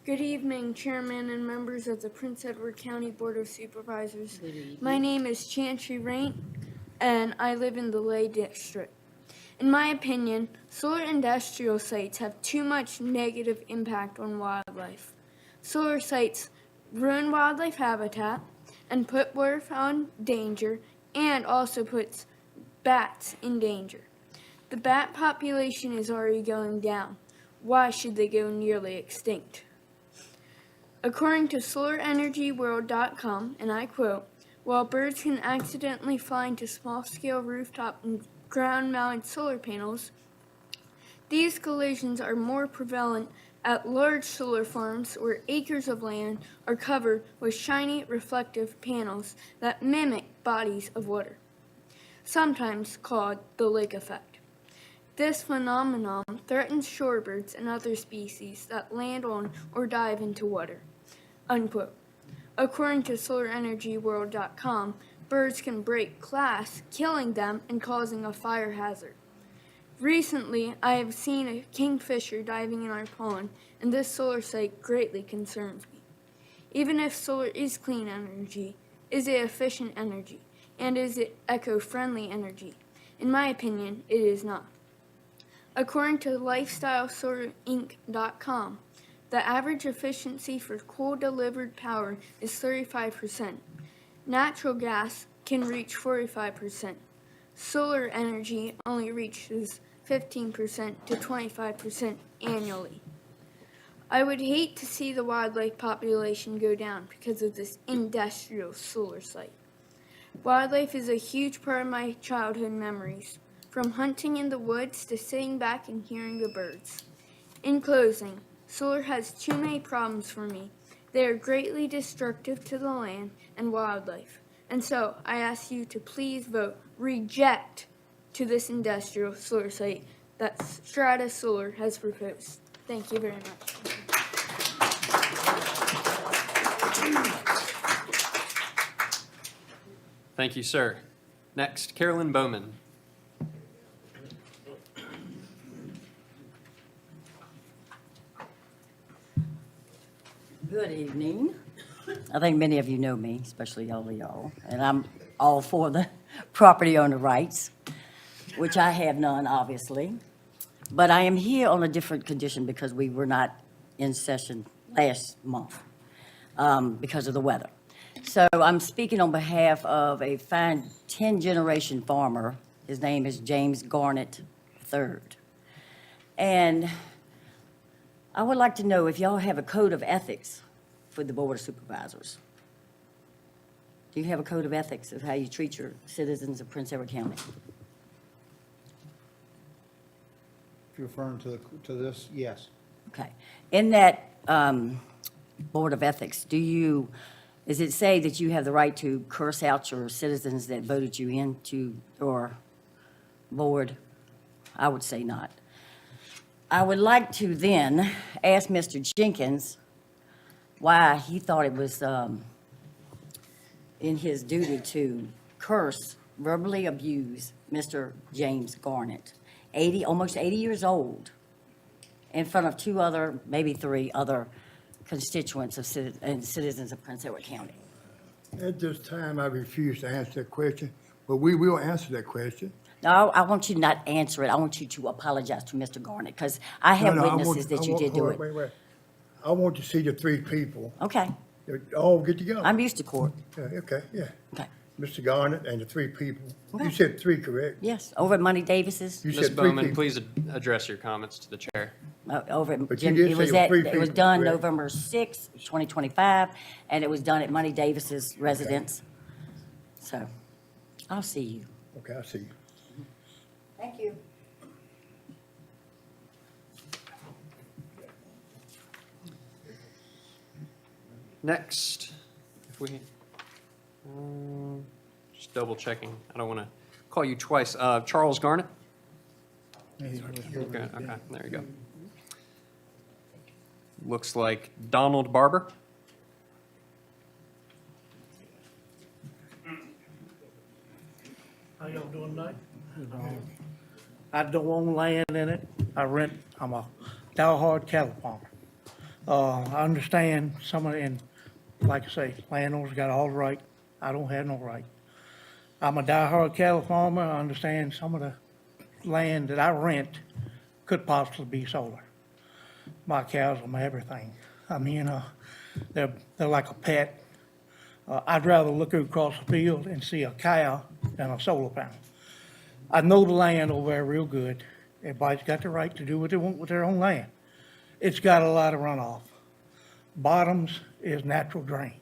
Good evening, Chairman and members of the Prince Edward County Board of Supervisors. My name is Chantry Raint, and I live in the Lay District. In my opinion, solar industrial sites have too much negative impact on wildlife. Solar sites ruin wildlife habitat and put wildlife in danger, and also puts bats in danger. The bat population is already going down. Why should they go nearly extinct? According to SolarEnergyWorld.com, and I quote, "While birds can accidentally fly into small-scale rooftop and ground-mounted solar panels, these collisions are more prevalent at large solar farms where acres of land are covered with shiny reflective panels that mimic bodies of water, sometimes called the lake effect. This phenomenon threatens shorebirds and other species that land on or dive into water." Unquote. According to SolarEnergyWorld.com, birds can break glass, killing them and causing a fire hazard. Recently, I have seen a kingfisher diving in our pond, and this solar site greatly concerns me. Even if solar is clean energy, is it efficient energy? And is it eco-friendly energy? In my opinion, it is not. According to LifestyleSolarInc.com, the average efficiency for coal-delivered power is 35%. Natural gas can reach 45%. Solar energy only reaches 15% to 25% annually. I would hate to see the wildlife population go down because of this industrial solar site. Wildlife is a huge part of my childhood memories, from hunting in the woods to sitting back and hearing the birds. In closing, solar has too many problems for me. They are greatly destructive to the land and wildlife. And so I ask you to please vote reject to this industrial solar site that Strata Solar has proposed. Thank you very much. Thank you, sir. Next, Carolyn Bowman. Good evening. I think many of you know me, especially all of y'all, and I'm all for the property owner rights, which I have none, obviously. But I am here on a different condition because we were not in session last month because of the weather. So I'm speaking on behalf of a fine 10-generation farmer. His name is James Garnett III. And I would like to know if y'all have a code of ethics for the Board of Supervisors. Do you have a code of ethics of how you treat your citizens of Prince Edward County? If you're referring to this, yes. Okay. In that Board of Ethics, does it say that you have the right to curse out your citizens that voted you into your board? I would say not. I would like to then ask Mr. Jenkins why he thought it was in his duty to curse, verbally abuse Mr. James Garnett, almost 80 years old, in front of two other, maybe three other constituents and citizens of Prince Edward County. At this time, I refuse to answer that question, but we will answer that question. No, I want you to not answer it. I want you to apologize to Mr. Garnett, because I have No, no, witnesses that you did do it. Wait. I want to see the three people. Okay, All get together. I'm used to court. Yeah, okay, yeah. Okay. Mr. Garnett and the three people. Okay. You said three, correct? Yes, over at Money Davis's, You Ms. said three Bowman, people. please address your comments to the chair. over at But you Jim, did it say was it was three it was people, done correct? November 6th, 2025, and it was done at Money Davis's residence. So, I'll see you. Okay, I see you. Thank you. Next, if we, just double checking, I don't want to call you twice. Charles Garnett? Okay, there you go. Looks like Donald Barber. How y'all doing tonight? I don't own land in it. I rent. I'm a diehard cattle farmer. I understand some of, and like I say, landowners got all the right. I don't have no right. I'm a diehard cattle farmer. I understand some of the land that I rent could possibly be solar. My cows are my everything. I mean, they're like a pet. I'd rather look across the field and see a cow than a solar panel. I know the land over there real good. Everybody's got the right to do what they want with their own land. It's got a lot of runoff. Bottoms is natural drain.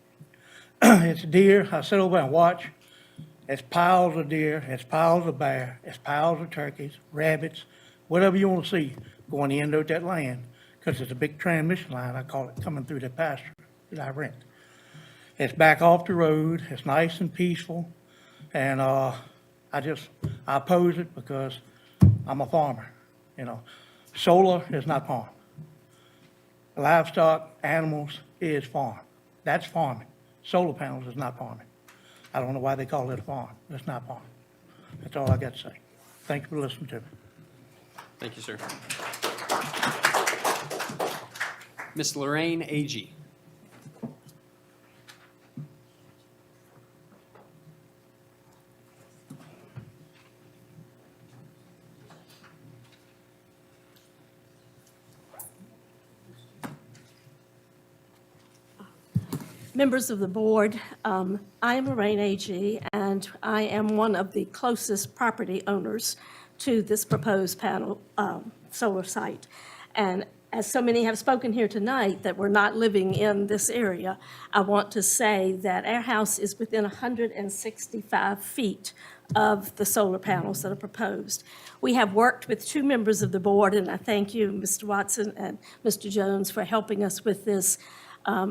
It's deer. I sit over and watch. It's piles of deer, it's piles of bear, it's piles of turkeys, rabbits, whatever you want to see going into that land, because it's a big transmission line, I call it, coming through that pasture that I rent. It's back off the road, it's nice and peaceful, and I oppose it because I'm a farmer, you know. Solar is not farm. Livestock, animals is farm. That's farming. Solar panels is not farming. I don't know why they call it a farm. It's not farm. That's all I got to say. Thank you for listening to me. Thank you, sir. Miss Lorraine Agee. Members of the board, I am Lorraine Agee, and I am one of the closest property owners to this proposed panel solar site. And as so many have spoken here tonight that we're not living in this area, I want to say that our house is within 165 feet of the solar panels that are proposed. We have worked with two members of the board, and I thank you, Mr. Watson and Mr. Jones, for helping us with this.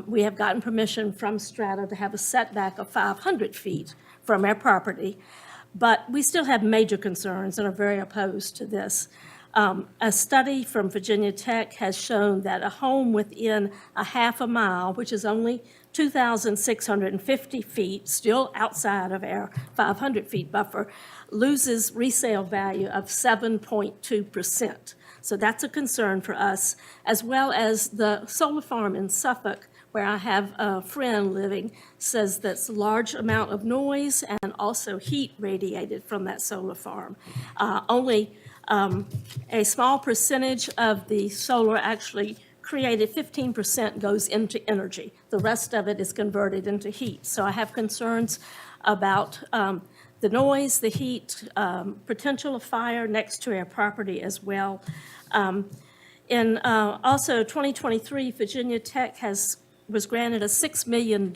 We have gotten permission from Strata to have a setback of 500 feet from our property, but we still have major concerns and are very opposed to this. A study from Virginia Tech has shown that a home within a half a mile, which is only 2,650 feet, still outside of our 500 feet buffer, loses resale value of 7.2%. So that's a concern for us, as well as the solar farm in Suffolk, where I have a friend living, says that's a large amount of noise and also heat radiated from that solar farm. Only a small percentage of the solar actually created, 15% goes into energy. The rest of it is converted into heat. So I have concerns about the noise, the heat, potential of fire next to our property as well. In also 2023, Virginia Tech was granted a $6 million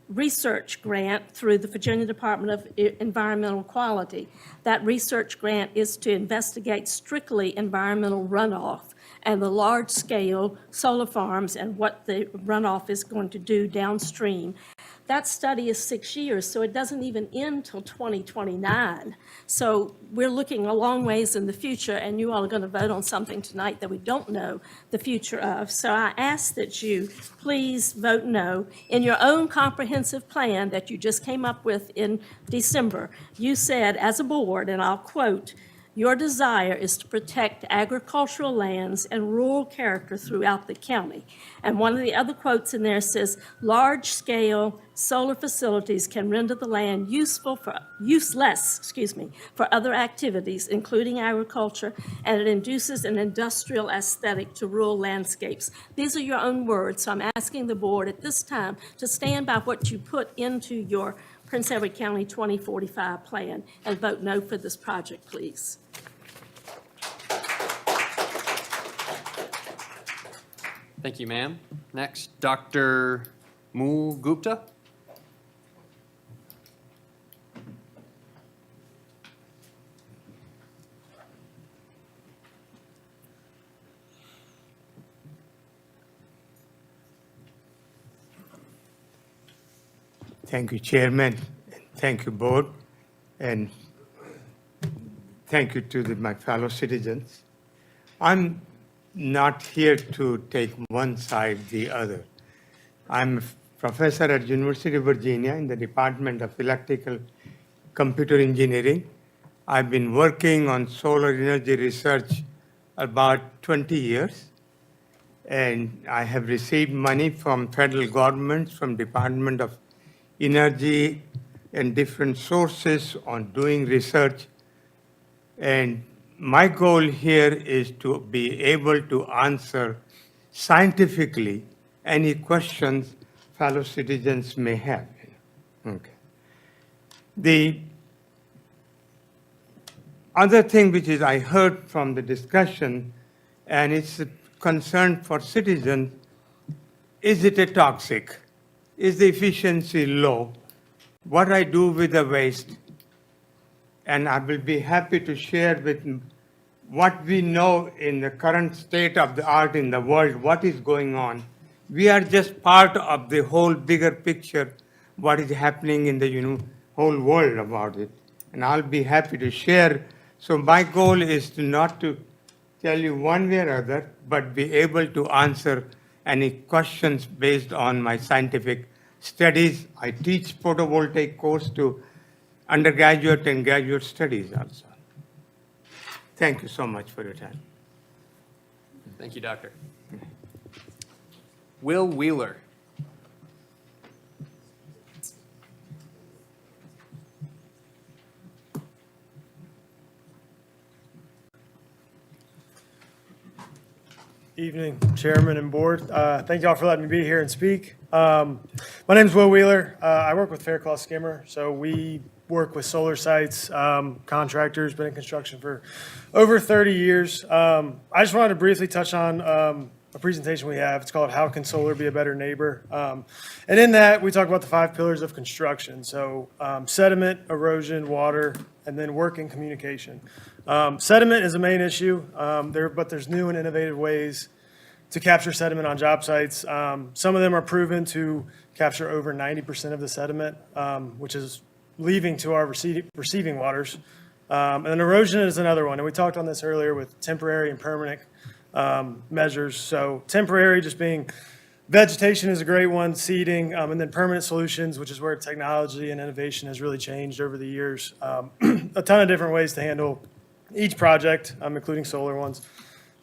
research grant through the Virginia Department of Environmental Quality. That research grant is to investigate strictly environmental runoff and the large-scale solar farms and what the runoff is going to do downstream. That study is 6 years, so it doesn't even end till 2029. So we're looking a long ways in the future, and you all are going to vote on something tonight that we don't know the future of. So I ask that you please vote no. In your own comprehensive plan that you just came up with in December, you said as a board, and I'll quote, "Your desire is to protect agricultural lands and rural character throughout the county." And one of the other quotes in there says, "Large-scale solar facilities can render the land useless for other activities, including agriculture, and it induces an industrial aesthetic to rural landscapes." These are your own words, so I'm asking the board at this time to stand by what you put into your Prince Edward County 2045 plan and vote no for this project, please. Thank you, ma'am. Next, Dr. Mool Gupta. Thank you, Chairman. Thank you, Board. And thank you to my fellow citizens. I'm not here to take one side the other. I'm a professor at University of Virginia in the Department of Electrical Computer Engineering. I've been working on solar energy research about 20 years. And I have received money from federal governments, from Department of Energy and different sources on doing research. And my goal here is to be able to answer scientifically any questions fellow citizens may have. Okay. The other thing which is I heard from the discussion, and it's a concern for citizens, is it a toxic? Is the efficiency low? What I do with the waste? And I will be happy to share with what we know in the current state of the art in the world, what is going on. We are just part of the whole bigger picture, what is happening in the whole world about it. And I'll be happy to share. So my goal is to not to tell you one way or other, but be able to answer any questions based on my scientific studies. I teach photovoltaic course to undergraduate and graduate studies also. Thank you so much for your time. Thank you, Doctor. Will Wheeler. Evening, Chairman and Board. Thank y'all for letting me be here and speak. My name is Will Wheeler. I work with Faircloth Skimmer, so we work with solar sites, contractors, been in construction for over 30 years. I just wanted to briefly touch on a presentation we have. It's called How Can Solar Be a Better Neighbor? And in that, we talk about the 5 pillars of construction. So sediment, erosion, water, and then working communication. Sediment is a main issue, but there's new and innovative ways to capture sediment on job sites. Some of them are proven to capture over 90% of the sediment, which is leaving to our receiving waters. And then erosion is another one. And we talked on this earlier with temporary and permanent measures. So temporary just being vegetation is a great one, seeding, and then permanent solutions, which is where technology and innovation has really changed over the years. A ton of different ways to handle each project, including solar ones.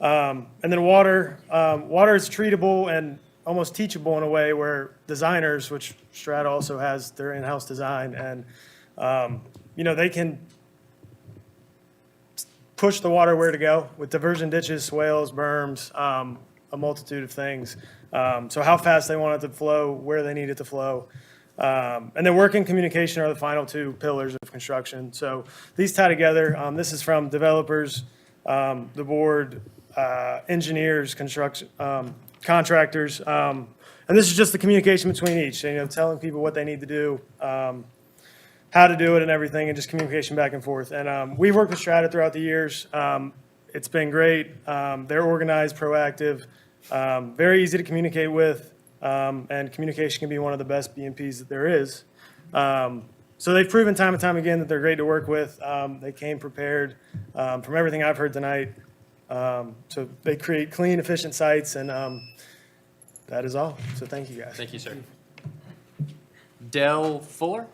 And then water. Water is treatable and almost teachable in a way where designers, which Strata also has their in-house design, and they can push the water where to go with diversion ditches, swales, berms, a multitude of things. So how fast they want it to flow, where they need it to flow. And then work and communication are the final two pillars of construction. So these tie together. This is from developers, the board, engineers, construction, contractors. And this is just the communication between each, telling people what they need to do, how to do it and everything, and just communication back and forth. And we've worked with Strata throughout the years. It's been great. They're organized, proactive, very easy to communicate with. And communication can be one of the best BMPs that there is. So they've proven time and time again that they're great to work with. They came prepared from everything I've heard tonight. So they create clean, efficient sites, and that is all. So thank you, guys. Thank you, sir. Dell Fuller?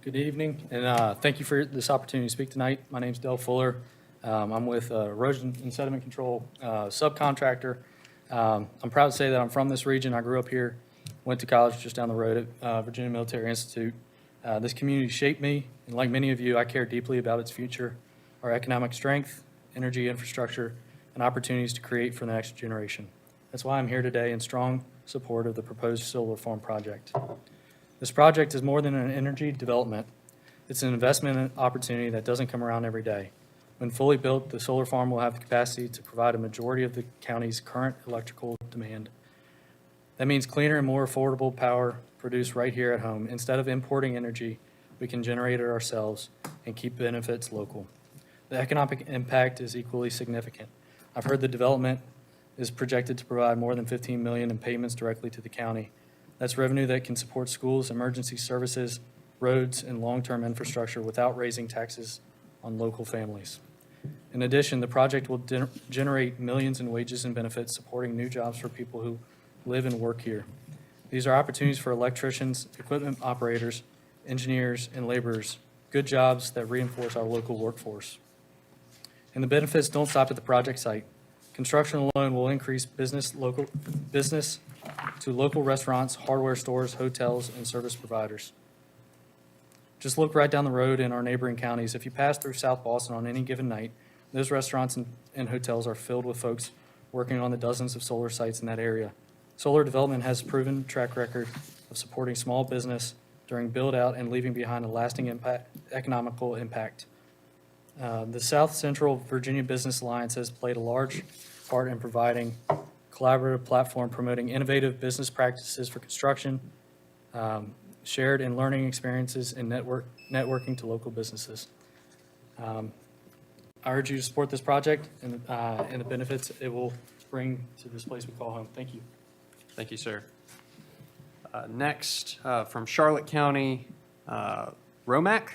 Good evening, and thank you for this opportunity to speak tonight. My name's Dell Fuller. I'm with Erosion and Sediment Control subcontractor. I'm proud to say that I'm from this region. I grew up here, went to college just down the road at Virginia Military Institute. This community shaped me, and like many of you, I care deeply about its future, our economic strength, energy infrastructure, and opportunities to create for the next generation. That's why I'm here today in strong support of the proposed solar farm project. This project is more than an energy development. It's an investment opportunity that doesn't come around every day. When fully built, the solar farm will have the capacity to provide a majority of the county's current electrical demand. That means cleaner and more affordable power produced right here at home. Instead of importing energy, we can generate it ourselves and keep benefits local. The economic impact is equally significant. I've heard the development is projected to provide more than $15 million in payments directly to the county. That's revenue that can support schools, emergency services, roads, and long-term infrastructure without raising taxes on local families. In addition, the project will generate millions in wages and benefits, supporting new jobs for people who live and work here. These are opportunities for electricians, equipment operators, engineers, and laborers, good jobs that reinforce our local workforce. And the benefits don't stop at the project site. Construction alone will increase business to local restaurants, hardware stores, hotels, and service providers. Just look right down the road in our neighboring counties. If you pass through South Boston on any given night, those restaurants and hotels are filled with folks working on the dozens of solar sites in that area. Solar development has a proven track record of supporting small business during build-out and leaving behind a lasting economical impact. The South Central Virginia Business Alliance has played a large part in providing collaborative platform promoting innovative business practices for construction, shared and learning experiences, and networking to local businesses. I urge you to support this project and the benefits it will bring to this place we call home. Thank you. Thank you, sir. Next, from Charlotte County, Romack?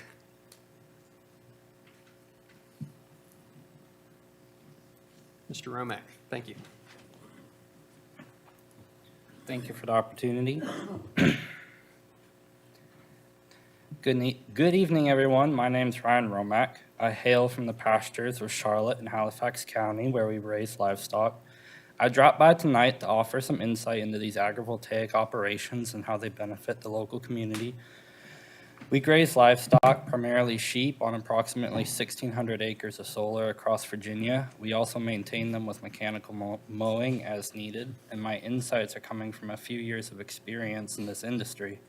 Mr. Romack, thank you. Thank you for the opportunity. Good evening, everyone. My name is Ryan Romack. I hail from the pastures of Charlotte and Halifax County, where we raise livestock. I dropped by tonight to offer some insight into these agrivoltaic operations and how they benefit the local community. We graze livestock, primarily sheep, on approximately 1,600 acres of solar across Virginia. We also maintain them with mechanical mowing as needed, and my insights are coming from a few years of experience in this industry.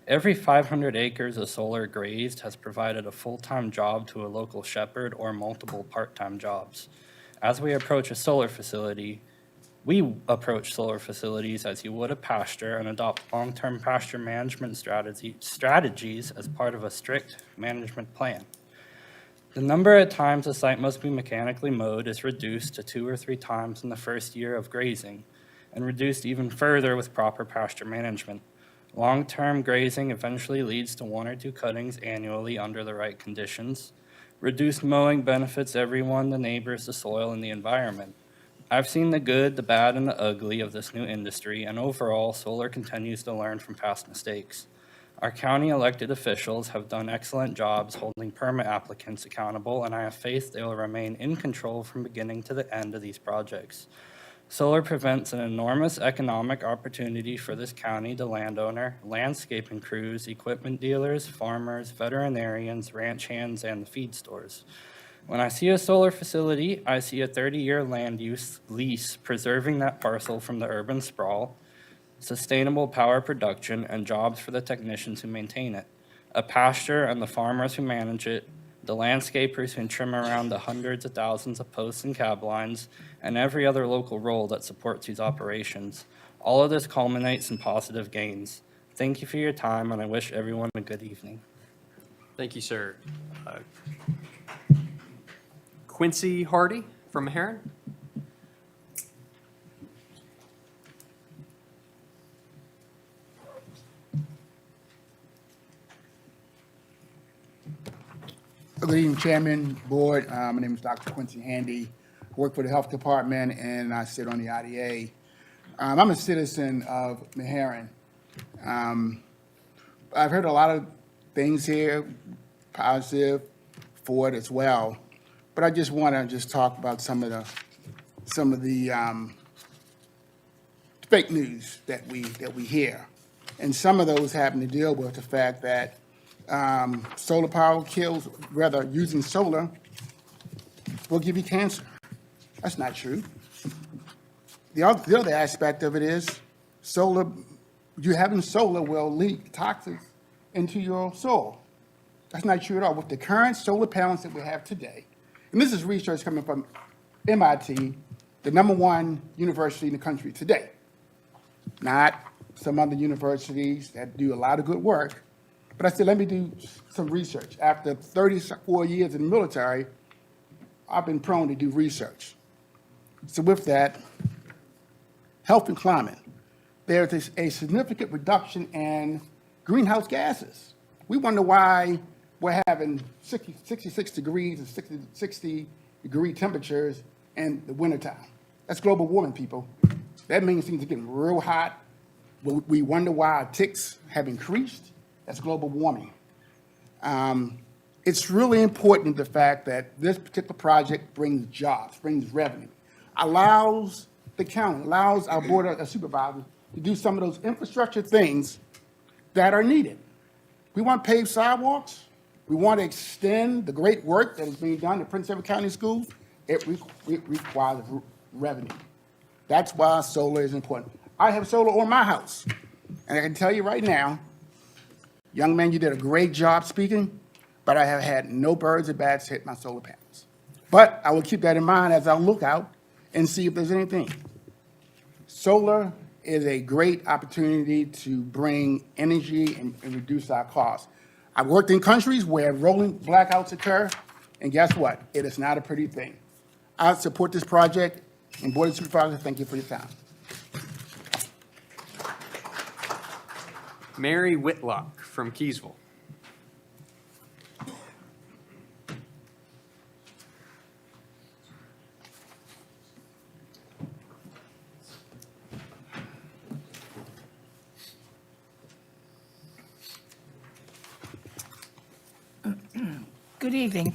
Every 500 acres of solar grazed has provided a full-time job to a local shepherd or multiple part-time jobs. As we approach a solar facility, we approach solar facilities as you would a pasture and adopt long-term pasture management strategies as part of a strict management plan. The number of times a site must be mechanically mowed is reduced to 2 or 3 times in the first year of grazing, and reduced even further with proper pasture management. Long-term grazing eventually leads to 1 or 2 cuttings annually under the right conditions. Reduced mowing benefits everyone, the neighbors, the soil, and the environment. I've seen the good, the bad, and the ugly of this new industry, and overall, solar continues to learn from past mistakes. Our county elected officials have done excellent jobs holding permit applicants accountable, and I have faith they will remain in control from beginning to the end of these projects. Solar presents an enormous economic opportunity for this county, the landowner, landscaping crews, equipment dealers, farmers, veterinarians, ranch hands, and the feed stores. When I see a solar facility, I see a 30-year land use lease preserving that parcel from the urban sprawl, sustainable power production, and jobs for the technicians who maintain it, a pasture and the farmers who manage it, the landscapers who trim around the hundreds of thousands of posts and cab lines, and every other local role that supports these operations. All of this culminates in positive gains. Thank you for your time, and I wish everyone a good evening. Thank you, sir. Quincy Hardy from Heron. Good evening, Chairman, Board. My name is Dr. Quincy Handy. I work for the Health Department, and I sit on the IDA. I'm a citizen of Meharon. I've heard a lot of things here, positive for it as well, but I just want to talk about some of the fake news that we hear, and some of those happen to deal with the fact that solar power kills, rather using solar will give you cancer. That's not true. The other aspect of it is solar, you having solar will leak toxins into your soil. That's not true at all. With the current solar panels that we have today, and this is research coming from MIT, the #1 university in the country today, not some other universities that do a lot of good work. But I said, let me do some research. After 34 years in the military, I've been prone to do research. So with that, health and climate, there's a significant reduction in greenhouse gases. We wonder why we're having 66 degrees and 60-degree temperatures in the wintertime. That's global warming, people. That means things are getting real hot. We wonder why our ticks have increased. That's global warming. It's really important, the fact that this particular project brings jobs, brings revenue, allows the county, allows our board of supervisors to do some of those infrastructure things that are needed. We want paved sidewalks. We want to extend the great work that is being done at Prince Edward County Schools. It requires revenue. That's why solar is important. I have solar on my house, and I can tell you right now, young man, you did a great job speaking, but I have had no birds or bats hit my solar panels. But I will keep that in mind as I look out and see if there's anything. Solar is a great opportunity to bring energy and reduce our costs. I've worked in countries where rolling blackouts occur, and guess what? It is not a pretty thing. I support this project, and Board of Supervisors, thank you for your time. Mary Whitlock from Keysville. Good evening,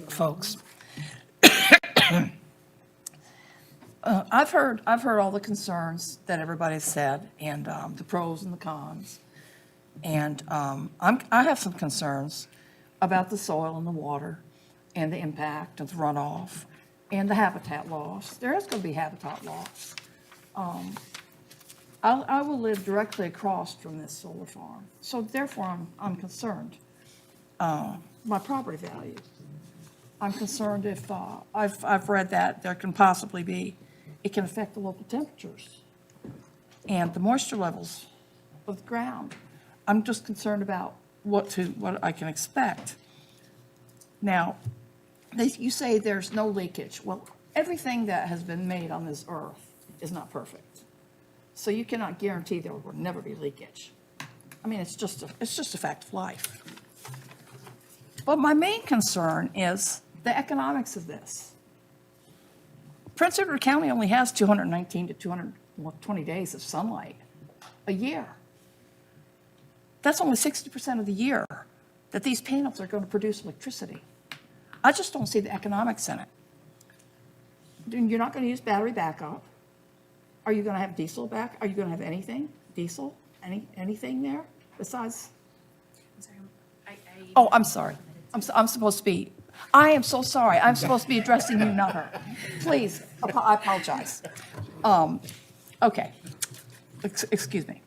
folks. I've heard all the concerns that everybody said, and the pros and the cons. And I have some concerns about the soil and the water and the impact of the runoff and the habitat loss. There is going to be habitat loss. I will live directly across from this solar farm, so therefore I'm concerned. My property value. I'm concerned if, I've read that there can possibly be, it can affect the local temperatures and the moisture levels of the ground. I'm just concerned about what I can expect. Now, you say there's no leakage. Well, everything that has been made on this earth is not perfect. So you cannot guarantee there will never be leakage. I mean, it's just a fact of life. But my main concern is the economics of this. Prince Edward County only has 219 to 220 days of sunlight a year. That's only 60% of the year that these panels are going to produce electricity. I just don't see the economics in it. You're not going to use battery backup. Are you going to have diesel back? Are you going to have anything? Diesel? Anything there besides? Oh, I'm sorry. I'm supposed to be I am so sorry. I'm supposed to be addressing you, not her. Please, I apologize. Okay. Excuse me.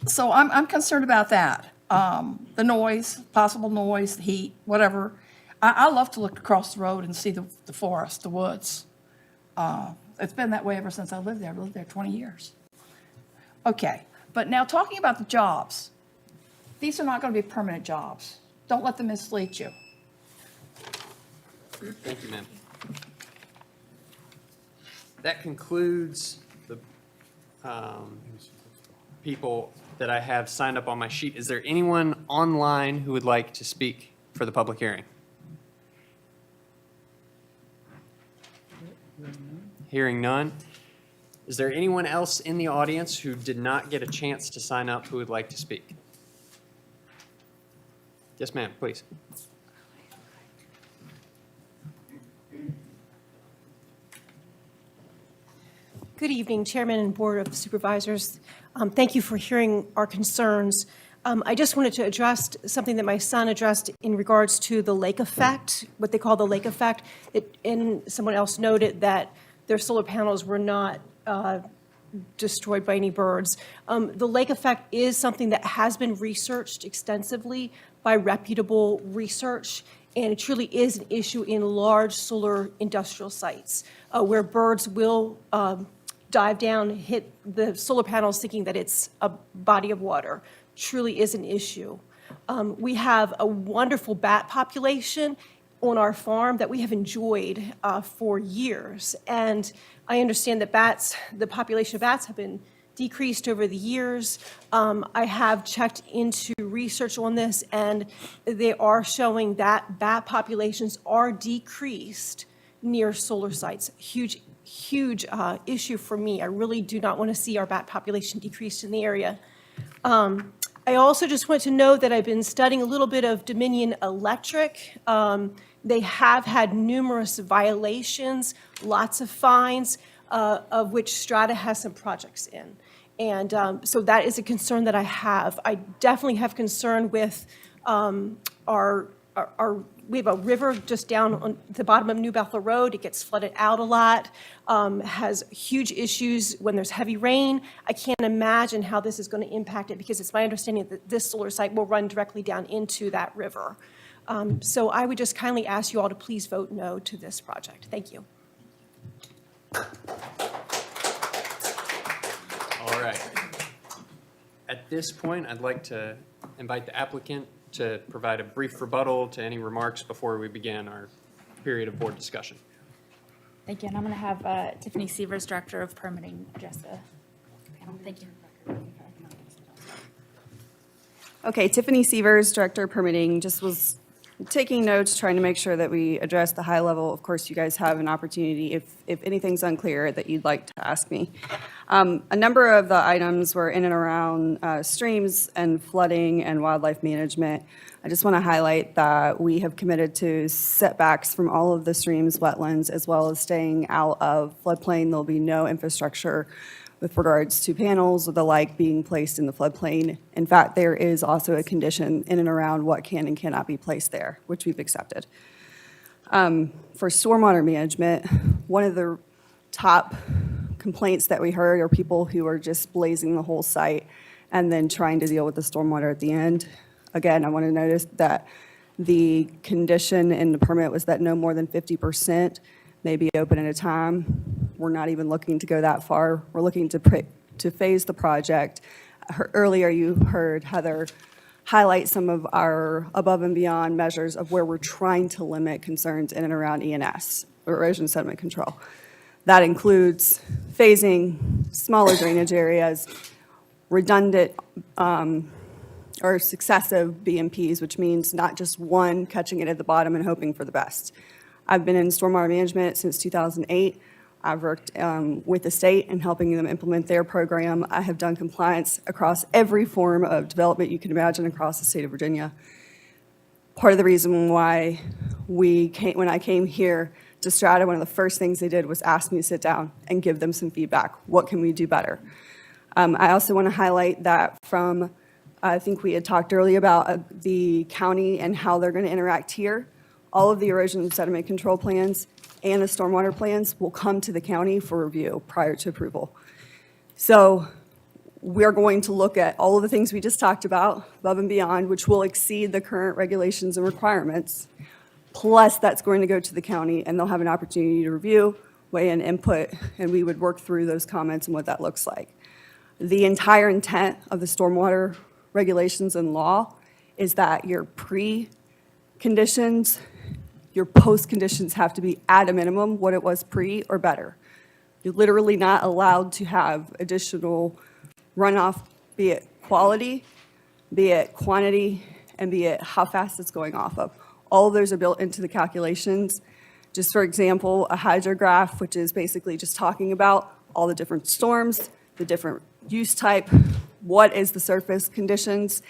So I'm concerned about that. The noise, possible noise, the heat, whatever. I love to look across the road and see the forest, the woods. It's been that way ever since I lived there. I've lived there 20 years. Okay, but now talking about the jobs, these are not going to be permanent jobs. Don't let them mislead you. Thank you, ma'am. That concludes the people that I have signed up on my sheet. Is there anyone online who would like to speak for the public hearing? Hearing none. Is there anyone else in the audience who did not get a chance to sign up who would like to speak? Yes, ma'am, please. Good evening, Chairman and Board of Supervisors. Thank you for hearing our concerns. I just wanted to address something that my son addressed in regards to the lake effect, what they call the lake effect. And someone else noted that their solar panels were not destroyed by any birds. The lake effect is something that has been researched extensively by reputable research, and it truly is an issue in large solar industrial sites where birds will dive down, hit the solar panels thinking that it's a body of water. Truly is an issue. We have a wonderful bat population on our farm that we have enjoyed for years. And I understand that the population of bats have been decreased over the years. I have checked into research on this, and they are showing that bat populations are decreased near solar sites. Huge issue for me. I really do not want to see our bat population decreased in the area. I also just want to know that I've been studying a little bit of Dominion Electric. They have had numerous violations, lots of fines, of which Strata has some projects in. And so that is a concern that I have. I definitely have concern with we have a river just down on the bottom of New Bethel Road. It gets flooded out a lot, has huge issues when there's heavy rain. I can't imagine how this is going to impact it because it's my understanding that this solar site will run directly down into that river. So I would just kindly ask you all to please vote no to this project. Thank you. All right. At this point, I'd like to invite the applicant to provide a brief rebuttal to any remarks before we begin our period of board discussion. Thank you, and I'm going to have Tiffany Sievers, Director of Permitting, address the panel. Thank you. Okay, Tiffany Sievers, Director of Permitting, just was taking notes, trying to make sure that we address the high level. Of course, you guys have an opportunity, if anything's unclear, that you'd like to ask me. A number of the items were in and around streams and flooding and wildlife management. I just want to highlight that we have committed to setbacks from all of the streams, wetlands, as well as staying out of floodplain. There'll be no infrastructure with regards to panels or the like being placed in the floodplain. In fact, there is also a condition in and around what can and cannot be placed there, which we've accepted. For stormwater management, one of the top complaints that we heard are people who are just blazing the whole site and then trying to deal with the stormwater at the end. Again, I want to notice that the condition in the permit was that no more than 50% may be open at a time. We're not even looking to go that far. We're looking to phase the project. Earlier, you heard Heather highlight some of our above and beyond measures of where we're trying to limit concerns in and around ENS, erosion sediment control. That includes phasing smaller drainage areas, redundant or successive BMPs, which means not just one catching it at the bottom and hoping for the best. I've been in stormwater management since 2008. I've worked with the state and helping them implement their program. I have done compliance across every form of development you can imagine across the state of Virginia. Part of the reason why when I came here to Strata, one of the first things they did was ask me to sit down and give them some feedback. What can we do better? I also want to highlight that I think we had talked earlier about the county and how they're going to interact here. all of the erosion and sediment control plans and the stormwater plans will come to the county for review prior to approval. So we're going to look at all of the things we just talked about, above and beyond, which will exceed the current regulations and requirements. Plus, that's going to go to the county, and they'll have an opportunity to review, weigh in input, and we would work through those comments and what that looks like. The entire intent of the stormwater regulations and law is that your pre-conditions, your post-conditions have to be at a minimum what it was pre or better. You're literally not allowed to have additional runoff, be it quality, be it quantity, and be it how fast it's going off of. All of those are built into the calculations. Just for example, a hydrograph, which is basically just talking about all the different storms, the different use type, what is the surface conditions.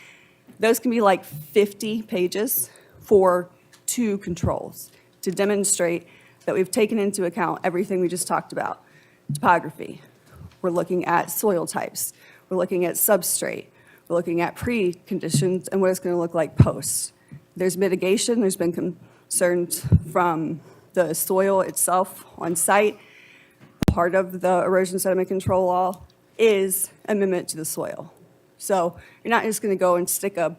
Those can be like 50 pages for 2 controls to demonstrate that we've taken into account everything we just talked about. Topography, we're looking at soil types, we're looking at substrate, we're looking at pre-conditions and what it's going to look like post. There's mitigation, there's been concerns from the soil itself on site. Part of the erosion sediment control law is amendment to the soil. So you're not just going to go and stick a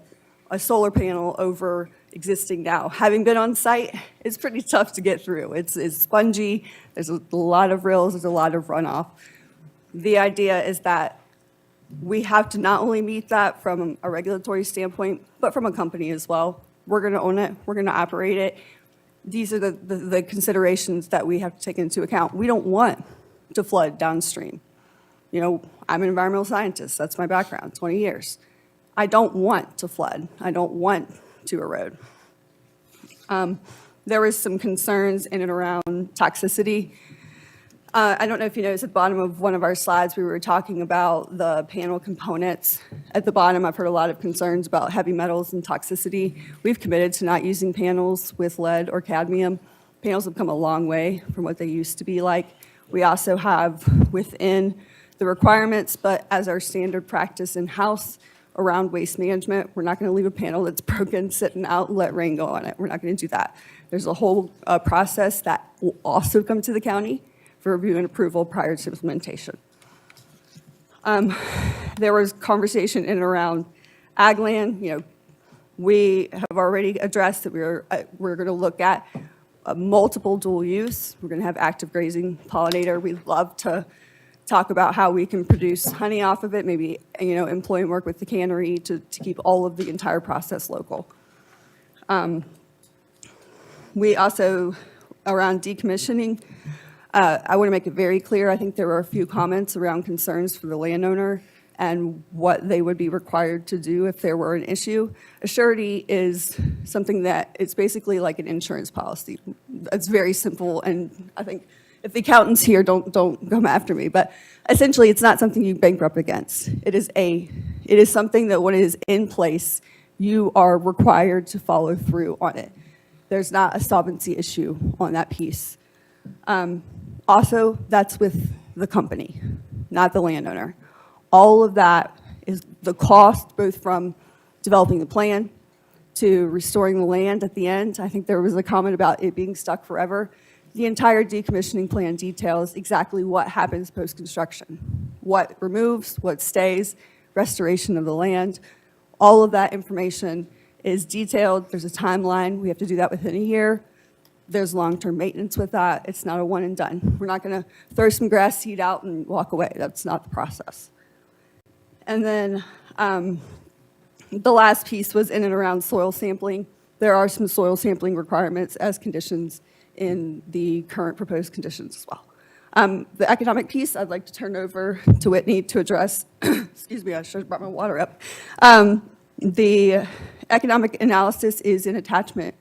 solar panel over existing now. Having been on site, it's pretty tough to get through. It's spongy, there's a lot of rills, there's a lot of runoff. The idea is that we have to not only meet that from a regulatory standpoint, but from a company as well. We're going to own it, we're going to operate it. These are the considerations that we have to take into account. We don't want to flood downstream. You know, I'm an environmental scientist, that's my background, 20 years. I don't want to flood, I don't want to erode. There was some concerns in and around toxicity. I don't know if you noticed at the bottom of one of our slides, we were talking about the panel components. At the bottom, I've heard a lot of concerns about heavy metals and toxicity. We've committed to not using panels with lead or cadmium. Panels have come a long way from what they used to be like. We also have within the requirements, but as our standard practice in-house around waste management, we're not going to leave a panel that's broken, sitting out, and let rain go on it. We're not going to do that. There's a whole process that will also come to the county for review and approval prior to implementation. There was conversation in and around ag land. You know, we have already addressed that we're going to look at multiple dual use. We're going to have active grazing pollinator. We'd love to talk about how we can produce honey off of it, maybe, you know, employ and work with the cannery to keep all of the entire process local. We also, around decommissioning, I want to make it very clear, I think there were a few comments around concerns for the landowner and what they would be required to do if there were an issue. A surety is something that it's basically like an insurance policy. It's very simple, and I think if the accountants here don't come after me, but essentially it's not something you bankrupt against. It is something that when it is in place, you are required to follow through on it. There's not a solvency issue on that piece. Also, that's with the company, not the landowner. All of that is the cost, both from developing the plan to restoring the land at the end. I think there was a comment about it being stuck forever. The entire decommissioning plan details exactly what happens post-construction, what removes, what stays, restoration of the land. All of that information is detailed. There's a timeline. We have to do that within a year. There's long-term maintenance with that. It's not a one and done. We're not going to throw some grass seed out and walk away. That's not the process. And then the last piece was in and around soil sampling. There are some soil sampling requirements as conditions in the current proposed conditions as well. The economic piece, I'd like to turn over to Whitney to address. Excuse me, I should have brought my water up. The economic analysis is in attachment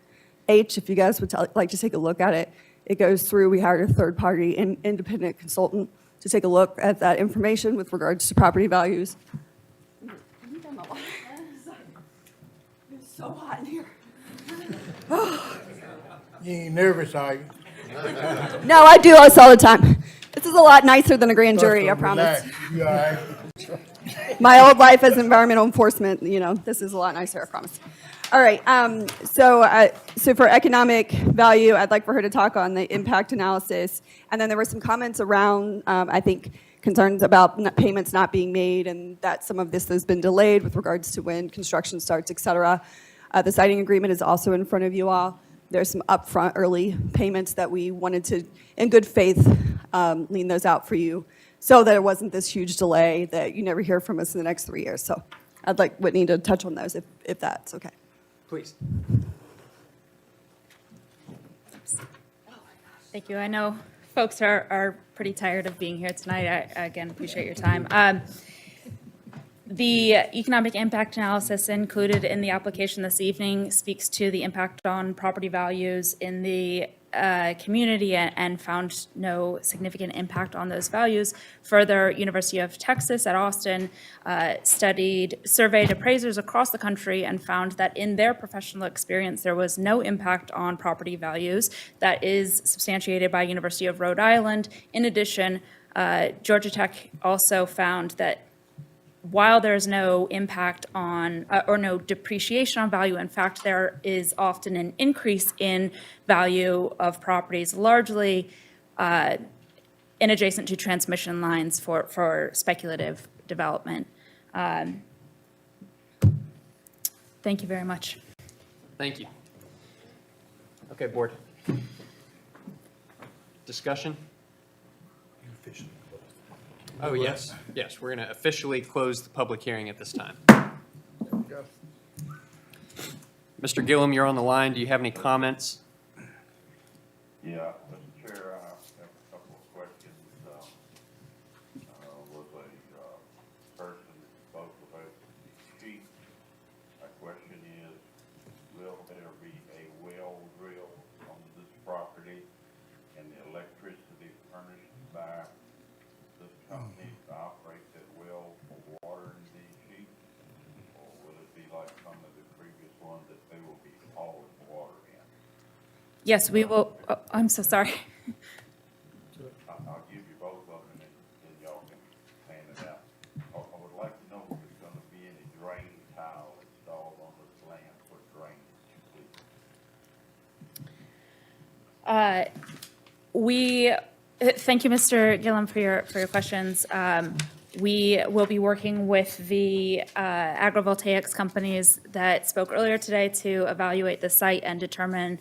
H, if you guys would like to take a look at it. It goes through, we hired a third-party independent consultant to take a look at that information with regards to property values. It's so hot in here. You ain't nervous, are you? No, I do this all the time. This is a lot nicer than a grand jury, I promise. You all right? My old life as environmental enforcement, you know, this is a lot nicer, I promise. All right, so for economic value, I'd like for her to talk on the impact analysis. And then there were some comments around, I think, concerns about payments not being made and that some of this has been delayed with regards to when construction starts, et cetera. The siting agreement is also in front of you all. There's some upfront early payments that we wanted to, in good faith, lean those out for you so that it wasn't this huge delay that you never hear from us in the next 3 years. So I'd like Whitney to touch on those if that's okay. Please. Thank you. I know folks are pretty tired of being here tonight. I, again, appreciate your time. The economic impact analysis included in the application this evening speaks to the impact on property values in the community and found no significant impact on those values. Further, University of Texas at Austin surveyed appraisers across the country and found that in their professional experience, there was no impact on property values. That is substantiated by University of Rhode Island. In addition, Georgia Tech also found that while there's no impact on, or no depreciation on value, in fact, there is often an increase in value of properties, largely in adjacent to transmission lines for speculative development. Thank you very much. Thank you. Okay, board. Discussion? Oh, yes, yes, we're going to officially close the public hearing at this time. Mr. Gillum, you're on the line. Do you have any comments? Yeah, Mr. Chair, I have a couple of questions. Was a person that spoke about the sheet. My question is, will there be a well drilled on this property and the electricity furnished by this company to operate that well for water in these sheets? Or will it be like some of the previous ones that they will be hauling water in? Yes, we will. Oh, I'm so sorry. I'll give you both of them and y'all can plan it out. I would like to know if there's gonna be any drain tile installed on this land for drainage, please. Thank you, Mr. Gillum, for your questions. We will be working with the agrivoltaics companies that spoke earlier today to evaluate the site and determine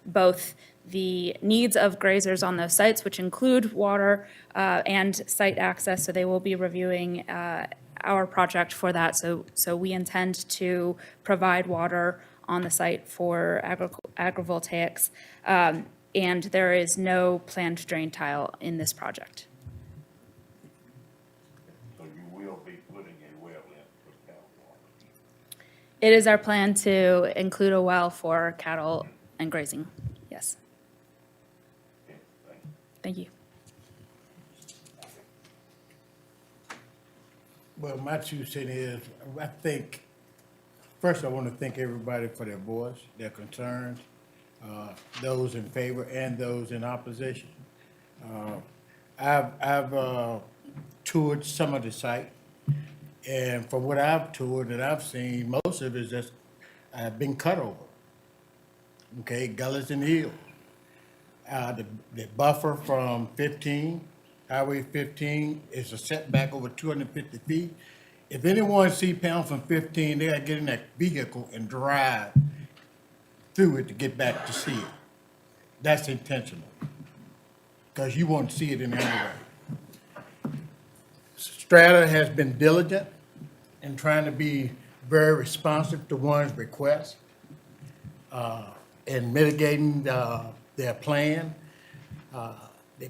both the needs of grazers on those sites, which include water and site access. So they will be reviewing our project for that. So we intend to provide water on the site for agrivoltaics. And there is no planned drain tile in this project. So you will be putting a well in for cattle water? It is our plan to include a well for cattle and grazing, yes. Okay, Thank you. Well, my 2 cents is, I think, first I want to thank everybody for their voice, their concerns, those in favor and those in opposition. I've toured some of the site, and from what I've toured and I've seen, most of it is just been cut over. Okay, gullies and hills. The buffer from 15, Highway 15, is a setback over 250 feet. If anyone see pound from 15, they gotta get in that vehicle and drive through it to get back to see it. That's intentional, because you won't see it in any way. Strata has been diligent in trying to be very responsive to one's request in mitigating their plan. The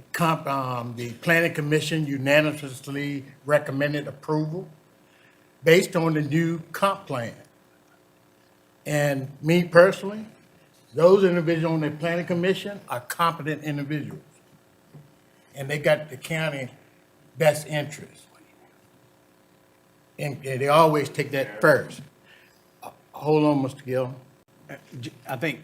Planning Commission unanimously recommended approval based on the new comp plan. And me personally, those individuals on the Planning Commission are competent individuals. And they got the county best interest. And they always take that first. Hold on, Mr. Gill. I think,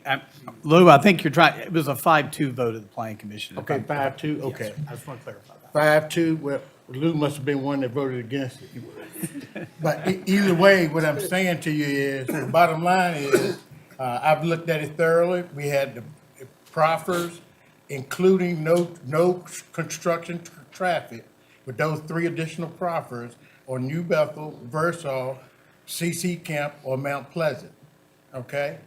Lou, I think you're trying, it was a 5-2 vote of the Planning Commission. Okay, 5-2, okay. Yes, I just want to clarify that. 5-2, well, Lou must have been one that voted against it. But either way, what I'm saying to you is, the bottom line is, I've looked at it thoroughly. We had the proffers, including no construction traffic, with those 3 additional proffers on New Bethel, Versal, CC Camp, or Mount Pleasant, okay?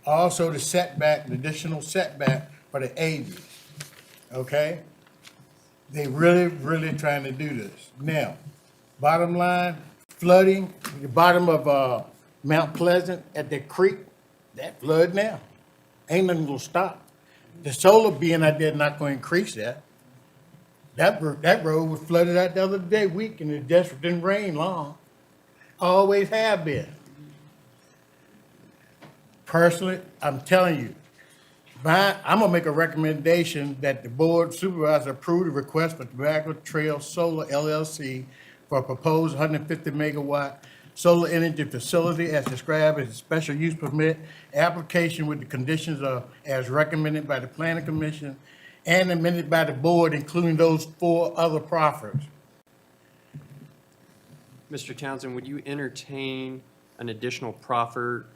Also the setback, the additional setback for the Avies, okay? They really trying to do this. Now, bottom line, flooding, the bottom of Mount Pleasant at the creek, that flood now. Ain't nothing gonna stop. The solar being out there not gonna increase that. That road was flooded out the other day, week, and it just didn't rain long. Always have been. Personally, I'm telling you, I'm gonna make a recommendation that the board of supervisors approve the request for Tobacco Trail Solar LLC for a proposed 150 megawatt solar energy facility as described as a special use permit application with the conditions of, as recommended by the planning commission and amended by the board, including those 4 other proffers. Mr. Townsend, would you entertain an additional proffer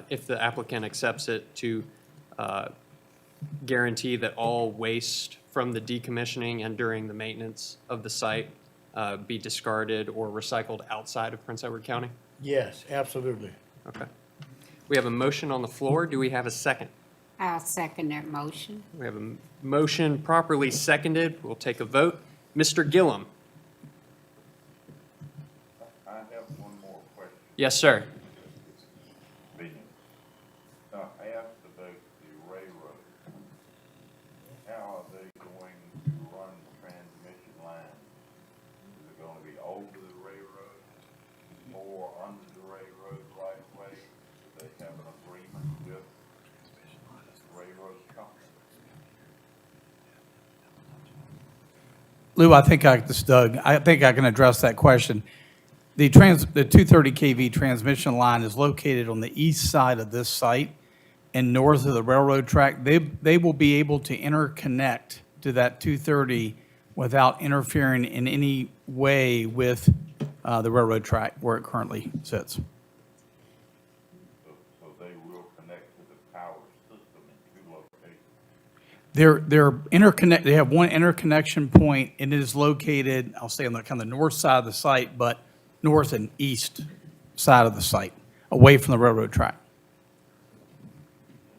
if the applicant accepts it to guarantee that all waste from the decommissioning and during the maintenance of the site be discarded or recycled outside of Prince Edward County? Yes, absolutely. Okay. We have a motion on the floor. Do we have a second? I'll second that motion. We have a motion properly seconded. We'll take a vote. Mr. Gillum? I have one more question. Yes, sir. Convenient. I asked about the railroad. How are they going to run the transmission line? Is it gonna be over the railroad or under the railroad right of way? Do they have an agreement with the railroad company? Lou, I think this is Doug. I think I can address that question. The 230 kV transmission line is located on the east side of this site and north of the railroad track. They will be able to interconnect to that 230 without interfering in any way with the railroad track where it currently sits. So they will connect to the power system in 2 locations? They're interconnect. They have one interconnection point, and it is located, I'll say, on the kind of north side of the site, but north and east side of the site, away from the railroad track.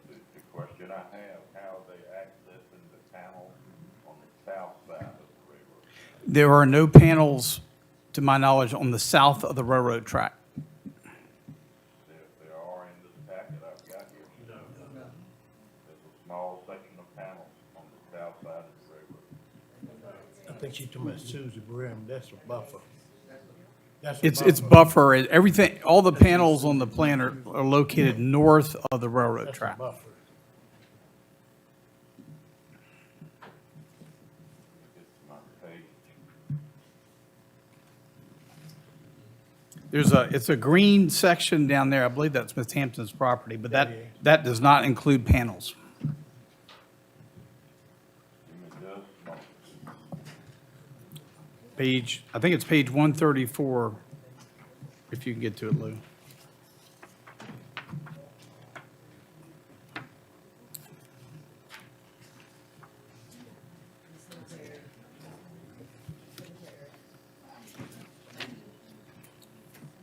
The question I have, how are they accessing the panel on the south side of the railroad? There are no panels, to my knowledge, on the south of the railroad track. There are in this packet I've got here. No. There's a small section of panels on the south side of the railroad. I think she's talking about Susie Brim, that's a buffer. It's buffer. Everything, all the panels on the plan are located north of the railroad That's a track. buffer. It's my page. It's a green section down there. I believe that's Miss Hampton's property, but that does not include panels. I think it's page 134, if you can get to it, Lou.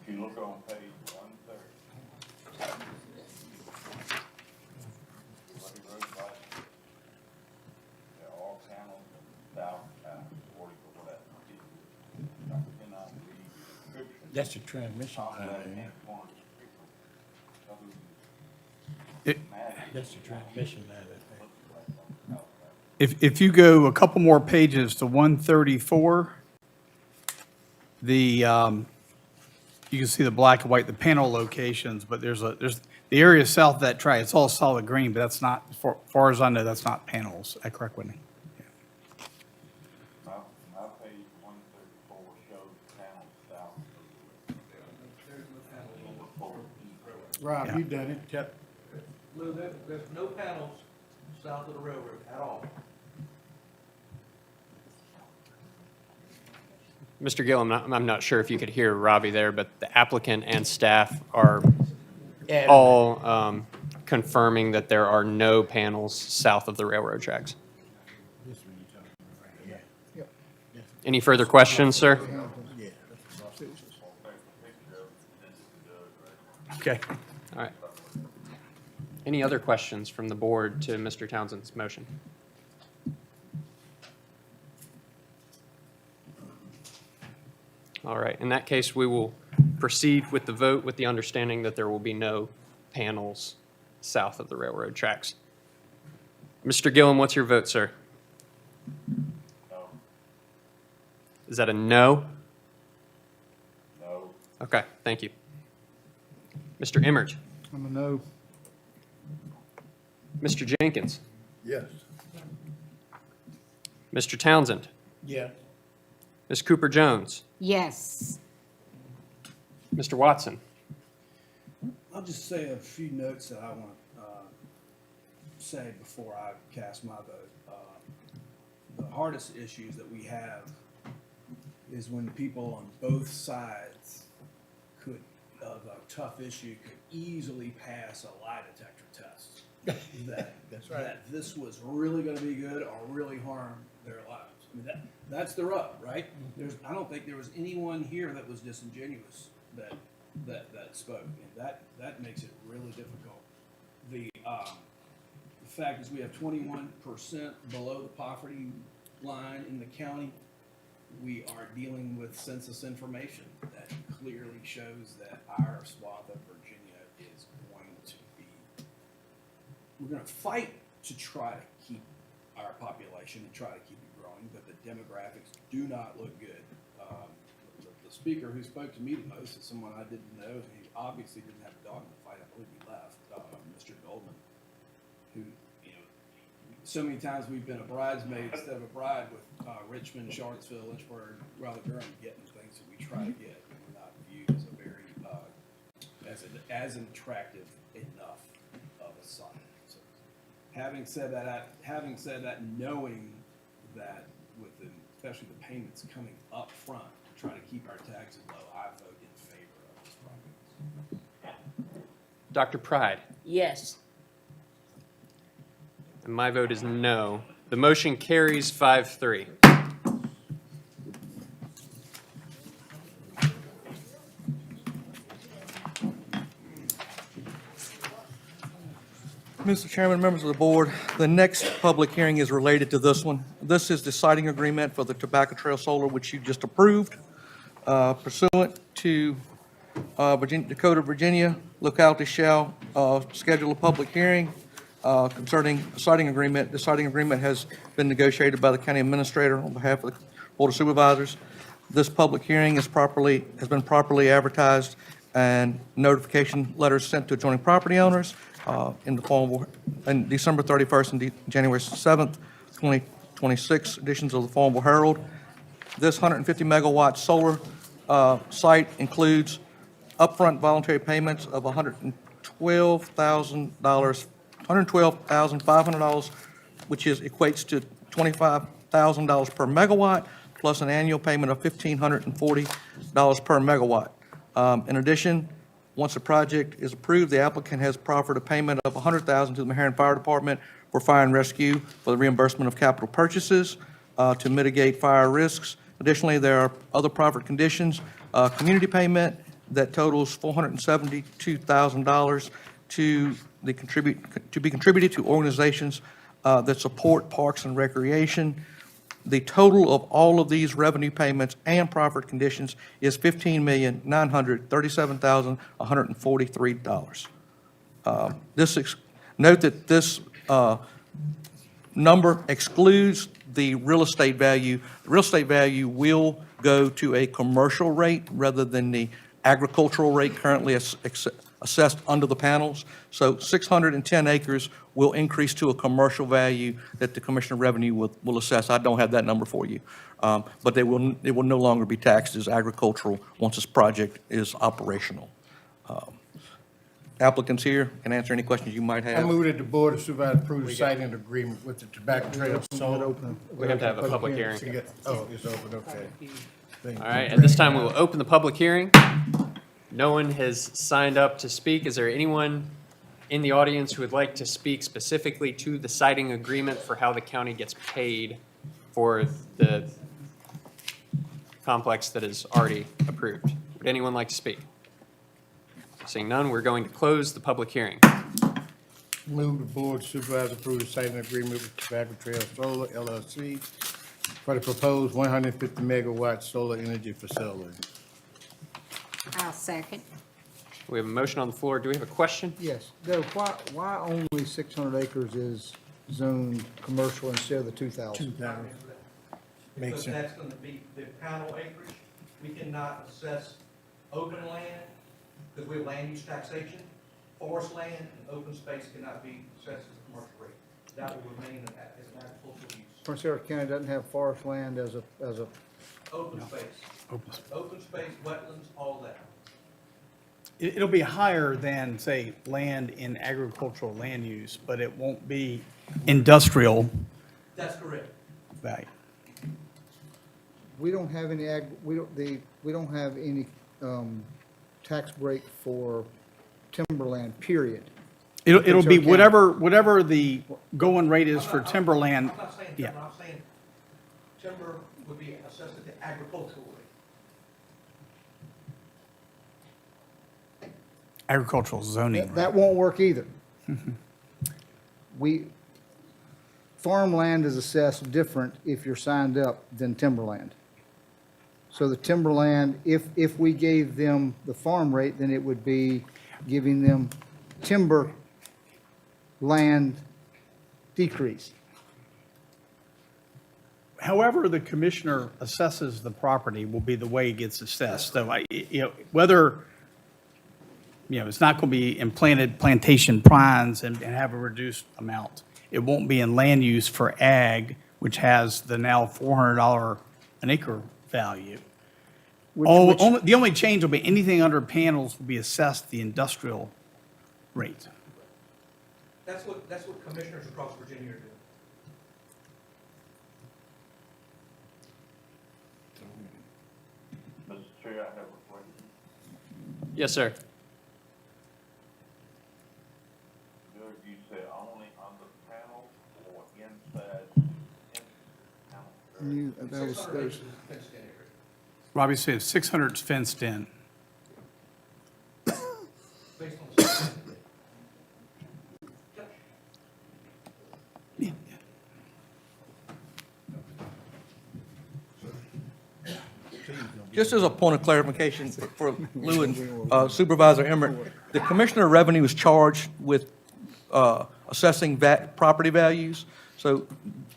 If you look on page 130. Bloody Road Bike. There are all panels on the south side, 40 for that. I cannot read the description. That's the transmission line. That's the transmission line, I think. If you go a couple more pages to 134, you can see the black and white, the panel locations, but there's the area south of that track, it's all solid green, but that's not, as far as I know, that's not panels. Is that correct, Whitney? My page 134 shows panels south of the Rob, Yeah. you done it. Lou, there's no panels south of the railroad at all. Mr. Gillum, I'm not sure if you could hear Robbie there, but the applicant and staff are all confirming that there are no panels south of the railroad tracks. Any further questions, sir? Okay. All right. Any other questions from the board to Mr. Townsend's motion? All right, in that case, we will proceed with the vote with the understanding that there will be no panels south of the railroad tracks. Mr. Gillum, what's your vote, sir? Is that a no? No. Okay, thank you. Mr. Emmert? I'm a no. Mr. Jenkins? Yes. Mr. Townsend? Yes. Ms. Cooper-Jones? Yes. Mr. Watson? I'll just say a few notes that I want to say before I cast my vote. The hardest issues that we have is when people on both sides of a tough issue could easily pass a lie detector test. That's right. That this was really going to be good or really harm their lives. I mean, that's the rub, right? I don't think there was anyone here that was disingenuous that spoke, and that makes it really difficult. The fact is we have 21% below the poverty line in the county. We are dealing with census information that clearly shows that our swath of Virginia is going to be, we're going to fight to try to keep our population and try to keep it growing, but the demographics do not look good. The speaker who spoke to me the most is someone I didn't know, and he obviously didn't have a dog in the fight. I believe he left, Mr. Goldman, who, you know, so many times we've been a bridesmaid instead of a bride with Richmond, Charlottesville, Lynchburg, Raleigh, Durham getting the things that we try to get, and we're not viewed as a very as an attractive enough of a site. So, having said that, knowing that with especially the payments coming up front to try to keep our taxes low, I vote in favor of this project. Dr. Pride? Yes. And my vote is no. The motion carries 5-3. Mr. Chairman, members of the board, the next public hearing is related to this one. This is the siting agreement for the Tobacco Trail Solar, which you just approved pursuant to Code of Virginia. Locality shall schedule a public hearing concerning a siting agreement. The siting agreement has been negotiated by the county administrator on behalf of the Board of Supervisors. This public hearing has been properly advertised, and notification letters sent to adjoining property owners in the form of December 31st and January 7th, 2026 editions of the Farmville Herald. This 150 megawatt solar site includes upfront voluntary payments of $112,500, which equates to $25,000 per megawatt, plus an annual payment of $1,540 per megawatt. In addition, once the project is approved, the applicant has proffered a payment of $100,000 to the Meharry Fire Department for fire and rescue for the reimbursement of capital purchases to mitigate fire risks. Additionally, there are other proffered conditions, community payment that totals $472,000 to be contributed to organizations that support parks and recreation. The total of all of these revenue payments and proffered conditions is $15,937,143. Note that this number excludes the real estate value. The real estate value will go to a commercial rate rather than the agricultural rate currently assessed under the panels. So 610 acres will increase to a commercial value that the Commissioner of Revenue will assess. I don't have that number for you. But it will no longer be taxed as agricultural once this project is operational. Applicants here can answer any questions you might I have. move that the Board of Supervisors approve the siting agreement with the Tobacco Trail Solar. We have to have a public hearing. Oh, it's open, okay. All right, at this time, we will open the public hearing. No one has signed up to speak. Is there anyone in the audience who would like to speak specifically to the siding agreement for how the county gets paid for the complex that is already approved? Would anyone like to speak? Seeing none, we're going to close the public hearing. Move the board of supervisors approve the siting agreement with Tobacco Trail Solar LLC for the proposed 150 megawatt solar energy facility. I'll second. We have a motion on the floor. Do we have a question? Yes. Dale, why only 600 acres is zoned commercial instead of the 2,000? Makes Because sense. that's going to be the panel acreage. We cannot assess open land because we have land use taxation. Forest land and open space cannot be assessed as a commercial rate. That will remain as an agricultural use. Prince Edward County doesn't have forest land as a, Open space. Open space, wetlands, all that. It'll be higher than, say, land in agricultural land use, but it won't be industrial That's correct. value. we don't have any we don't have any, tax break for timberland, period. It'll be Prince Edward whatever the going rate is for timberland. I'm not saying Yeah. timber, I'm saying timber would be assessed at the agricultural rate. Agricultural zoning. That won't work either. Farmland is assessed different if you're signed up than timberland. So the timberland, if we gave them the farm rate, then it would be giving them timber land decrease. However the commissioner assesses the property will be the way it gets assessed. So whether, it's not going to be in plantation pines and have a reduced amount. It won't be in land use for ag, which has the now $400 an acre value. The only change will be anything under panels will be assessed the industrial rate. That's what commissioners across Virginia are doing. Mr. Chair, I have a question. Yes, sir. Doug, you said only on the panel or inside? Robbie says 600 is fenced in. Based on the size. Just as a point of clarification for Lou and Supervisor Emmert, the Commissioner of Revenue is charged with assessing property values. So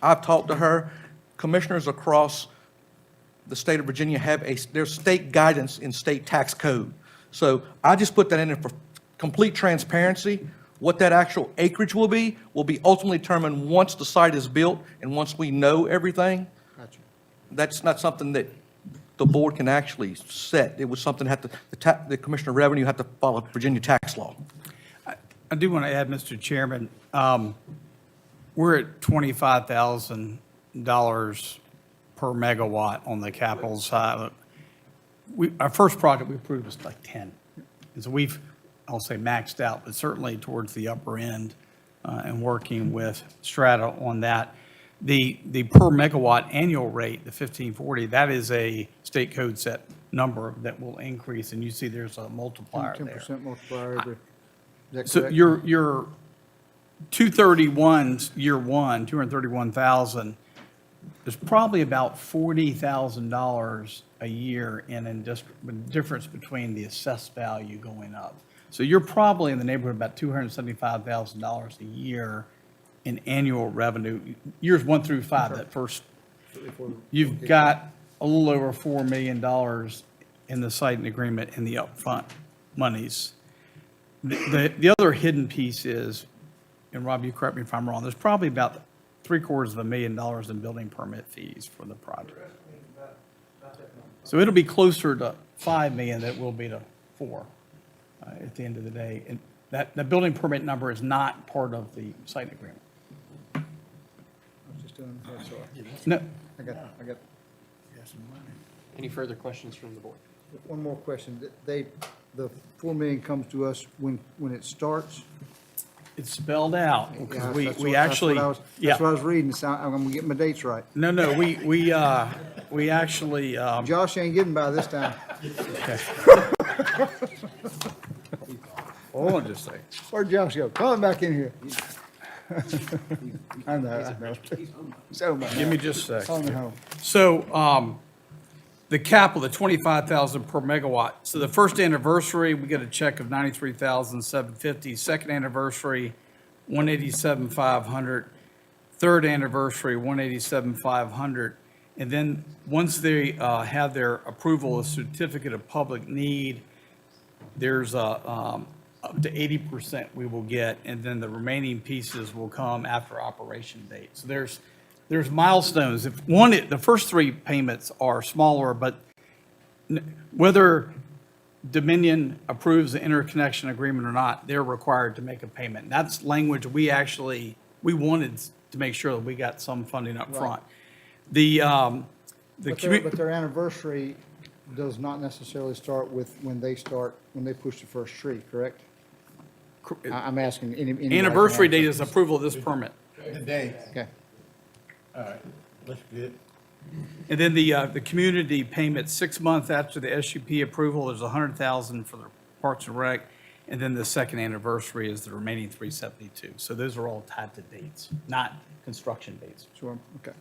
I've talked to her. Commissioners across the state of Virginia have there's state guidance in state tax code. So I just put that in there for complete transparency. What that actual acreage will be ultimately determined once the site is built and once we know everything. Gotcha. That's not something that the board can actually set. It was something the Commissioner of Revenue had to follow Virginia tax law. I do want to add, Mr. Chairman, we're at $25,000 per megawatt on the capital side. Our first project we approved was like 10. And so we've, I'll say maxed out, but certainly towards the upper end and working with Strata on that. The per megawatt annual rate, the 1540, that is a state code set number that will increase, and you see there's a multiplier there. 10% multiplier every, is that So correct? your 231, year one, 231,000, there's probably about $40,000 a year in just the difference between the assessed value going up. So you're probably in the neighborhood of about $275,000 a year in annual revenue, years 1 through 5, that first. You've got a little over $4 million in the siting agreement in the upfront monies. The other hidden piece is, and Rob, you correct me if I'm wrong, there's probably about $750,000 in building permit fees for the project. So it'll be closer to 5 million than it will be to 4 at the end of the day. And that building permit number is not part of the site agreement. I was just doing, that's all right. No, I got. Any further questions from the board? One more question. The 4 million comes to us when it starts? It's spelled out, Yeah, because that's we what- actually, That's yeah. what I was reading. So I'm gonna get my dates right. No, we actually, Josh ain't getting by this time. hold on just a second. Where'd Josh go? Call him back in here. I know. So much. Give me just a Call second. me home. So, the cap of the 25,000 per megawatt. So the first anniversary, we get a check of 93,750. Second anniversary, 187,500. Third anniversary, 187,500. And then, once they have their approval of certificate of public need, there's up to 80% we will get, and then the remaining pieces will come after operation date. So there's milestones. If the first 3 payments are smaller, but whether Dominion approves the interconnection agreement or not, they're required to make a payment. That's language we wanted to make sure that we got some funding up front. But their anniversary does not necessarily start with when they push the first tree, correct? I'm asking any. anniversary date is approval of this permit. Today. Okay. All right, that's good. And then the community payment, 6 months after the SUP approval, there's 100,000 for the Parks and Rec. And then the second anniversary is the remaining 372. So those are all tied to dates, not construction dates. Sure, okay.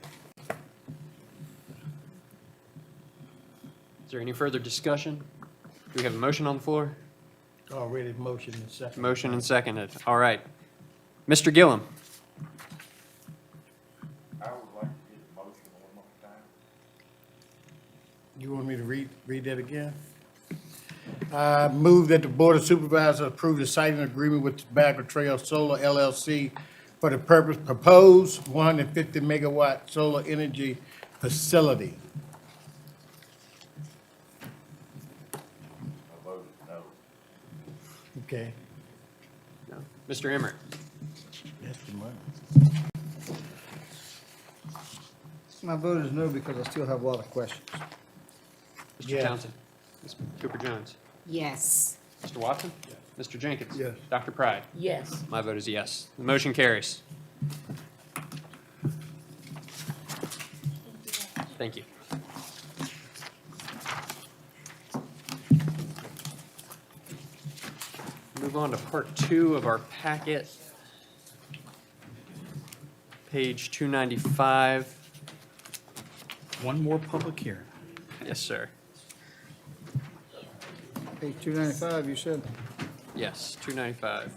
Is there any further discussion? Do we have a motion on the floor? Already motion and second. Motion and seconded. All right. Mr. Gillum? I would like to get a motion one more time. You want me to read that again? I move that the Board of Supervisors approve the siting agreement with Tobacco Trail Solar LLC for the purpose proposed 150 megawatt solar energy facility. My vote is no. Okay. No. Mr. Emmert? That's the money. My vote is no because I still have a lot of questions. Mr. Yes. Townsend? Ms. Cooper-Jones? Yes. Mr. Watson? Mr. Jenkins? Yes. Dr. Pride? Yes. My vote is yes. The motion carries. Thank you. Move on to part 2 of our packet. Page 295. One more public hearing. Yes, sir. Page 295, you said? Yes, 295.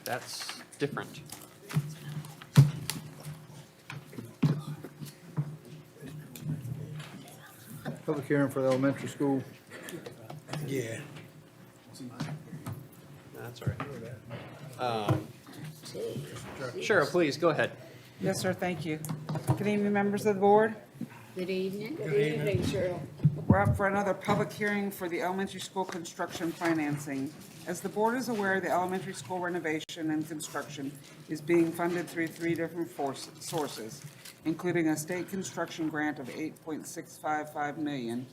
That's different. Public hearing for the elementary school. Yeah. That's all right. Cheryl, please, go ahead. Yes, sir, thank you. Good evening, members of the board. Good evening. Good evening, Cheryl. We're up for another public hearing for the elementary school construction financing. As the board is aware, the elementary school renovation and construction is being funded through 3 different sources, including a state construction grant of $8.655 million,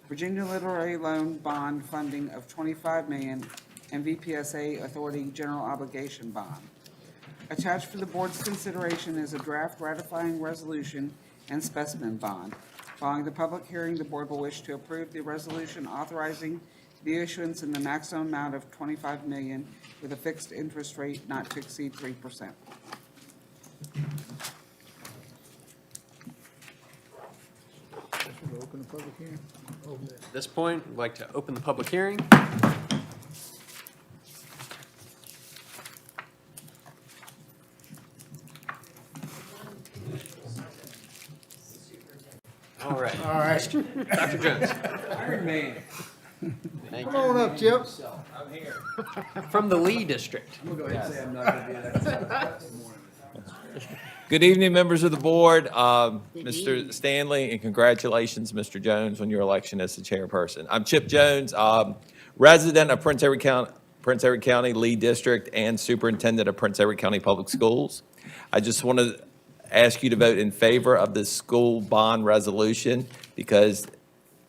Virginia Literary Loan Bond funding of $25 million, and VPSA Authority General Obligation Bond. Attached for the board's consideration is a draft ratifying resolution and specimen bond. Following the public hearing, the board will wish to approve the resolution authorizing the issuance in the maximum amount of $25 million with a fixed interest rate not to exceed 3%. Open the public hearing. At this point, I'd like to open the public hearing. All right. All right. Dr. Jones. Iron Man. Thank Come you. on up, Chip. I'm here. From the Lee District. I'm gonna go ahead and say I'm not gonna be there this morning. Good evening, members of the board. Good Mr. evening. Stanley, and congratulations, Mr. Jones, on your election as the chairperson. I'm Chip Jones, resident of Prince Edward County, Lee District, and superintendent of Prince Edward County Public Schools. I just want to ask you to vote in favor of this school bond resolution because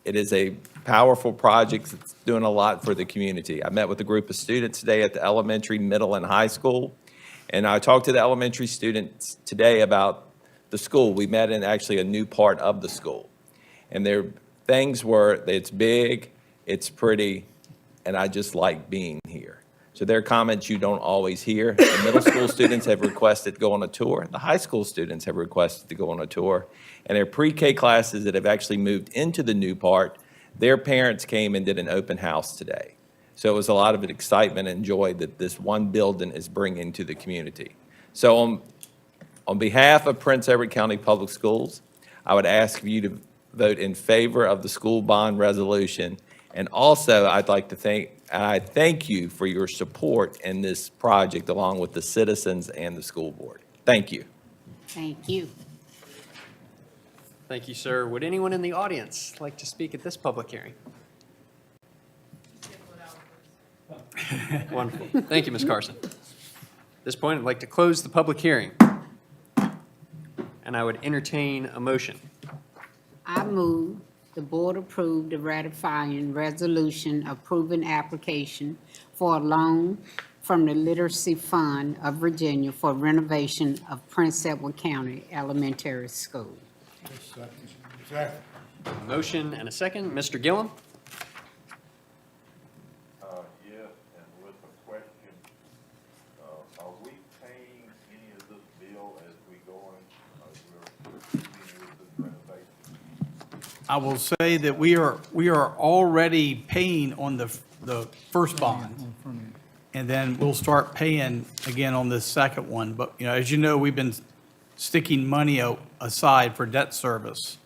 it is a powerful project that's doing a lot for the community. I met with a group of students today at the elementary, middle, and high school. And I talked to the elementary students today about the school. We met in actually a new part of the school. And their things were, it's big, it's pretty, and I just like being here. So there are comments you don't always hear. The middle school students have requested to go on a tour. The high school students have requested to go on a tour. And their pre-K classes that have actually moved into the new part, their parents came and did an open house today. So it was a lot of excitement and joy that this one building is bringing to the community. So on behalf of Prince Edward County Public Schools, I would ask you to vote in favor of the school bond resolution. And also, I thank you for your support in this project along with the citizens and the school board. Thank you. Thank you. Thank you, sir. Would anyone in the audience like to speak at this public hearing? Wonderful. Thank you, Ms. Carson. At this point, I'd like to close the public hearing. And I would entertain a motion. I move the board approve the ratifying resolution approving application for a loan from the Literacy Fund of Virginia for renovation of Prince Edward County Elementary School. Motion and a second. Mr. Gillum? Yes, and with a question, are we paying any of this bill as we go on, we're proceeding with this renovation? I will say that we are already paying on the first bond. And then we'll start paying again on this second one. But, as you know, we've been sticking money aside for debt service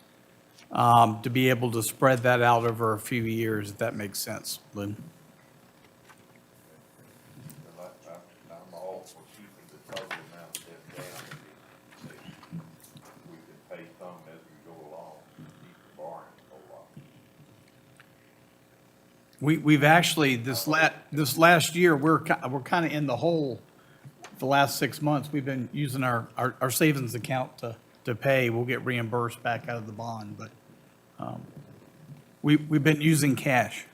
to be able to spread that out over a few years, if that makes sense, Lynn. I'm all for keeping the total amount of debt down. We can pay some as we go along, keep borrowing a whole lot. We've actually, this last year, we're kind of in the hole. The last 6 months, we've been using our savings account to pay. We'll get reimbursed back out of the bond, but we've been using cash.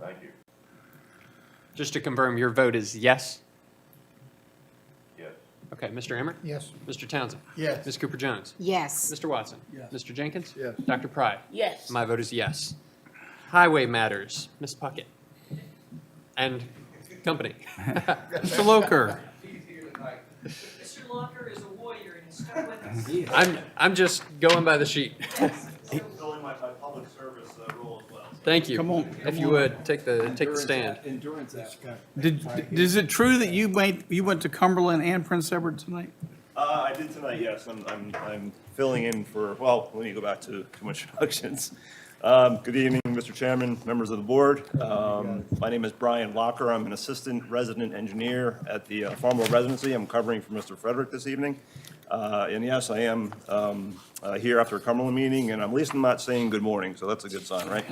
Thank you. Just to confirm, your vote is yes? Yes. Okay, Mr. Emmer? Yes. Mr. Townsend? Yes. Ms. Cooper-Jones? Yes. Mr. Watson? Yes. Mr. Jenkins? Yes. Dr. Pride? Yes. My vote is yes. Highway matters, Ms. Puckett. And company. Mr. Loker. Mr. Locker is a warrior and he's stuck with us. I'm just going by the sheet. Fulfilling my public service role as well. Thank you. Come on, If you would, take the stand. Endurance aspect. Is it true that you went to Cumberland and Prince Edward tonight? I did tonight, yes. I'm filling in for, well, let me go back to too much introductions. Good evening, Mr. Chairman, members of the board. My name is Brian Locker. I'm an assistant resident engineer at the Farmville Residency. I'm covering for Mr. Frederick this evening. And yes, I am here after a Cumberland meeting, and I'm at least not saying good morning, so that's a good sign, right?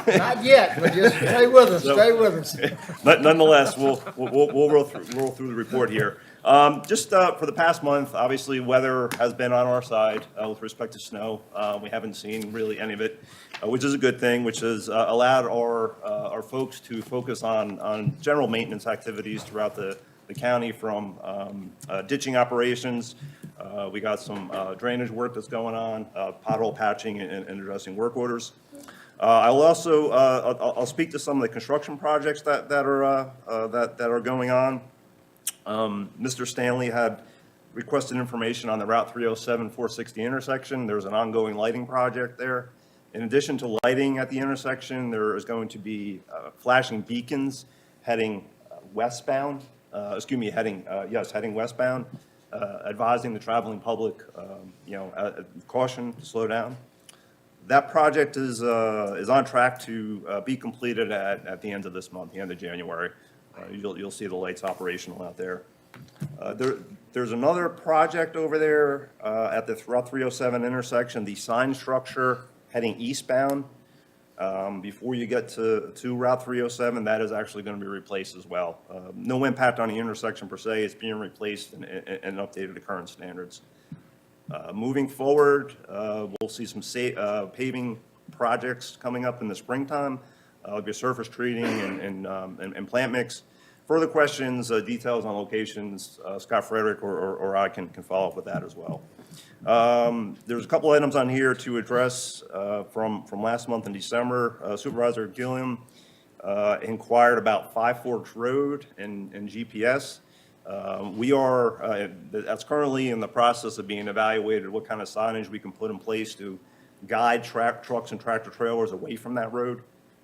Not yet, but just stay with us, stay with us. Nonetheless, we'll roll through the report here. Just for the past month, obviously, weather has been on our side with respect to snow. We haven't seen really any of it, which is a good thing, which has allowed our folks to focus on general maintenance activities throughout the county, from ditching operations. We got some drainage work that's going on, pothole patching and addressing work orders. I'll speak to some of the construction projects that are going on. Mr. Stanley had requested information on the Route 307-460 intersection. There's an ongoing lighting project there. In addition to lighting at the intersection, there is going to be flashing beacons heading westbound, heading westbound, advising the traveling public, caution to slow down. That project is on track to be completed at the end of this month, the end of January. You'll see the lights operational out there. There's another project over there at the Route 307 intersection, the sign structure heading eastbound. Before you get to Route 307, that is actually going to be replaced as well. No impact on the intersection per se, it's being replaced and updated to current standards. Moving forward, we'll see some paving projects coming up in the springtime. There'll be surface treating and plant mix. Further questions, details on locations, Scott Frederick or I can follow up with that as well. There's a couple items on here to address from last month in December. Supervisor Gilliam inquired about Five Forks Road and GPS. That's currently in the process of being evaluated, what kind of signage we can put in place to guide trucks and tractor trailers away from that road.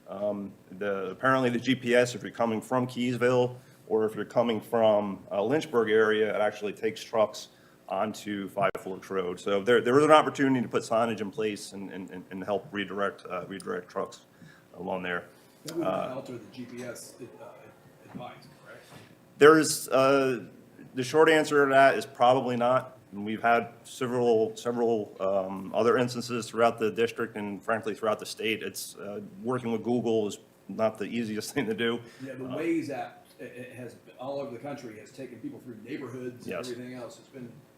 Apparently the GPS, if you're coming from Keysville or if you're coming from Lynchburg area, it actually takes trucks onto Five Forks Road. So there is an opportunity to put signage in place and help redirect trucks along there. That would alter the GPS advice, correct? There's, the short answer to that is probably not. And we've had several other instances throughout the district and frankly throughout the state. It's working with Google is not the easiest thing to do. Yeah, the Waze app, it has, all over the country, has taken people through neighborhoods and Yes. everything else.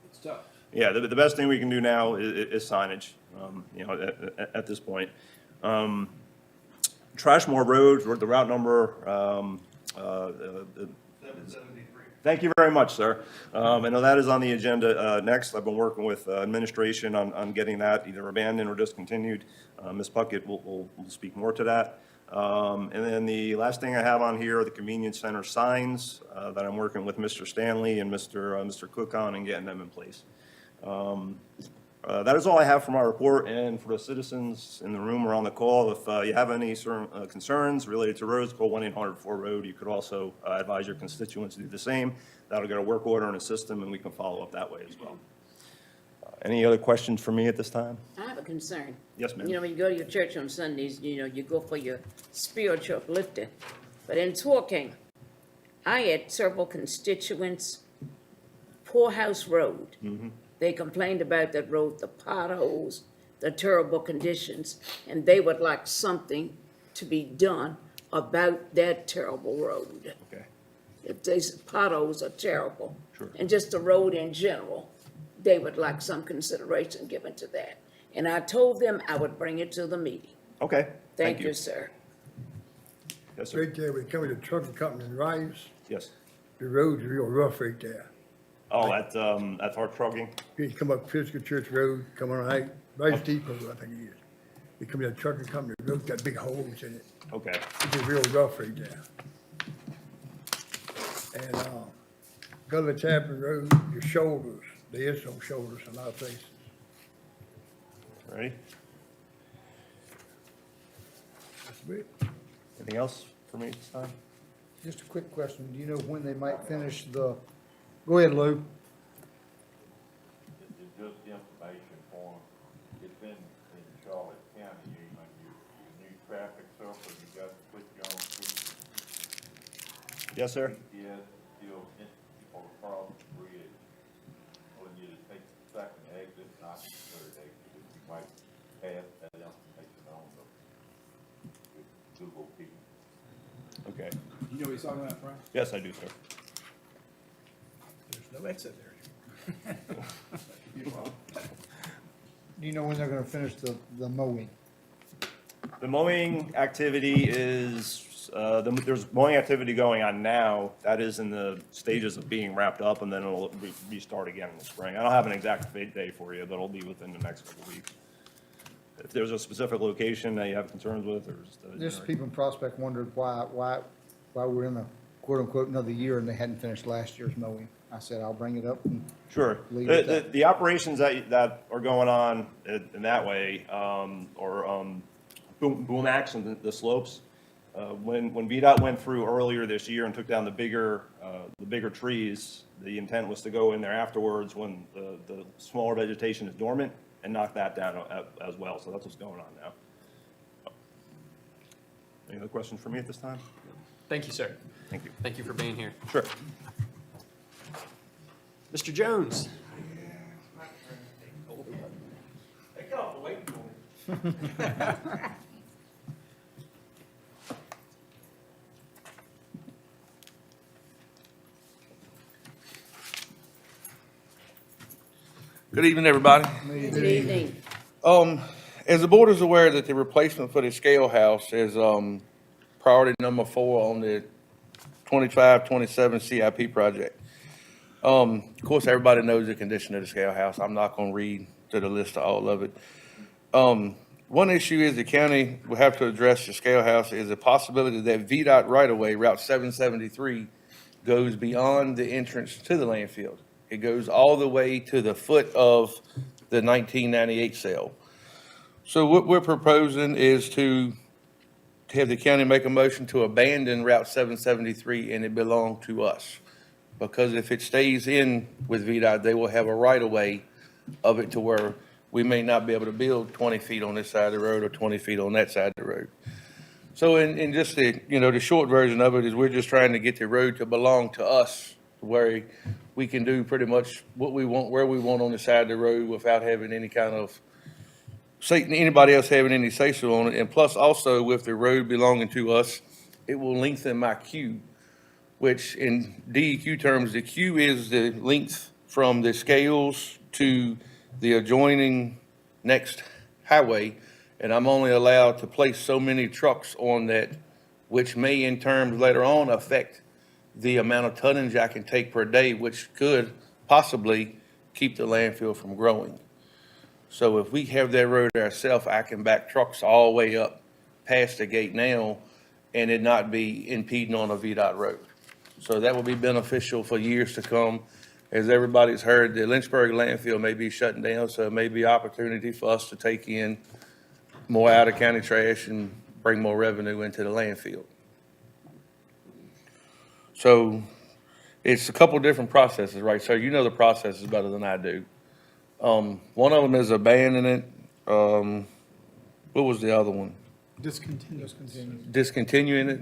It's tough. Yeah, the best thing we can do now is signage, at this point. Trashmore Road, the route number, 773. Thank you very much, sir. I know that is on the agenda next. I've been working with administration on getting that either abandoned or discontinued. Ms. Puckett will speak more to that. And then the last thing I have on here are the convenience center signs that I'm working with Mr. Stanley and Mr. Cook on and getting them in place. That is all I have for my report, and for the citizens in the room or on the call, if you have any concerns related to roads, call 1-800-4ROAD. You could also advise your constituents to do the same. That'll get a work order in a system, and we can follow up that way as well. Any other questions for me at this time? I have a concern. Yes, ma'am. You know, when you go to your church on Sundays, you go for your spiritual uplifting. But in talking, I had several constituents, Poorhouse Road. Mm-hmm. They complained about that road, the potholes, the terrible conditions, and they would like something to be done about that terrible road. Okay. If these potholes are terrible. Sure. And just the road in general, they would like some consideration given to that. And I told them I would bring it to the meeting. Okay. Thank you, sir. Yes, sir. Right there, when you come to the trucking company and Rice, Yes. the road's real rough right there. Oh, that's hard trucking? You come up Physical Church Road, come on right, Rice Depot, I think it is. You come to the trucking company, the road's got big holes in it. Okay. It's real rough right there. And, Gully Chapel Road, your shoulders, there is some shoulders in a lot of places. Ready? That's it. Anything else for me this time? Just a quick question, do you know when they might finish the, go ahead, Lou. It's just information for them. It's in Charlotte County, your new traffic circle, you got to put your own street. Yes, sir? GPS still in people across the bridge. When you take the second exit, not the third exit, you might pass that information on the Google people. Okay. You know what he's talking about, Brian? Yes, I do, sir. There's no exit there. Do you know when they're gonna finish the mowing? The mowing activity is, there's mowing activity going on now. That is in the stages of being wrapped up, and then it'll restart again in the spring. I don't have an exact day for you, but it'll be within the next couple of weeks. If there's a specific location that you have concerns with, or Just people in Prospect wondered why we're in a quote-unquote another year and they hadn't finished last year's mowing. I said, I'll bring it up and Sure. leave it at that. The operations that are going on in that way, boom ax and the slopes. When VDOT went through earlier this year and took down the bigger trees, the intent was to go in there afterwards when the smaller vegetation is dormant and knock that down as well. So that's what's going on now. Any other questions for me at this time? Thank you, sir. Thank you. Thank you for being here. Sure. Mr. Jones? Good evening, everybody. Good evening. As the board is aware that the replacement for the scale house is, priority number 4 on the 25-27 CIP project. Of course, everybody knows the condition of the scale house. I'm not gonna read to the list of all of it. One issue is the county will have to address the scale house is a possibility that VDOT right-of-way, Route 773, goes beyond the entrance to the landfill. It goes all the way to the foot of the 1998 sale. So what we're proposing is to have the county make a motion to abandon Route 773 and it belong to us. Because if it stays in with VDOT, they will have a right-of-way of it to where we may not be able to build 20 feet on this side of the road or 20 feet on that side of the road. So in just the short version of it is we're just trying to get the road to belong to us, where we can do pretty much what we want, where we want on the side of the road without having any kind of anybody else having any say-so on it. And plus also with the road belonging to us, it will lengthen my queue, which in DEQ terms, the queue is the length from the scales to the adjoining next highway. And I'm only allowed to place so many trucks on that, which may in terms later on affect the amount of tonnage I can take per day, which could possibly keep the landfill from growing. So if we have that road ourselves, I can back trucks all the way up past the gate now and it not be impeding on a VDOT road. So that will be beneficial for years to come. As everybody's heard, the Lynchburg landfill may be shutting down, so it may be opportunity for us to take in more out-of-county trash and bring more revenue into the landfill. So it's a couple different processes, right? So you know the processes better than I do. One of them is abandoning it. What was the other one? Discontinuing it.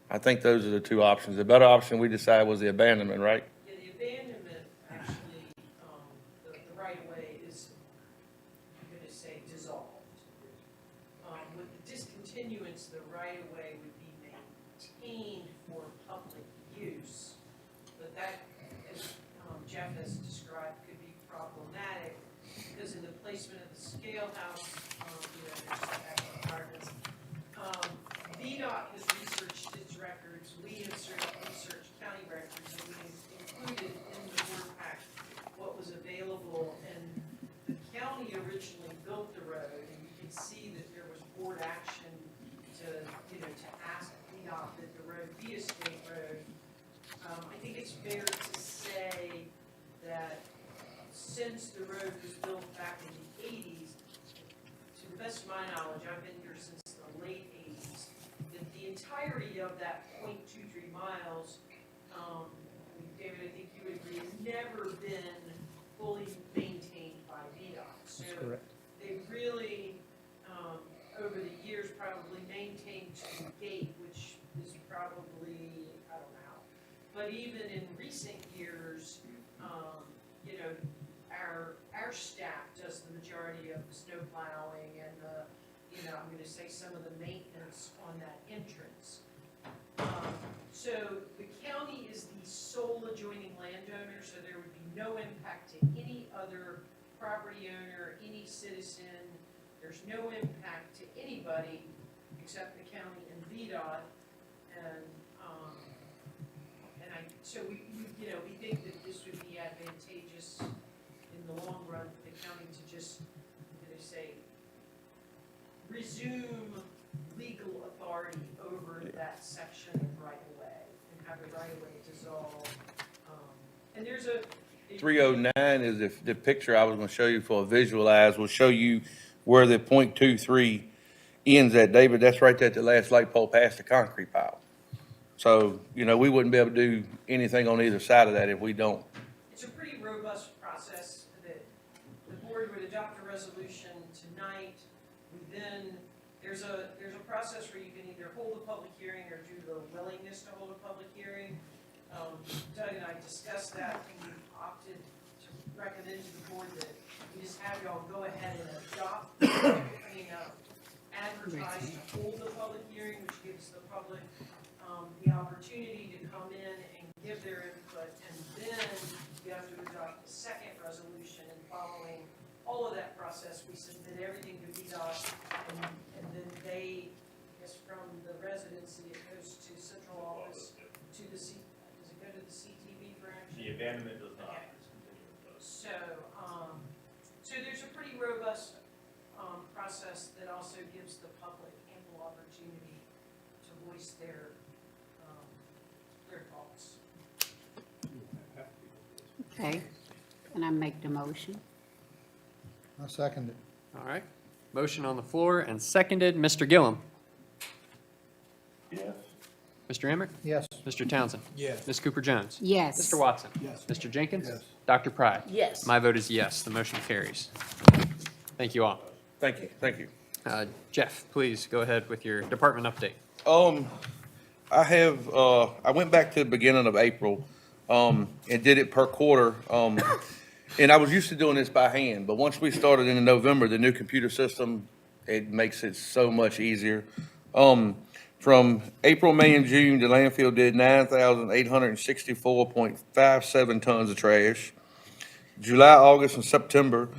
I think those are the two options. The better option we decided was the abandonment, right? Yeah, the abandonment, actually, the right-of-way is, I'm gonna say, dissolved. With the discontinuance, the right-of-way would be maintained for public use. But that, as Jeff has described, could be problematic, because in the placement of the scale house, there's setback requirements. VDOT has researched its records, we have researched county records, and we included in the board pack what was available, and the county originally built the road, and you can see that there was board action to ask VDOT that the road be a state road. I think it's fair to say that since the road was built back in the 80s, to the best of my knowledge, I've been here since the late 80s, that the entirety of that 0.23 miles, David, I think you would agree, has never been fully maintained by VDOT. So they really, over the years, probably maintained to the gate, which is probably, I don't know. But even in recent years, our staff does the majority of the snow plowing and I'm going to say some of the maintenance on that entrance. So the county is the sole adjoining landowner, so there would be no impact to any other property owner, any citizen. There's no impact to anybody except the county and VDOT. So we think that this would be advantageous in the long run for the county to just, resume legal authority over that section of right-of-way and have the right-of-way dissolve. And there's a 309 is the picture I was going to show you for a visualize will show you where the 0.23 ends at, David. That's right there at the last light pole past the concrete pile. So, we wouldn't be able to do anything on either side of that if we don't. It's a pretty robust process that the board would adopt a resolution tonight. There's a process where you can either hold a public hearing or do the willingness to hold a public hearing. Doug and I discussed that, and we opted to recommend to the board that we just have y'all go ahead and adopt, advertise to hold the public hearing, which gives the public the opportunity to come in and give their input, and then you have to adopt the second resolution, and following all of that process, we submit everything to VDOT, and then they, I guess from the residency, it goes to central office, to the does it go to the CTV for action? The abandonment does not. Okay. So, so there's a pretty robust, process that also gives the public ample opportunity to voice their thoughts. Okay, and I make the motion. I second it. All right. Motion on the floor and seconded. Mr. Gillum? Yes. Mr. Emmerich? Yes. Mr. Townsend? Yes. Ms. Cooper-Jones? Yes. Mr. Watson? Yes. Mr. Jenkins? Yes. Dr. Pride? Yes. My vote is yes. The motion carries. Thank you all. Thank you, thank you. Jeff, please go ahead with your department update. I went back to the beginning of April, and did it per quarter. And I was used to doing this by hand, but once we started in November, the new computer system, it makes it so much easier. From April, May, and June, the landfill did 9,864.57 tons of trash. July, August, and September,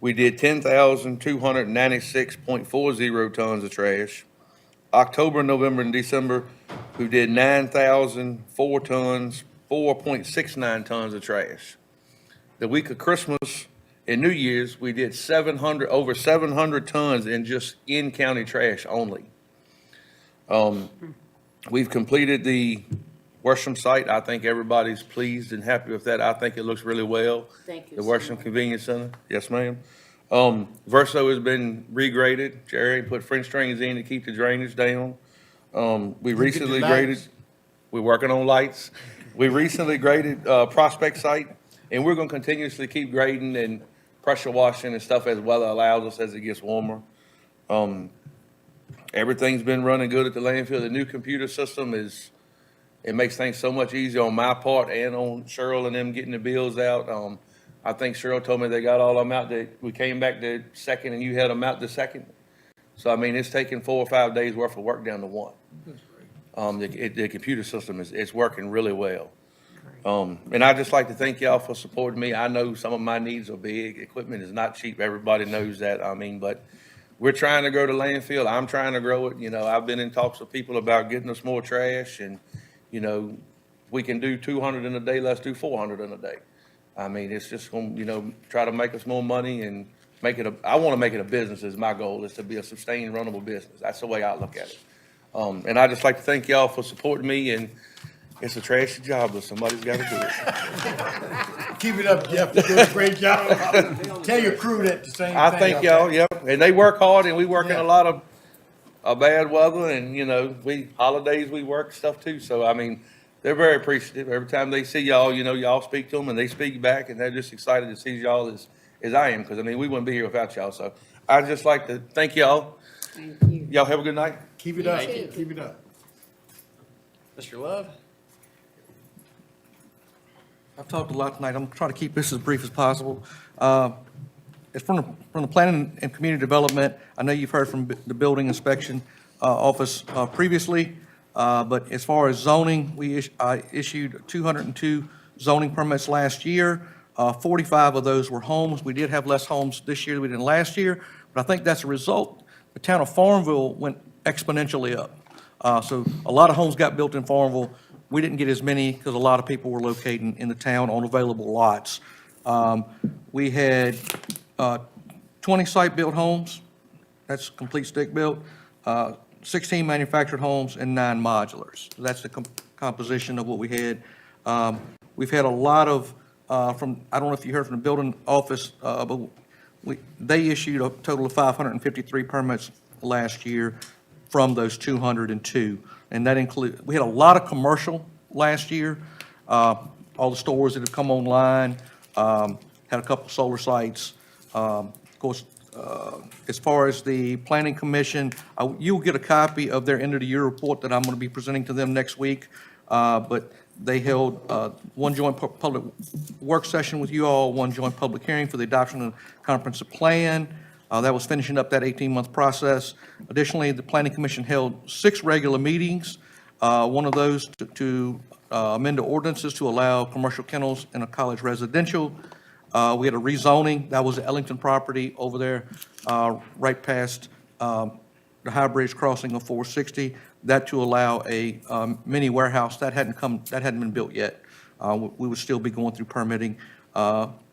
we did 10,296.40 tons of trash. October, November, and December, we did 9,004 tons, 4.69 tons of trash. The week of Christmas and New Year's, we did over 700 tons in just in-county trash only. We've completed the Worsham site. I think everybody's pleased and happy with that. I think it looks really well. Thank you. The Worsham Convenience Center. Yes, ma'am. Verso has been regraded. Jerry put French drains in to keep the drainage down. We recently graded, we're working on lights. We recently graded, Prospect site, and we're gonna continuously keep grading and pressure washing and stuff as weather allows us as it gets warmer. Everything's been running good at the landfill. The new computer system it makes things so much easier on my part and on Cheryl and them getting the bills out. I think Cheryl told me they got all of them out. We came back the second and you had them out the second. So, I mean, it's taken 4 or 5 days worth of work down to one. The computer system it's working really well. And I'd just like to thank y'all for supporting me. I know some of my needs are big. Equipment is not cheap. Everybody knows that. I mean, but we're trying to grow the landfill. I'm trying to grow it. You know, I've been in talks with people about getting us more trash and, you know, we can do 200 in a day, let's do 400 in a day. I mean, it's just going to, you know, try to make us more money and I want to make it a business is my goal, is to be a sustained, runnable business. That's the way I look at it. And I'd just like to thank y'all for supporting me, and it's a trashy job, but somebody's got to do it. Keep it up, Jeff. You're doing a great job. Tell your crew that the same thing. I thank y'all, yep. And they work hard, and we work in a lot of bad weather, and, you know, holidays, we work stuff too. So, I mean, they're very appreciative. Every time they see y'all, you know, y'all speak to them, and they speak back, and they're just excited to see y'all as I am, because, I mean, we wouldn't be here without y'all. So I'd just like to thank y'all. Thank you. Y'all have a good night. Keep it up. Keep it up. Mr. Love? I've talked a lot tonight. I'm going to try to keep this as brief as possible. It's from the Planning and Community Development. I know you've heard from the Building Inspection Office previously, but as far as zoning, I issued 202 zoning permits last year. 45 of those were homes. We did have less homes this year than we did last year, but I think that's a result. The town of Farmville went exponentially up. So a lot of homes got built in Farmville. We didn't get as many because a lot of people were locating in the town on available lots. We had 20 site-built homes. That's complete stick-built. 16 manufactured homes and 9 modulars. So that's the composition of what we had. We've had a lot of, I don't know if you heard from the building office, but they issued a total of 553 permits last year from those 202. And that we had a lot of commercial last year. All the stores that have come online, had a couple solar sites. Of course, as far as the Planning Commission, you'll get a copy of their end-of-the-year report that I'm going to be presenting to them next week. but they held one joint public work session with you all, one joint public hearing for the adoption of the comprehensive plan. That was finishing up that 18-month process. Additionally, the Planning Commission held 6 regular meetings, one of those to amend the ordinances to allow commercial kennels in a college residential. We had a rezoning, that was the Ellington property over there, right past the High Bridge crossing of 460, that to allow a mini warehouse. That hadn't been built yet. We would still be going through permitting.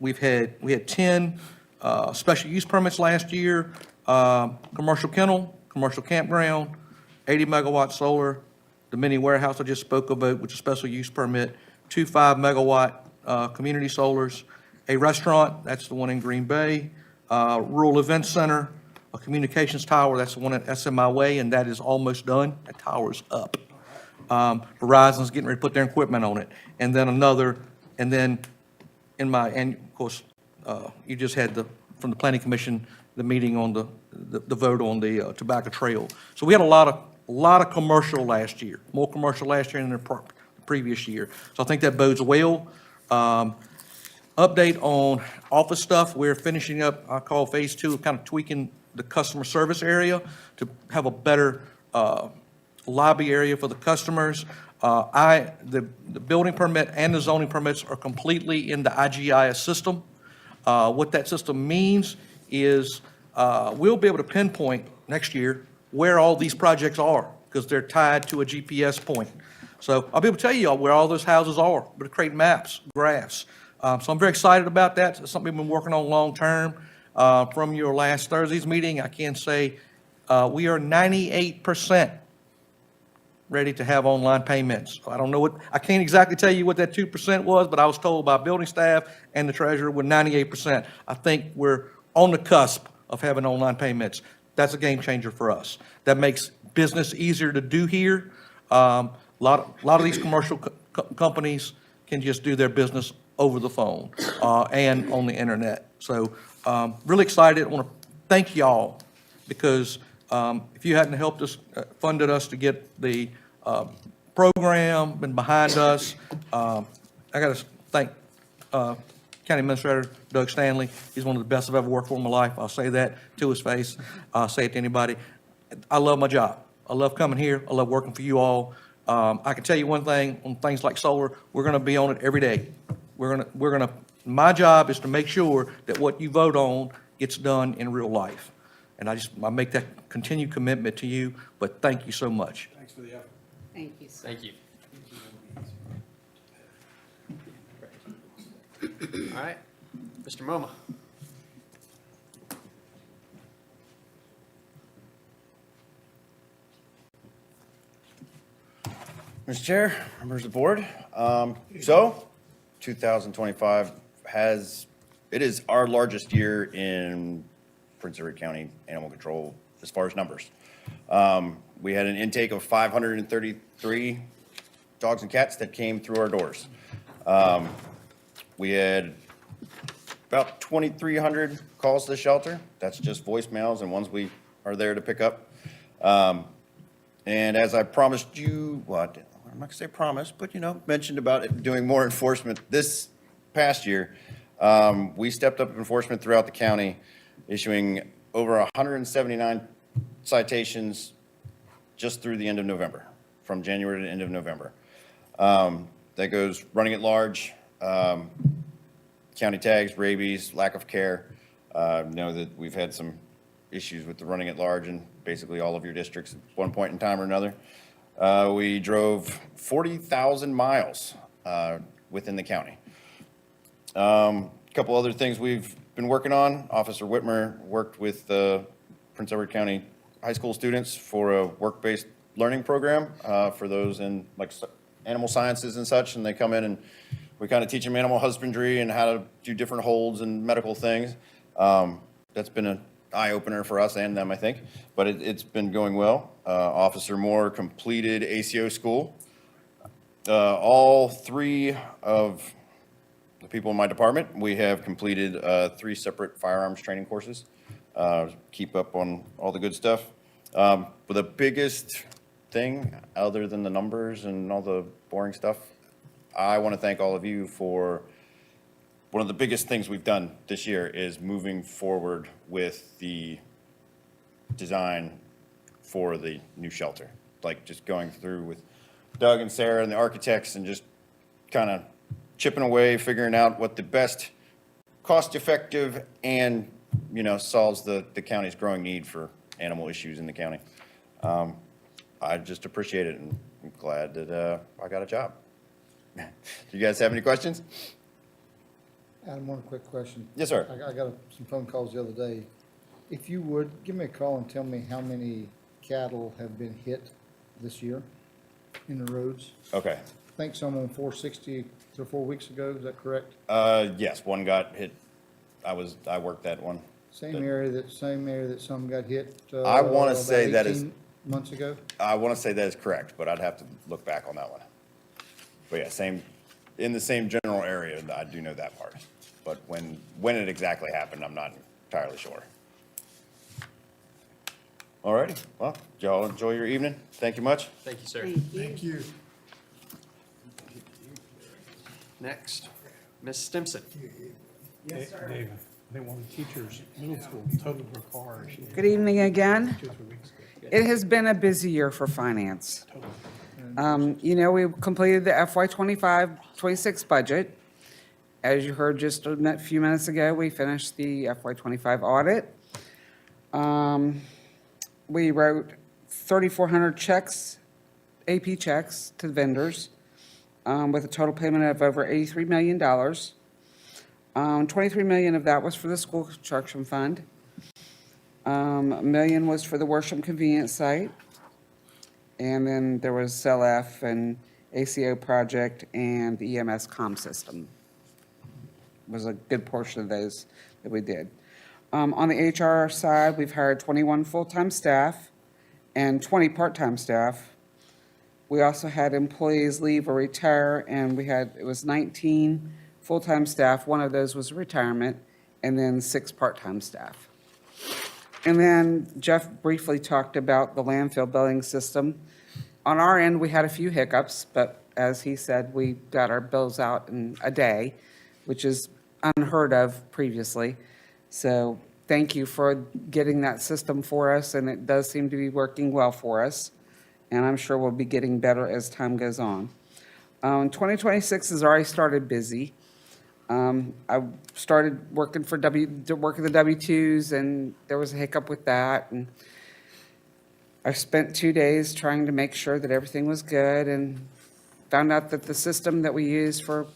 We had 10 special use permits last year, commercial kennel, commercial campground, 80 megawatt solar, the mini warehouse I just spoke about, which is a special use permit, 2 5-megawatt community solars, a restaurant, that's the one in Green Bay, rural event center, a communications tower, that's the one at SMI Way, and that is almost done. That tower's up. Verizon's getting ready to put their equipment on it. And then another, and then and of course, you just had from the Planning Commission, the meeting on the vote on the tobacco trail. So we had a lot of commercial last year, more commercial last year than the previous year. So I think that bodes well. Update on office stuff, we're finishing up, I call phase 2, kind of tweaking the customer service area to have a better lobby area for the customers. The building permit and the zoning permits are completely in the IGIS system. What that system means is we'll be able to pinpoint next year where all these projects are because they're tied to a GPS point. So I'll be able to tell you all where all those houses are, but to create maps, graphs. So I'm very excited about that. It's something we've been working on long term. From your last Thursday's meeting, I can say we are 98% ready to have online payments. I don't know I can't exactly tell you what that 2% was, but I was told by building staff and the treasurer we're 98%. I think we're on the cusp of having online payments. That's a game changer for us. That makes business easier to do here. A lot of these commercial companies can just do their business over the phone and on the internet. So really excited. I want to thank y'all because if you hadn't helped us, funded us to get the program, been behind us, I got to thank County Administrator Doug Stanley. He's one of the best I've ever worked for in my life. I'll say that to his face. I'll say it to anybody. I love my job. I love coming here. I love working for you all. I can tell you one thing on things like solar, we're going to be on it every day. My job is to make sure that what you vote on gets done in real life. And I make that continued commitment to you, but thank you so much. Thanks for the effort. Thank you, sir. Thank you. All right, Mr. Moma. Mr. Chair, members of the board, so 2025 it is our largest year in Prince Edward County Animal Control as far as numbers. We had an intake of 533 dogs and cats that came through our doors. We had about 2,300 calls to the shelter. That's just voicemails and ones we are there to pick up. And as I promised you, I'm not gonna say promise, but mentioned about it, doing more enforcement this past year. We stepped up enforcement throughout the county, issuing over 179 citations just through the end of November, from January to the end of November. That goes running at large, county tags, rabies, lack of care. Know that we've had some issues with the running at large in basically all of your districts at one point in time or another. We drove 40,000 miles within the county. A couple other things we've been working on. Officer Whitmer worked with Prince Edward County high school students for a work-based learning program for those in like animal sciences and such, and they come in and we kind of teach them animal husbandry and how to do different holds and medical things. That's been an eye-opener for us and them, I think, but it's been going well. Officer Moore completed ACO school. All 3 of the people in my department, we have completed 3 separate firearms training courses. Keep up on all the good stuff. But the biggest thing, other than the numbers and all the boring stuff, I want to thank all of you for, one of the biggest things we've done this year is moving forward with the design for the new shelter. Like just going through with Doug and Sarah and the architects and just kind of chipping away, figuring out what the best cost-effective and, solves the county's growing need for animal issues in the county. I just appreciate it, and I'm glad that I got a job. Do you guys have any questions? Adam, one quick question. Yes, sir. I got some phone calls the other day. If you would, give me a call and tell me how many cattle have been hit this year in the roads. Okay. I think some on 460 3 or 4 weeks ago, is that correct? Yes, one got hit. I worked that one. Same area that some got hit. I want to say about that is, 18 months ago? I want to say that is correct, but I'd have to look back on that one. But yeah, in the same general area, I do know that part. But when it exactly happened, I'm not entirely sure. All righty, well, y'all enjoy your evening. Thank you much. Thank you, sir. Thank you. Next, Ms. Stimson. Yes, sir. David, I think one of the teachers, middle school, totaled her car. Good evening again. It has been a busy year for finance. We completed the FY 25-26 budget. As you heard just a few minutes ago, we finished the FY 25 audit. We wrote 3,400 checks, AP checks to vendors, with a total payment of over $83 million. 23 million of that was for the school construction fund. $1 million was for the Worsham Convenience Site. And then there was CELF and ACO project and the EMS comm system. Was a good portion of those that we did. On the HR side, we've hired 21 full-time staff and 20 part-time staff. We also had employees leave or retire, and it was 19 full-time staff. One of those was retirement, and then 6 part-time staff. And then Jeff briefly talked about the landfill billing system. On our end, we had a few hiccups, but as he said, we got our bills out in a day, which is unheard of previously. So thank you for getting that system for us, and it does seem to be working well for us. And I'm sure we'll be getting better as time goes on. 2026 has already started busy. I started working the W-2s, and there was a hiccup with that. And I spent 2 days trying to make sure that everything was good, and found out that the system that we use for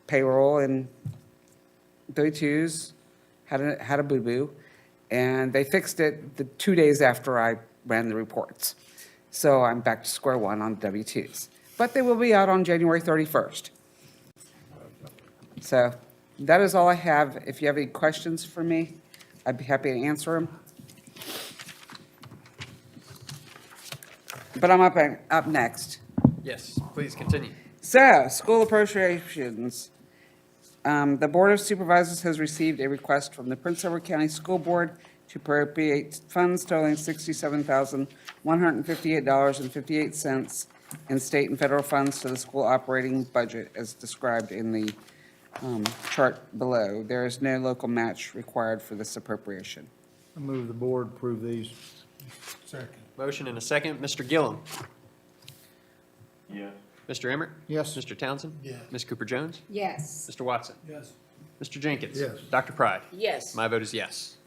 payroll and W-2s had a boo-boo, and they fixed it the 2 days after I ran the reports. So I'm back to square one on W-2s. But they will be out on January 31st. So that is all I have. If you have any questions for me, I'd be happy to answer them. But I'm up next. Yes, please continue. So, school appropriations. The Board of Supervisors has received a request from the Prince Edward County School Board to appropriate funds totaling $67,158.58 in state and federal funds to the school operating budget as described in the chart below. There is no local match required for this appropriation. I move the board approve these. Second. Motion and a second. Mr. Gillum. Yes. Mr. Emmert? Yes. Mr. Townsend? Yes. Ms. Cooper-Jones? Yes. Mr. Watson? Yes. Mr. Jenkins? Yes. Dr. Pride? Yes. My vote is yes.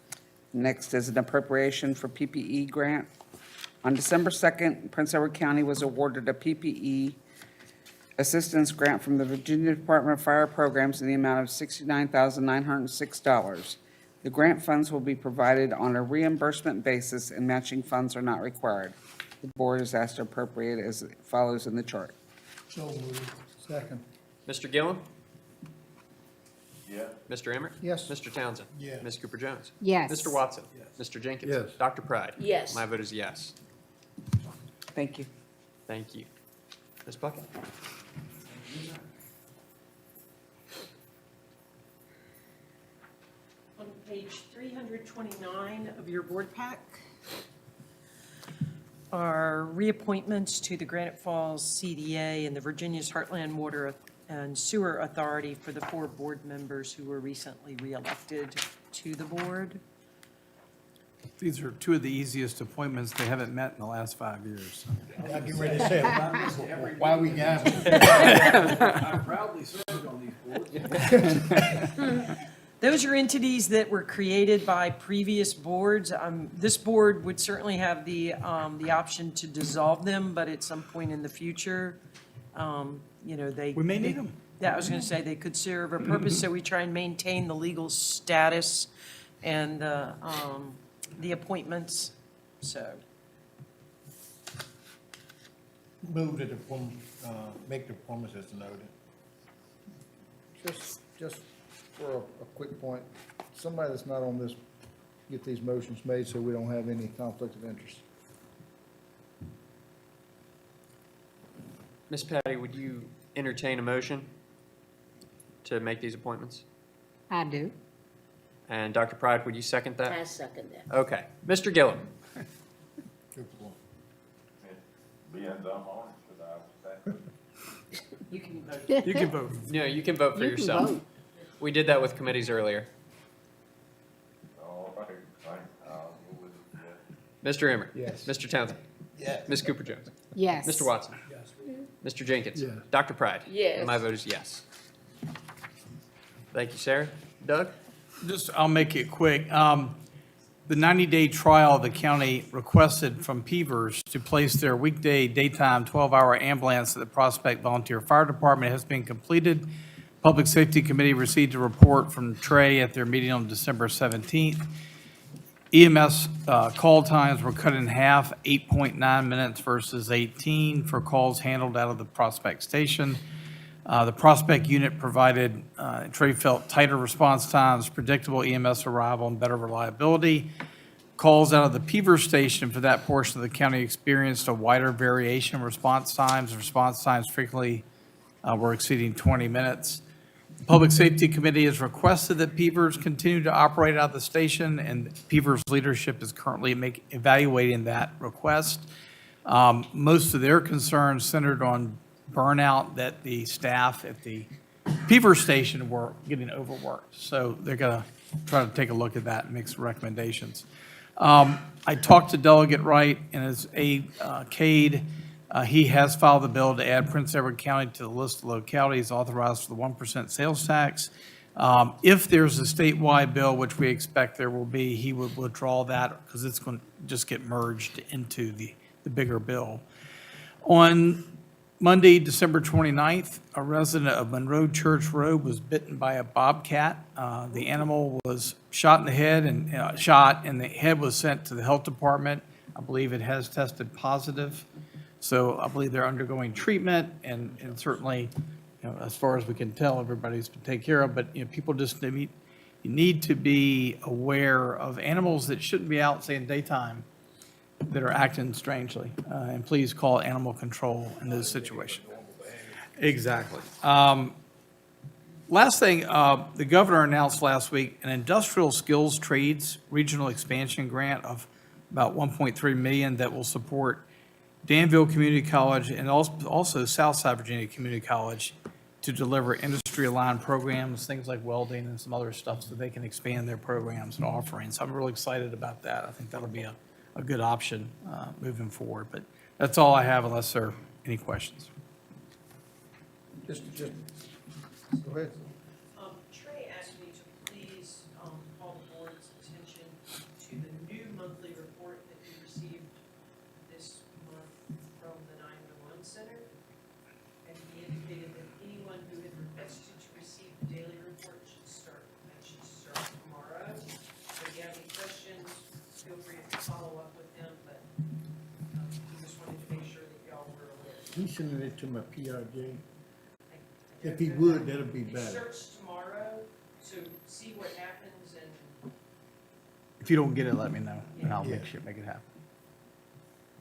Next is an appropriation for PPE grant. On December 2nd, Prince Edward County was awarded a PPE assistance grant from the Virginia Department of Fire Programs in the amount of $69,906. The grant funds will be provided on a reimbursement basis, and matching funds are not required. The board is asked to appropriate as follows in the chart. So moved. Second. Mr. Gillum? Yes. Mr. Emmert? Yes. Mr. Townsend? Yes. Ms. Cooper-Jones? Yes. Mr. Watson? Mr. Jenkins? Yes. Dr. Pride? Yes. My vote is yes. Thank you. Thank you. Ms. Bucket? On page 329 of your board pack, are reappointments to the Granite Falls CDA and the Virginia's Heartland Water and Sewer Authority for the 4 board members who were recently reelected to the board. These are two of the easiest appointments. They haven't met in the last 5 years. I get ready to say, why we got I proudly served on these boards. Those are entities that were created by previous boards. This board would certainly have the option to dissolve them, but at some point in the future, they. We may need them. Yeah, I was going to say they could serve a purpose, so we try and maintain the legal status and the appointments, so. Move to the make the appointments as noted. Just for a quick point, somebody that's not on this, get these motions made so we don't have any conflict of interest. Ms. Patty, would you entertain a motion to make these appointments? I do. And Dr. Pride, would you second that? I second that. Okay. Mr. Gillum? Being dumb on it, should I say? You can vote. You can vote. No, you can vote for You can yourself. vote. We did that with committees earlier. All right, I'll go with it, yeah. Mr. Emmer? Yes. Mr. Townsend? Yes. Ms. Cooper-Jones? Yes. Mr. Watson? Mr. Jenkins? Yes. Dr. Pride? Yes. And my vote is yes. Thank you, Sarah. Doug? I'll make it quick. The 90-day trial the county requested from Peavers to place their weekday, daytime, 12-hour ambulance at the Prospect Volunteer Fire Department has been completed. Public Safety Committee received a report from Trey at their meeting on December 17th. EMS call times were cut in half, 8.9 minutes versus 18 for calls handled out of the Prospect Station. The Prospect unit provided, Trey felt, tighter response times, predictable EMS arrival, and better reliability. Calls out of the Peavers Station for that portion of the county experienced a wider variation in response times. Response times frequently were exceeding 20 minutes. The Public Safety Committee has requested that Peavers continue to operate out of the station, and Peavers leadership is currently evaluating that request. Most of their concerns centered on burnout, that the staff at the Peavers Station were getting overworked. So they're going to try to take a look at that and make some recommendations. I talked to Delegate Wright and his aide, Cade. He has filed the bill to add Prince Edward County to the list of localities authorized for the 1% sales tax. If there's a statewide bill, which we expect there will be, he would withdraw that because it's going to just get merged into the bigger bill. On Monday, December 29th, a resident of Monroe Church Road was bitten by a bobcat. The animal was shot in the head and the head was sent to the health department. I believe it has tested positive. So I believe they're undergoing treatment and certainly, as far as we can tell, everybody's been taken care of. But, people just need to be aware of animals that shouldn't be out, say, in daytime, that are acting strangely, and please call animal control in those situations. Exactly. Last thing, the governor announced last week an industrial skills trades regional expansion grant of about $1.3 million that will support Danville Community College and also Southside Virginia Community College to deliver industry-aligned programs, things like welding and some other stuff, so they can expand their programs and offerings. I'm really excited about that. I think that'll be a good option moving forward. But that's all I have unless there are any questions. Just, go ahead. Trey asked me to please call the board's attention to the new monthly report that we received this month from the 911 Center. And he indicated that anyone who had requested to receive the daily report should start tomorrow. So if you have any questions, feel free to follow up with him, but he just wanted to make sure that y'all were aware. He's sending it to my PRJ. If he would, that'd be better. Search tomorrow, so see what happens and. If you don't get it, let me know, and I'll make it happen.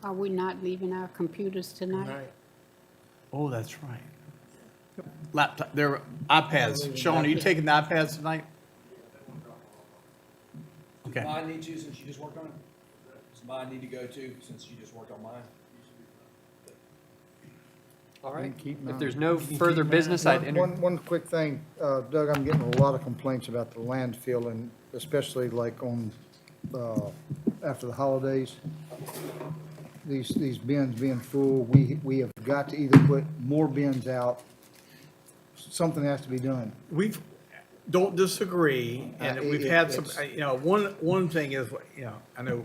Are we not leaving our computers tonight? Right. Oh, that's right. Laptop, there are iPads. Sean, are you taking the iPads tonight? Okay. I need to, since you just worked on it. mine need to go too, since you just worked on mine? All right. keep If mine. there's no further business, I'd enter. One quick thing, Doug, I'm getting a lot of complaints about the landfill, and especially like on, after the holidays. These bins being full, we have got to either put more bins out, something has to be done. Don't disagree, and Uh, we've it- had some, it's- one thing is, I know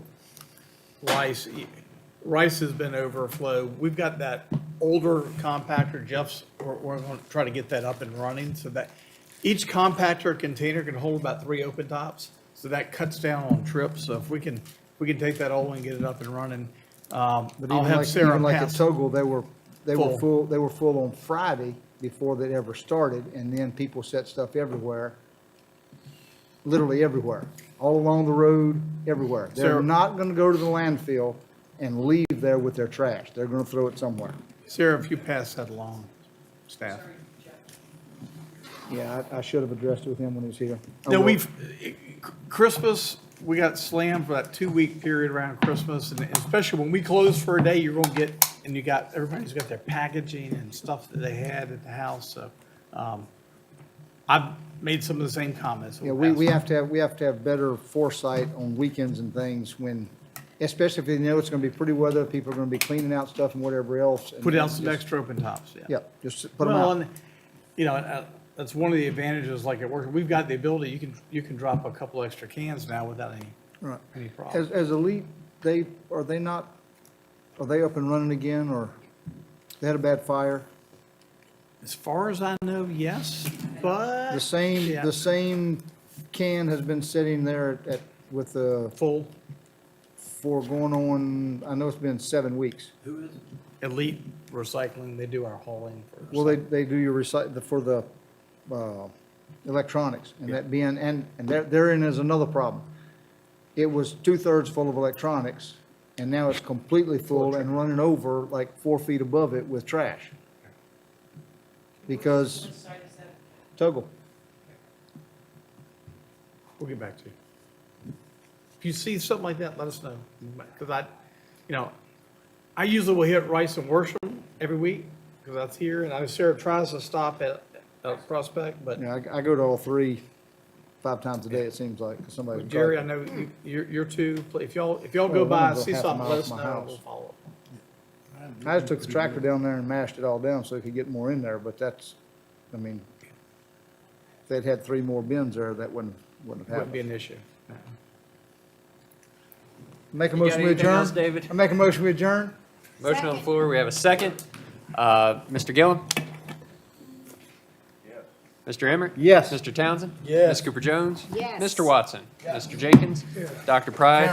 Rice has been overflow. We've got that older compactor, Jeff's, we're going to try to get that up and running so that each compactor container can hold about 3 open tops. So that cuts down on trips. So if we can take that old and get it up and running, But I'll even have like, Sarah even like at pass. Toggle, they were Full. full on Friday before they ever started, and then people set stuff everywhere, literally everywhere, all along the road, everywhere. They're Sarah- not gonna go to the landfill and leave there with their trash. They're gonna throw it somewhere. Sarah, if you pass that along, staff. Yeah, I should have addressed it with him when he was here. I No, will. Christmas, we got slammed for that 2-week period around Christmas, and especially when we close for a day, you're gonna get, and everybody's got their packaging and stuff that they had at the house, so, I've made some of the same comments. Yeah, we have to have better foresight on weekends and things when, especially if they know it's gonna be pretty weather, people are gonna be cleaning out stuff and whatever else. and Put out some just- extra open tops, yeah. Yeah, just put them Well, out. and, that's one of the advantages, like at work, we've got the ability, you can drop a couple extra cans now without Right. any problem. As Elite, are they up and running again, or they had a bad fire? As far as I know, yes, but. The same can has been sitting there with the. Full. For going on, I know it's been 7 weeks. Who is it? Elite Recycling, they do our hauling for. Well, they do your for the, electronics, and that being, and therein is another problem. It was 2/3 full of electronics, and now it's completely full and running over like 4 feet above it with trash. Because What site is that? Toggle. We'll get back to you. If you see something like that, let us know. Because I usually will hit Rice and Worsham every week, because that's here, and I know Sarah tries to stop at Prospect, but Yeah, I go to all 3, 5 times a day, it seems like, 'cause somebody. Jerry, I know you're too, if y'all go Well, by and one's a see half a something, mile let us from know, my and house. we'll follow up. I just took the tractor down there and mashed it all down so it could get more in there, but that's, I mean, if they'd had 3 more bins there, that wouldn't have Wouldn't be happened. an issue. No. Make a You got motion we anything adjourn? else, David? I make a motion we adjourn? Motion on the floor, we have a second. Mr. Gillum? Yes. Mr. Emmer? Yes. Mr. Townsend? Yes. Ms. Cooper Jones? Yes. Mr. Watson? Mr. Jenkins? Dr. Pride?